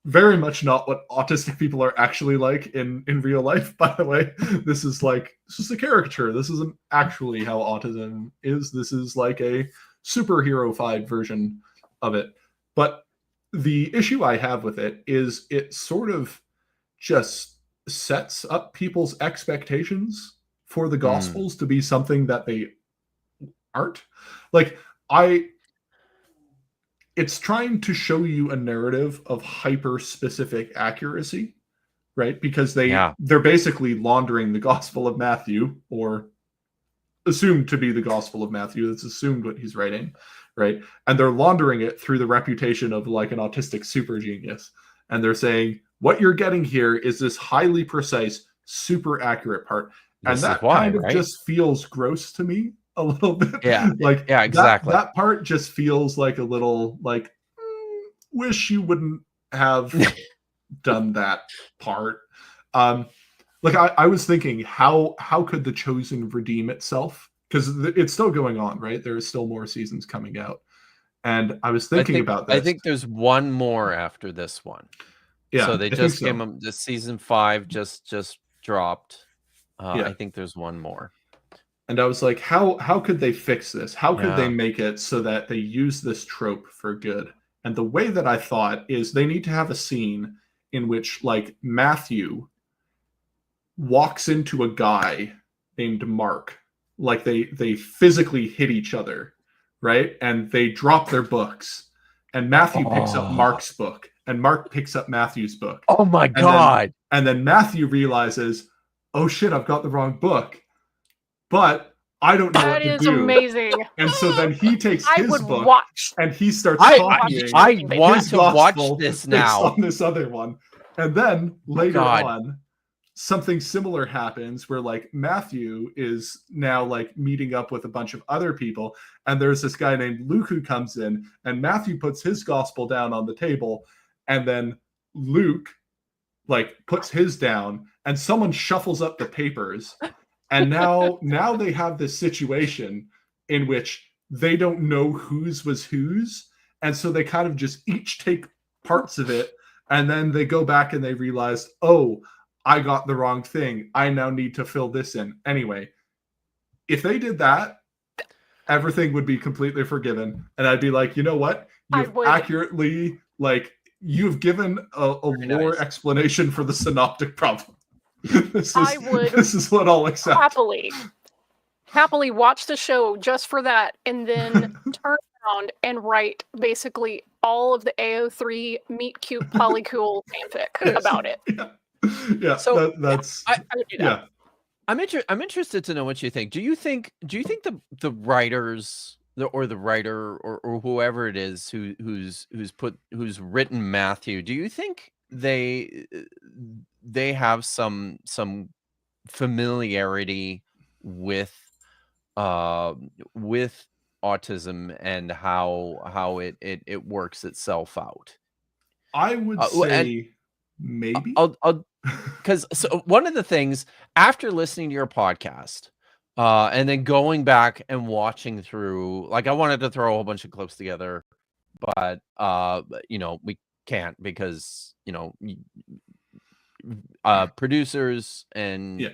Very much not what autistic people are actually like in real life, by the way. This is a caricature. This isn't actually how autism is. This is like a superhero-fied version of it. But the issue I have with it is it sort of just sets up people's expectations for the Gospels to be something that they aren't. Like, it's trying to show you a narrative of hyper-specific accuracy, right? Because they're basically laundering the Gospel of Matthew, or assumed to be the Gospel of Matthew. That's assumed what he's writing, right? And they're laundering it through the reputation of like an autistic super genius. And they're saying, what you're getting here is this highly precise, super accurate part. And that kind of just feels gross to me a little bit. Exactly. That part just feels like a little like, wish you wouldn't have done that part. Like I was thinking, how could The Chosen redeem itself? Because it's still going on, right? There are still more seasons coming out. And I was thinking about this. I think there's one more after this one. Yeah. So they just came up, the season 5 just dropped. I think there's one more. And I was like, how could they fix this? How could they make it so that they use this trope for good? And the way that I thought is they need to have a scene in which like Matthew walks into a guy named Mark. Like they physically hit each other, right? And they drop their books. And Matthew picks up Mark's book. And Mark picks up Matthew's book. Oh my God. And then Matthew realizes, oh shit, I've got the wrong book. But I don't know what to do. That is amazing. And so then he takes his book and he starts copying. I want to watch this now. On this other one. And then later on, something similar happens where like Matthew is now like meeting up with a bunch of other people. And there's this guy named Luke who comes in, and Matthew puts his gospel down on the table. And then Luke like puts his down, and someone shuffles up the papers. And now they have this situation in which they don't know whose was whose. And so they kind of just each take parts of it. And then they go back and they realize, oh, I got the wrong thing. I now need to fill this in. Anyway, if they did that, everything would be completely forgiven. And I'd be like, you know what? You've accurately, like, you've given a lore explanation for the synoptic problem. This is what I'll accept. Happily watch the show just for that, and then turn around and write basically all of the AO3 meet cute polycool fanfic about it. Yeah. So that's I would do that. Yeah. I'm interested to know what you think. Do you think the writers or the writer or whoever it is who's written Matthew, do you think they have some familiarity with autism and how it works itself out? I would say maybe. Because so one of the things after listening to your podcast and then going back and watching through, like I wanted to throw a whole bunch of clips together, but you know, we can't because, you know, producers and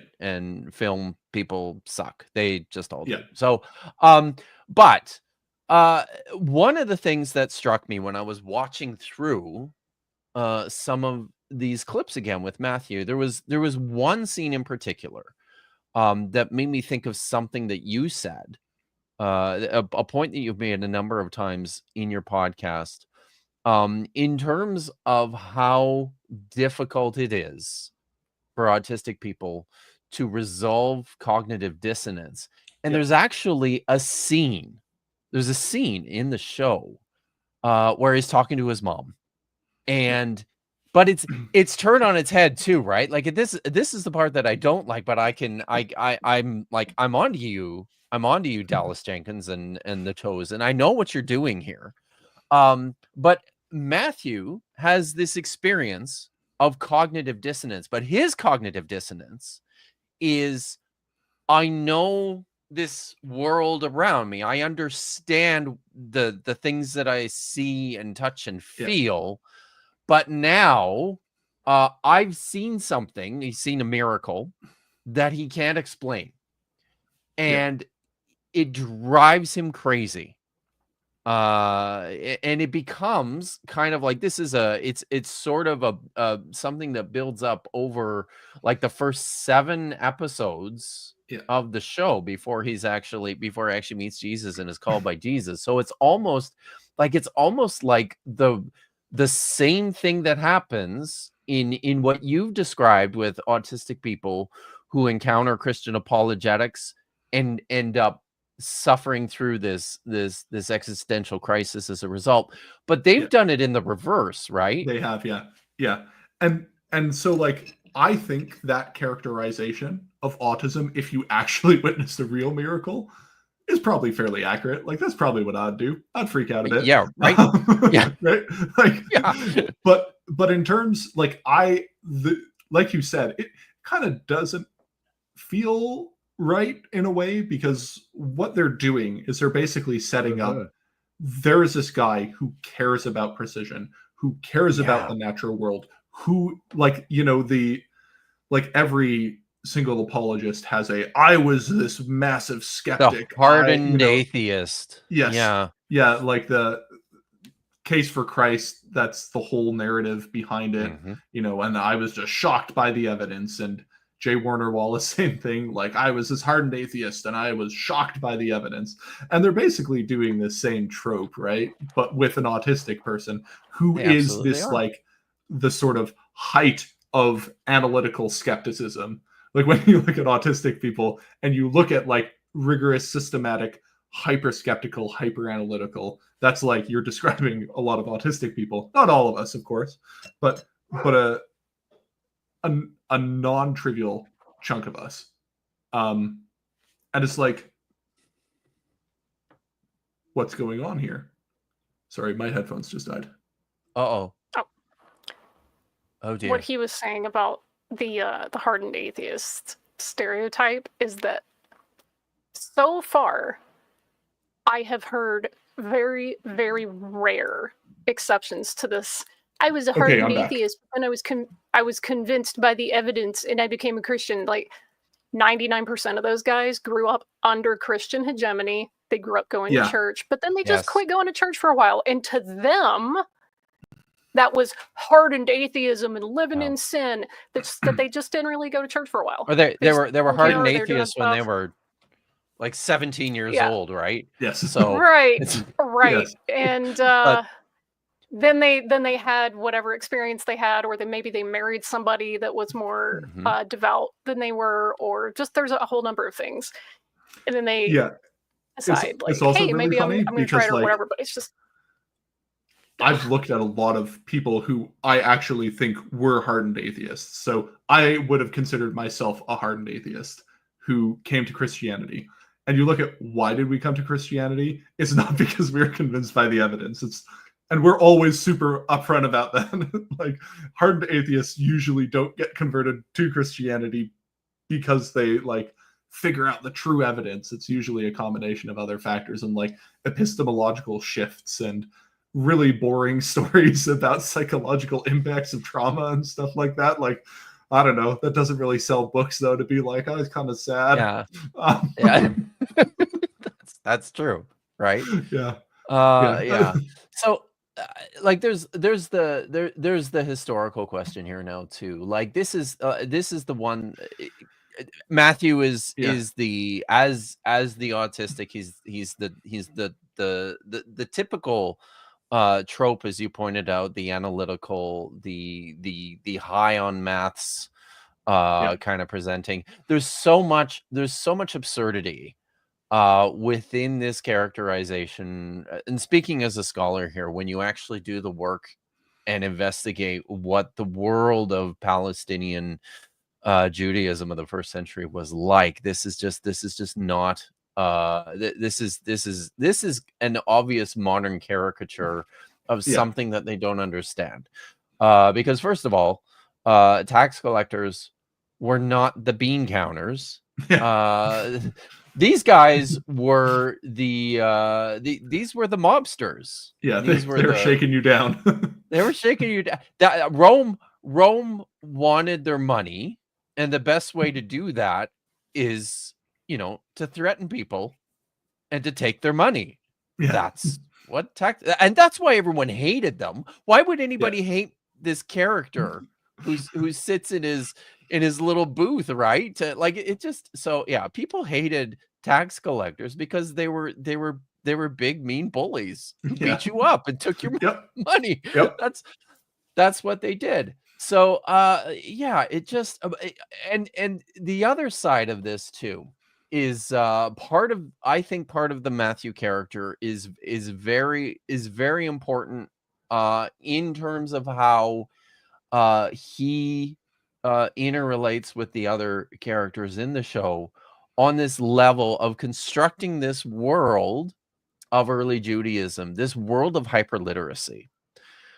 film people suck. They just all do. So but one of the things that struck me when I was watching through some of these clips again with Matthew, there was one scene in particular that made me think of something that you said, a point that you've made a number of times in your podcast, in terms of how difficult it is for autistic people to resolve cognitive dissonance And there's actually a scene. There's a scene in the show where he's talking to his mom, but it's turned on its head too, right? Like this is the part that I don't like, but I'm onto you, Dallas Jenkins and the Toes, and I know what you're doing here. But Matthew has this experience of cognitive dissonance, but his cognitive dissonance is, I know this world around me. I understand the things that I see and touch and feel, but now I've seen something. He's seen a miracle that he can't explain, and it drives him crazy. And it becomes kind of like, this is it's sort of a something that builds up over like the first 7 episodes of the show before he actually meets Jesus and is called by Jesus. So it's almost like the same thing that happens in what you've described with autistic people who encounter Christian apologetics and end up suffering through this existential crisis as a result. But they've done it in the reverse, right? They have, yeah. And so, like, I think that characterization of autism, if you actually witnessed a real miracle, is probably fairly accurate. Like, that's probably what I'd do. I'd freak out a bit. Yeah, right. Yeah, right. Like, but in terms, like, like you said, it kind of doesn't feel right in a way, because what they're doing is they're basically setting up, there is this guy who cares about precision, who cares about the natural world, who, like, you know, every single apologist has I was this massive skeptic, the hardened atheist. Yes. Yeah, like the case for Christ, that's the whole narrative behind it. You know, and I was just shocked by the evidence. And J. Warner Wallace, same thing. Like, I was this hardened atheist and I was shocked by the evidence. And they're basically doing the same trope, right? But with an autistic person who is this, like, the sort of height of analytical skepticism. Like, when you look at autistic people and you look at, like, rigorous, systematic, hyper skeptical, hyper analytical, that's like, you're describing a lot of autistic people. Not all of us, of course, but a non-trivial chunk of us. And it's like, what's going on here? Sorry, my headphones just died. Oh dear. What he was saying about the hardened atheist stereotype is that so far I have heard very, very rare exceptions to this. I was a hardened atheist, and I was convinced by the evidence, and I became a Christian. Like, 99% of those guys grew up under Christian hegemony. They grew up going to church, but then they just quit going to church for a while. And to them, that was hardened atheism and living in sin. That they just didn't really go to church for a while. Or they were hardened atheists when they were like 17 years old, right? Yes. So right. Yes. And then they had whatever experience they had, or maybe they married somebody that was more devout than they were, or just there's a whole number of things. And then they decide, it's also hey, really maybe I'm going to try it or like, whatever, but it's just... I've looked at a lot of people who I actually think were hardened atheists. So I would have considered myself a hardened atheist who came to Christianity. And you look at, why did we come to Christianity? It's not because we were convinced by the evidence. And we're always super upfront about that. Like, hardened atheists usually don't get converted to Christianity because they, like, figure out the true evidence. It's usually a combination of other factors and, like, epistemological shifts and really boring stories about psychological impacts of trauma and stuff like that. Like, I don't know. That doesn't really sell books, though, to be like, oh, it's kind of sad. Yeah. That's true, right? Yeah. So, like, there's the historical question here now too. Like, this is the one. Matthew is the as the autistic. He's the typical trope, as you pointed out, the analytical, the high on maths kind of presenting. There's so much absurdity within this characterization, and speaking as a scholar here, when you actually do the work and investigate what the world of Palestinian Judaism of the first century was like, this is just not this is an obvious modern caricature of something that they don't understand, because first of all, tax collectors were not the bean counters. These guys were these were the mobsters. Yeah, they were shaking you down. They were shaking you down. Rome wanted their money, and the best way to do that is, to threaten people and to take their money. Yeah. That's what tax, and that's why everyone hated them. Why would anybody hate this character who sits in his little booth, right? People hated tax collectors because they were big mean bullies who beat you up and took your money. That's what they did. So it just and the other side of this too is part of the Matthew character is very important in terms of how he interrelates with the other characters in the show on this level of constructing this world of early Judaism, this world of hyperliteracy.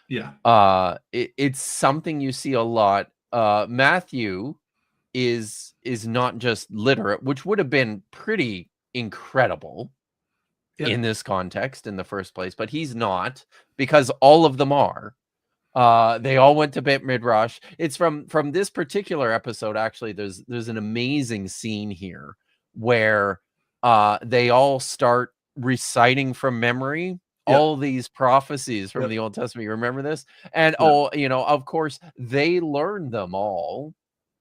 Yeah. It's something you see a lot. Matthew is not just literate, which would have been pretty incredible in this context in the first place, but he's not, because all of them are. They all went to Beit Midrash. It's from this particular episode. Actually, there's an amazing scene here where they all start reciting from memory all these prophecies from the Old Testament. You remember this? And of course, they learned them all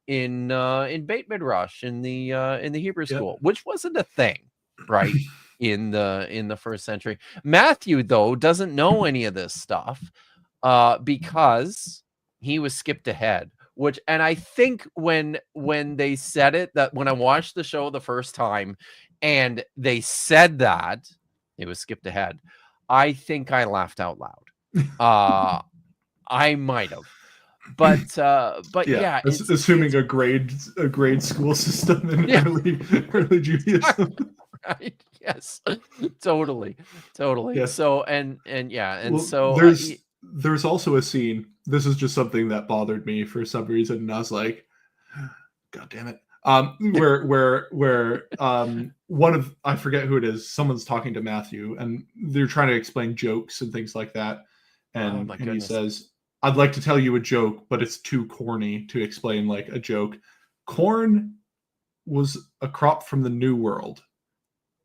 in Beit Midrash in the Hebrew school, which wasn't a thing, right? in the first century. Matthew, though, doesn't know any of this stuff because he was skipped ahead. And I think when they said it, that when I watched the show the first time and they said that it was skipped ahead, I think I laughed out loud. I might have, but assuming a grade school system in early Judaism. Right. Yes. Totally. Yes. So there's also a scene. This is just something that bothered me for some reason, and I was like, God damn it. Where one of, I forget who it is, someone's talking to Matthew and they're trying to explain jokes and things like that. And he says, I'd like to tell you a joke, but it's too corny to explain like a joke. Corn was a crop from the New World.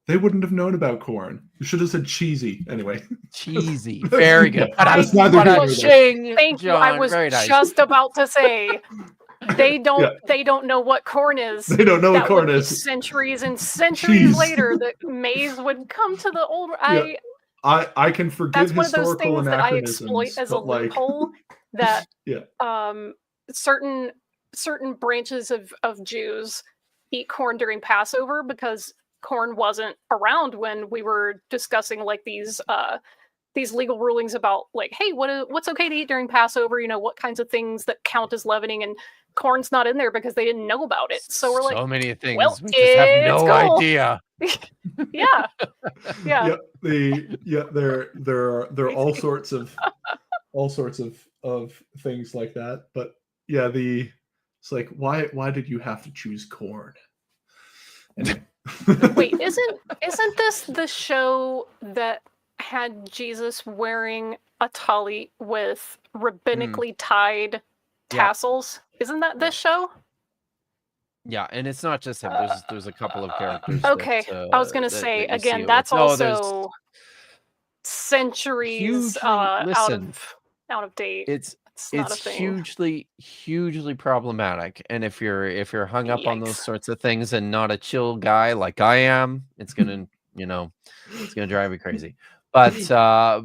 They wouldn't have known about corn. You should have said cheesy. Anyway. Cheesy. Very good. Thank you. I was just about to say, they don't know what corn is. They don't know what corn is. Centuries and centuries later, that maize would come to the old. I can forgive that's one of those things that I anachronisms, exploit as a loophole. That certain branches of Jews eat corn during Passover because corn wasn't around when we were discussing like these legal rulings about like, hey, what's okay to eat during Passover? What kinds of things that count as leavening, and corn's not in there because they didn't know about it. So we're like, so many things. Well, we just have no idea. Yeah. There are all sorts of things like that. But it's like, why did you have to choose corn? Anyway. Wait, isn't this the show that had Jesus wearing a tallit with rabbinically tied tassels? Isn't that this show? Yeah, and it's not just him. There's a couple of characters. Okay, I was gonna say again, that's also centuries out of date. It's hugely problematic, and if you're hung up on those sorts of things and not a chill guy like I am, it's gonna it's gonna drive you crazy. But so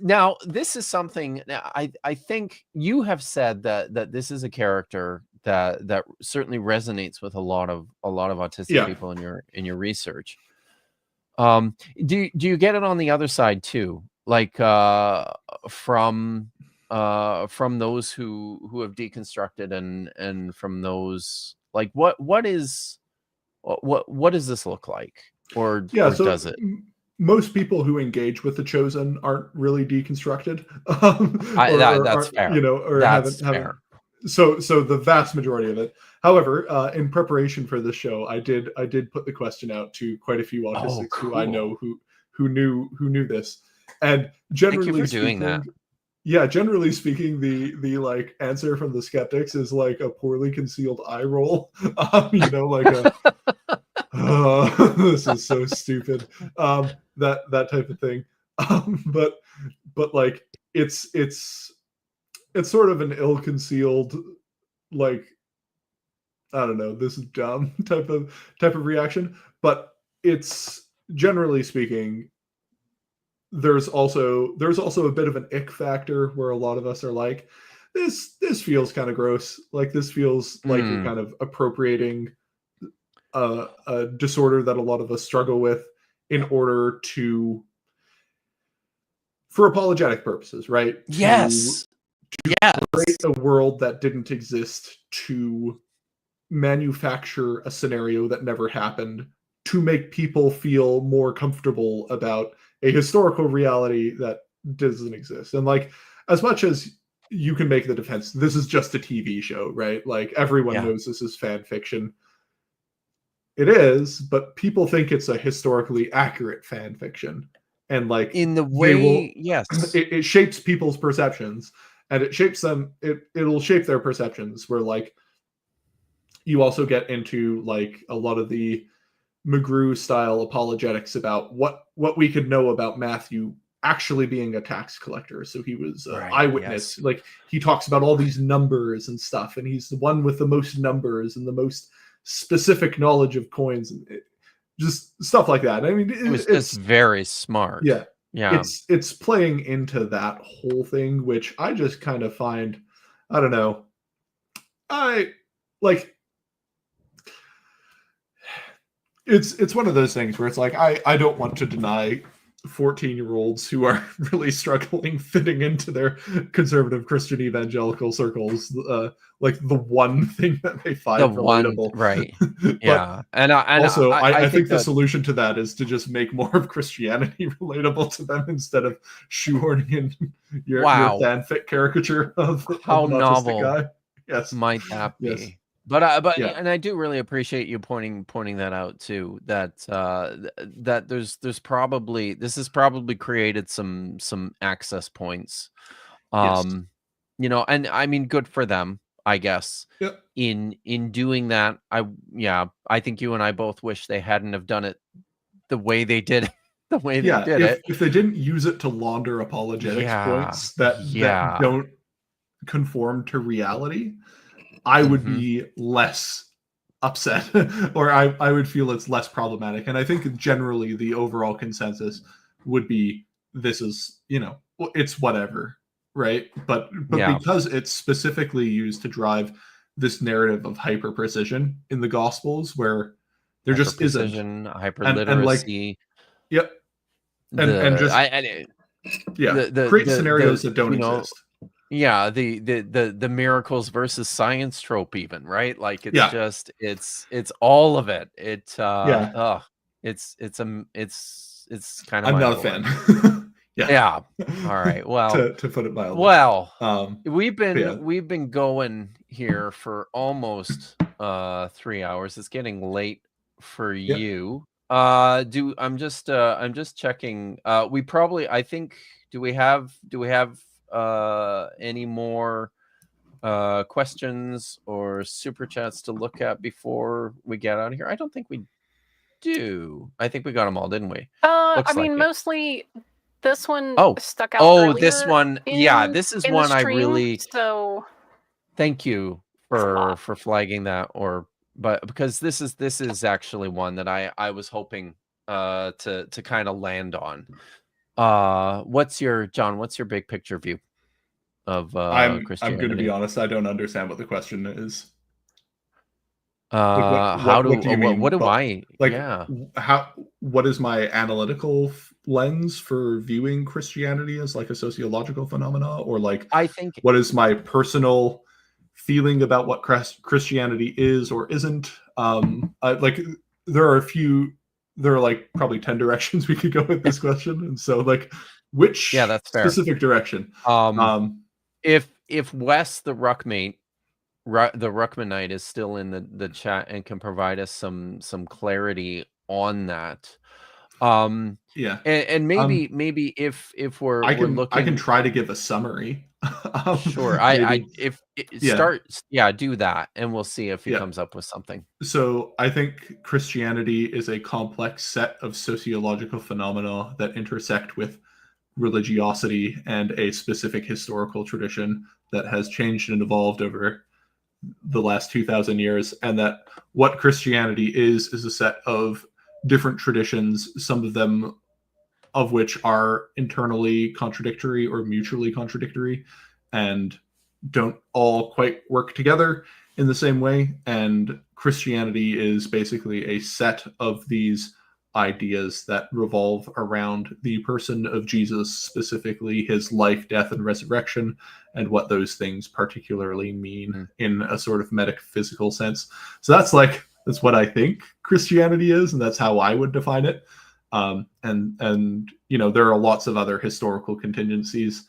now this is something. I think you have said that this is a character that certainly resonates with a lot of autistic people in your research. Do you get it on the other side too, like from those who have deconstructed and from those, like what does this look like, or does it? Most people who engage with the Chosen aren't really deconstructed. That's fair. You know, or that's haven't. Fair. So the vast majority of it. However, in preparation for this show, I did put the question out to quite a few autistics who I know who knew this, and generally Thank you for speaking, doing that. Yeah, generally speaking, the like answer from the skeptics is like a poorly concealed eye roll. You know, like this is so stupid. That type of thing. But like it's sort of an ill-concealed, like, I don't know, this is dumb type of reaction. But it's, generally speaking, there's also a bit of an ick factor where a lot of us are like, this feels kind of gross. Like, this feels like you're kind of appropriating a disorder that a lot of us struggle with in order for apologetic purposes, right? Yes. Create a world that didn't exist, to manufacture a scenario that never happened, to make people feel more comfortable about a historical reality that doesn't exist. And like, as much as you can make the defense, this is just a TV show, right? Like, everyone knows this is fan fiction. It is, but people think it's a historically accurate fan fiction. And like, in the way, it shapes people's perceptions, and it shapes them. It'll shape their perceptions, where like, you also get into like a lot of the McGrew style apologetics about what we could know about Matthew actually being a tax collector. So he was an eyewitness. Like, he talks about all these numbers and stuff, and he's the one with the most numbers and the most specific knowledge of coins, and just stuff like that. I mean, it's very smart. Yeah. It's playing into that whole thing, which I just kind of find, I don't know. It's one of those things where it's like, I don't want to deny 14-year-olds who are really struggling fitting into their conservative Christian evangelical circles, like, the one thing that they find relatable. Right. Yeah. And also, I think the solution to that is to just make more of Christianity relatable to them, instead of shoehorning in your fanfic caricature of how an novel autistic guy. Yes. Might that be? Yes. But and I do really appreciate you pointing that out too. That that there's probably, this has probably created some access points. You know, and I mean, good for them, I guess. Yep. In doing that, I think you and I both wish they hadn't have done it the way they did. The way they did it. If they didn't use it to launder apologetics points that don't conform to reality, I would be less upset, or I would feel it's less problematic. And I think generally the overall consensus would be, this is, you know, it's whatever, right? But because it's specifically used to drive this narrative of hyper precision in the Gospels, where there just isn't hyper literacy. Create scenarios that don't exist. Yeah, the miracles versus science trope, even, right? Like, it's just it's all of it. It's kind of, I'm not a fan. Yeah. All right. Well, to put it mildly. Well, we've been going here for almost 3 hours. It's getting late for you. I'm just checking. We probably, I think, do we have any more questions or super chats to look at before we get out of here? I don't think we do. I think we got them all, didn't we? I mean, mostly this one stuck out. This one. This is one I really. So thank you for flagging that, but because this is actually one that I was hoping to kind of land on. What's your big picture view of Christianity? I'm going to be honest, I don't understand what the question is. What do you mean? What do Well, I? like, Yeah. what is my analytical lens for viewing Christianity as like a sociological phenomena, or like I think what is my personal feeling about what Christianity is or isn't? Like there are like probably 10 directions we could go with this question, and so like which that's fair. specific direction? If Wes the Ruckmate, the Ruckmanite, is still in the chat and can provide us some clarity on that. Yeah, and maybe if we're looking, I can try to give a summary. Sure. Do that, and we'll see if he comes up with something. So I think Christianity is a complex set of sociological phenomena that intersect with religiosity and a specific historical tradition that has changed and evolved over the last 2,000 years, and that what Christianity is a set of different traditions, some of them of which are internally contradictory or mutually contradictory and don't all quite work together in the same way. And Christianity is basically a set of these ideas that revolve around the person of Jesus, specifically his life, death, and resurrection, and what those things particularly mean in a sort of metaphysical sense. So that's what I think Christianity is, and that's how I would define it. And you know, there are lots of other historical contingencies.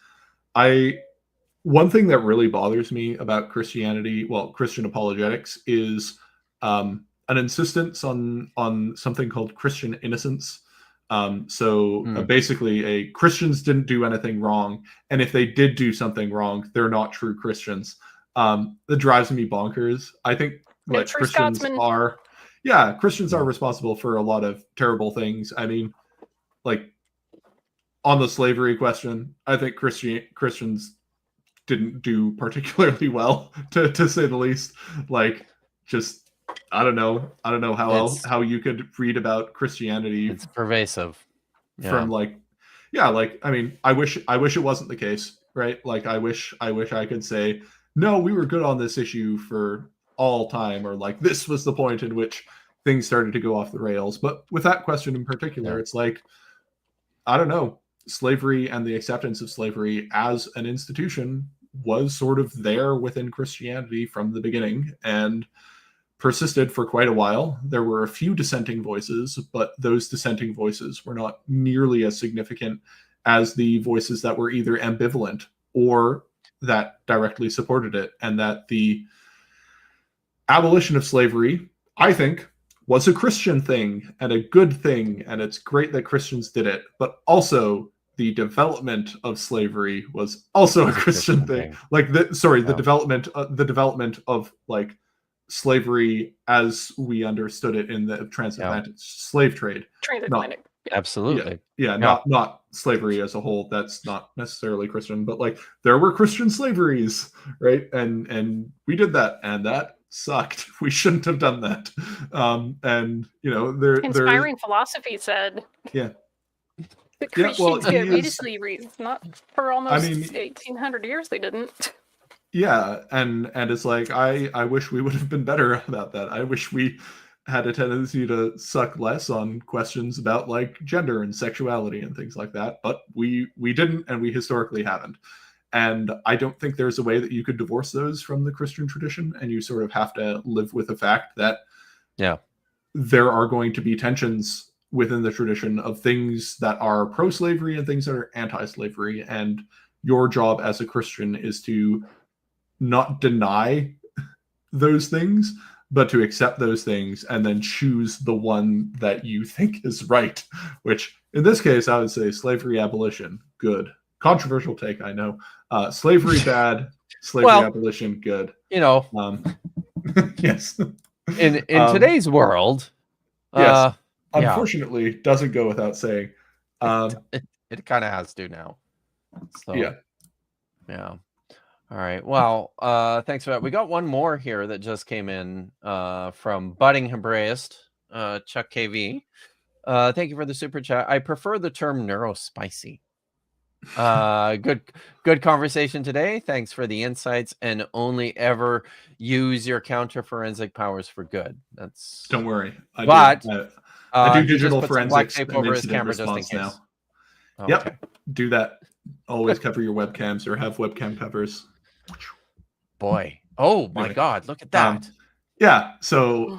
One thing that really bothers me about Christianity, well, Christian apologetics, is an insistence on something called Christian innocence. Basically, Christians didn't do anything wrong, and if they did do something wrong, they're not true Christians. That drives me bonkers. I think like Christians are. Yeah, Christians are responsible for a lot of terrible things. I mean, like on the slavery question, I think Christians didn't do particularly well, to say the least. Like, just I don't know how you could read about Christianity. It's pervasive. From I mean, I wish it wasn't the case, right? Like, I wish I could say, no, we were good on this issue for all time, or like this was the point in which things started to go off the rails. But with that question in particular, it's like, I don't know, slavery and the acceptance of slavery as an institution was sort of there within Christianity from the beginning and persisted for quite a while. There were a few dissenting voices, but those dissenting voices were not nearly as significant as the voices that were either ambivalent or that directly supported it. And that the abolition of slavery, I think, was a Christian thing and a good thing, and it's great that Christians did it. But also, the development of slavery was also a Christian thing. Like, the development of like slavery as we understood it in the transatlantic slave trade. Transatlantic. Absolutely. Not slavery as a whole. That's not necessarily Christian, but like there were Christian slaveries, right? And we did that, and that sucked. We shouldn't have done that. And you know, inspiring philosophy said. Yeah. The Christians get rid of slavery. Not for almost 1,800 years they didn't. Yeah, and it's like I wish we would have been better about that. I wish we had a tendency to suck less on questions about like gender and sexuality and things like that, but we didn't, and we historically haven't. And I don't think there's a way that you could divorce those from the Christian tradition, and you sort of have to live with the fact that there are going to be tensions within the tradition of things that are pro-slavery and things that are anti-slavery, and your job as a Christian is to not deny those things, but to accept those things and then choose the one that you think is right, which in this case, I would say slavery abolition, good. Controversial take, I know. Slavery bad, slavery abolition good. You know, yes. In today's world, yes, unfortunately, doesn't go without saying. It kind of has to now. So, yeah. All right. Well, thanks for that. We got one more here that just came in from Budding Hebraist, Chuck KV. Thank you for the super chat. I prefer the term neurospicy. Good conversation today. Thanks for the insights, and only ever use your counter forensic powers for good. That's Don't worry. I do he just digital put some black forensics tape and over his incident camera just in response case. now. Oh, Yep. okay. Do that. Always cover your webcams or have webcam covers. Boy. Oh my God. Look at that. Yeah. So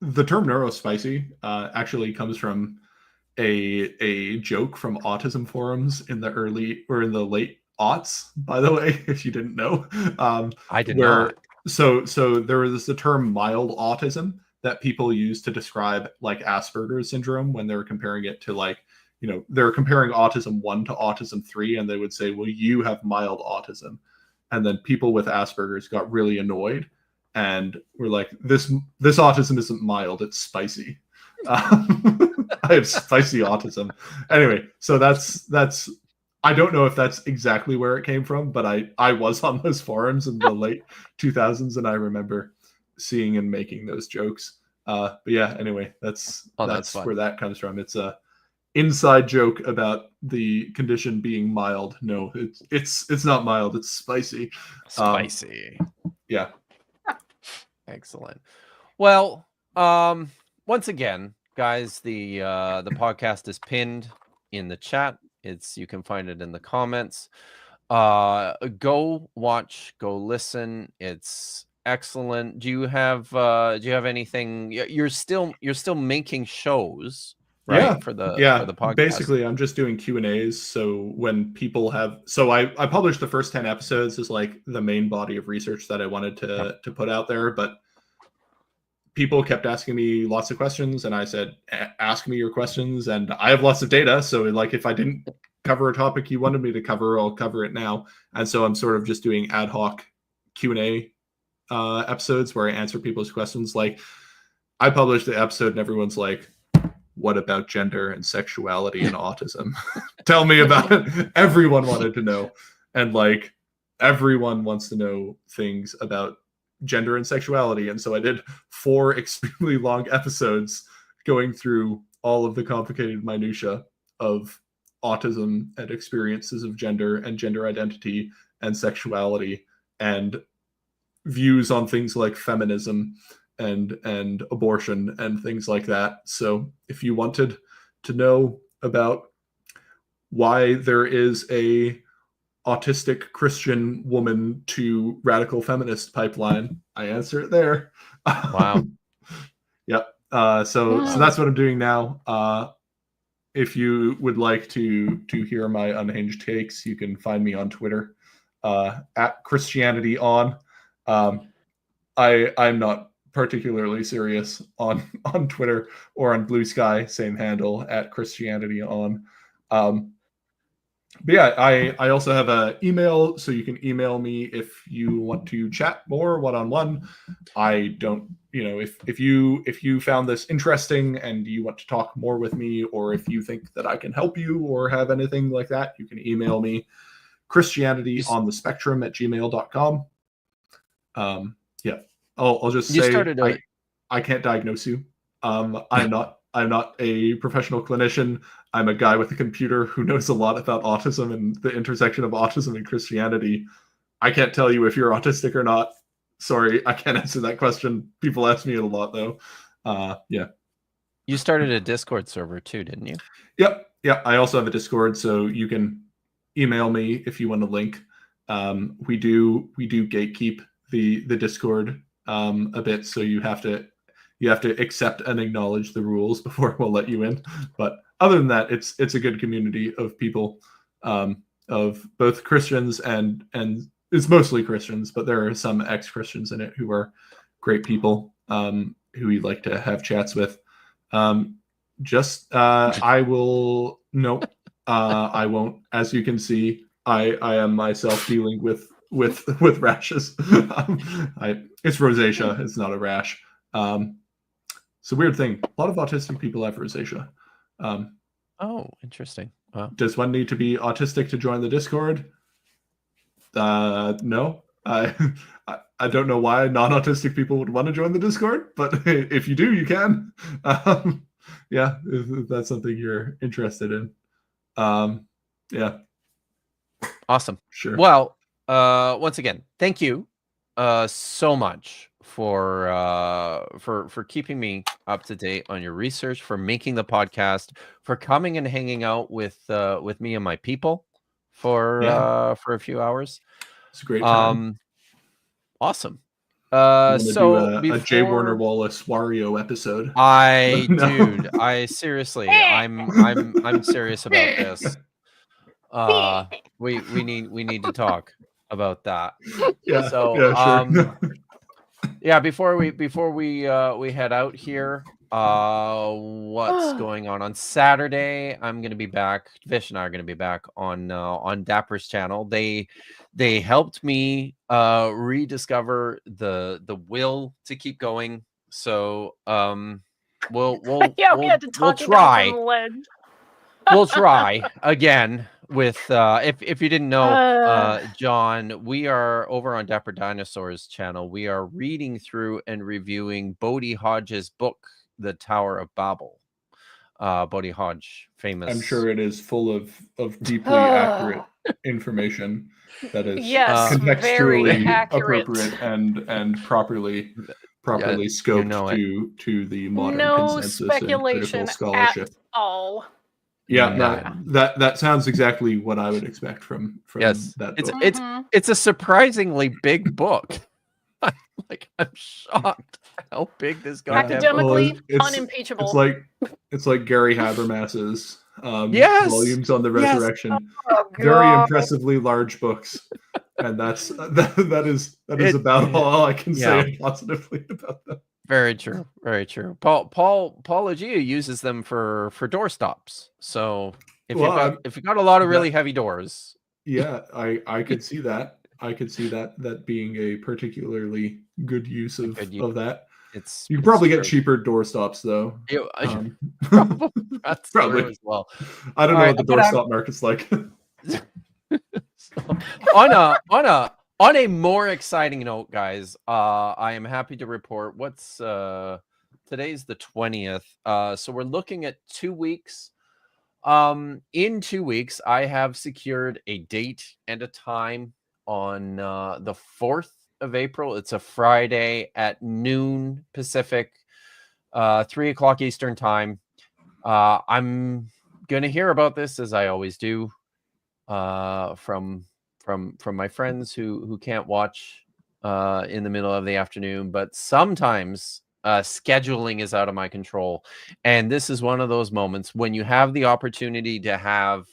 the term neurospicy actually comes from a joke from autism forums in the late aughts, by the way, if you didn't know. I did not. So there was the term mild autism that people use to describe like Asperger's syndrome when they were comparing it to like, they're comparing autism 1 to autism 3, and they would say, well, you have mild autism. And then people with Asperger's got really annoyed and were like, this autism isn't mild, it's spicy. I have spicy autism. Anyway, so that's I don't know if that's exactly where it came from, but I was on those forums in the late 2000s, and I remember seeing and making those jokes. But yeah, anyway, that's where that comes from. It's a inside joke about the condition being mild. No, it's not mild, it's spicy. Spicy. Yeah. Excellent. Well, once again, guys, the podcast is pinned in the chat. You can find it in the comments. Go watch, go listen. It's excellent. Do you have anything? You're still making shows, right? Yeah, for the podcast. Basically, I'm just doing Q&As. So when people I published the first 10 episodes as like the main body of research that I wanted to put out there, but people kept asking me lots of questions, and I said, ask me your questions, and I have lots of data. So like if I didn't cover a topic you wanted me to cover, I'll cover it now. And so I'm sort of just doing ad hoc Q&A episodes where I answer people's questions. Like I published the episode and everyone's like, what about gender and sexuality and autism? Tell me about it. Everyone wanted to know. And like everyone wants to know things about gender and sexuality. And so I did 4 extremely long episodes going through all of the complicated minutia of autism and experiences of gender and gender identity and sexuality and views on things like feminism and abortion and things like that. So if you wanted to know about why there is a autistic Christian woman to radical feminist pipeline, I answer it there. Wow. Yep. So that's what I'm doing now. If you would like to hear my unhinged takes, you can find me on Twitter at Christianity on. I'm not particularly serious on Twitter or on Blue Sky, same handle at Christianity on. But yeah, I also have an email, so you can email me if you want to chat more one-on-one. I don't, if you found this interesting and you want to talk more with me, or if you think that I can help you or have anything like that, you can email me christianityonthespectrum@gmail.com. Yeah, I'll just say I can't diagnose you. I'm not a professional clinician. I'm a guy with a computer who knows a lot about autism and the intersection of autism and Christianity. I can't tell you if you're autistic or not. Sorry, I can't answer that question. People ask me it a lot, though. Yeah. You started a Discord server too, didn't you? Yep. I also have a Discord, so you can email me if you want a link. We do gatekeep the Discord a bit, so you have to accept and acknowledge the rules before we'll let you in. But other than that, it's a good community of people, of both Christians and it's mostly Christians, but there are some ex-Christians in it who are great people who we like to have chats with. I won't. As you can see, I am myself dealing with rashes. It's rosacea. It's not a rash. It's a weird thing. A lot of autistic people have rosacea. Oh, interesting. Wow. Does one need to be autistic to join the Discord? No. I don't know why non-autistic people would want to join the Discord, but if you do, you can. Yeah, if that's something you're interested in. Yeah. Awesome. Sure. Well, once again, thank you so much for keeping me up to date on your research, for making the podcast, for coming and hanging out with me and my people for a few hours. It's a great time. Awesome. So do a J. Warner Wallace Wario episode. Dude, I seriously, I'm serious about this. We need to talk about that. Yeah. So sure. yeah, before we head out here, what's going on Saturday? I'm gonna be back. Vish and I are gonna be back on Dapper's channel. They helped me rediscover the will to keep going. So we'll we had to talk try. From the ledge. We'll try again with if you didn't know, John, we are over on Dapper Dinosaur's channel. We are reading through and reviewing Bodhi Hodge's book, The Tower of Babel. Bodhi Hodge, famous. I'm sure it is full of deeply accurate information that is contextually appropriate and properly scoped to the modern consensus speculation and critical scholarship. At all. Yeah, that sounds exactly what I would expect from that book. It's a surprisingly big book. I'm shocked how big this guy is. Academically unimpeachable. It's like Gary Habermas's volumes on the resurrection. Yes. Oh, very impressively large books. And that is about all I can say positively about them. Very true. Very true. Paul Agia uses them for doorstops. So if you got a lot of really heavy doors. Yeah, I could see that. I could see that being a particularly good use of that. You can probably get cheaper doorstops though. That's probably as well. I don't know what the doorstop market's like. On a more exciting note, guys, I am happy to report today's the 20th. So we're looking at 2 weeks. In 2 weeks, I have secured a date and a time on the 4th of April. It's a Friday at noon Pacific, 3 o'clock Eastern time. I'm gonna hear about this, as I always do, from my friends who can't watch in the middle of the afternoon, but sometimes scheduling is out of my control. And this is one of those moments when you have the opportunity to have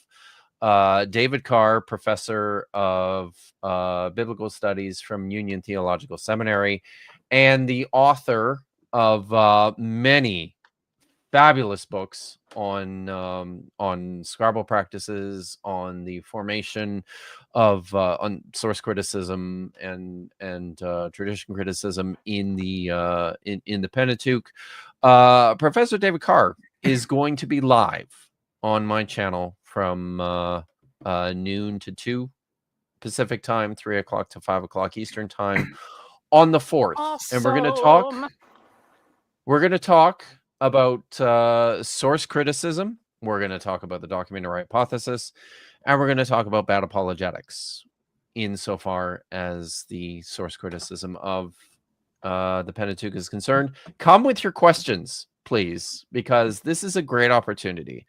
David Carr, professor of biblical studies from Union Theological Seminary, and the author of many fabulous books on scribal practices, on the formation of on source criticism and tradition criticism in the Pentateuch. Professor David Carr is going to be live on my channel from noon to 2 Pacific time, 3 o'clock to 5 o'clock Eastern time on the 4th. Awesome. And we're going to talk about source criticism. We're going to talk about the documentary hypothesis, and we're going to talk about bad apologetics insofar as the source criticism of the Pentateuch is concerned. Come with your questions, please, because this is a great opportunity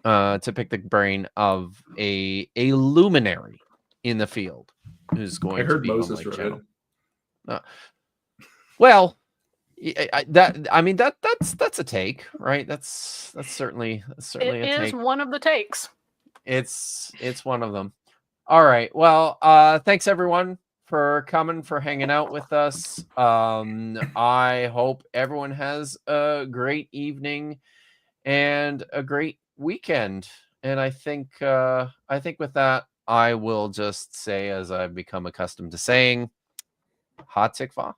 to pick the brain of a luminary in the field who's going to be Moses on my channel. Well, that's a take, right? That's certainly a take. It is one of the takes. It's one of them. All right. Well, thanks everyone for coming, for hanging out with us. I hope everyone has a great evening and a great weekend. And I think with that, I will just say, as I've become accustomed to saying, Hat Sikva.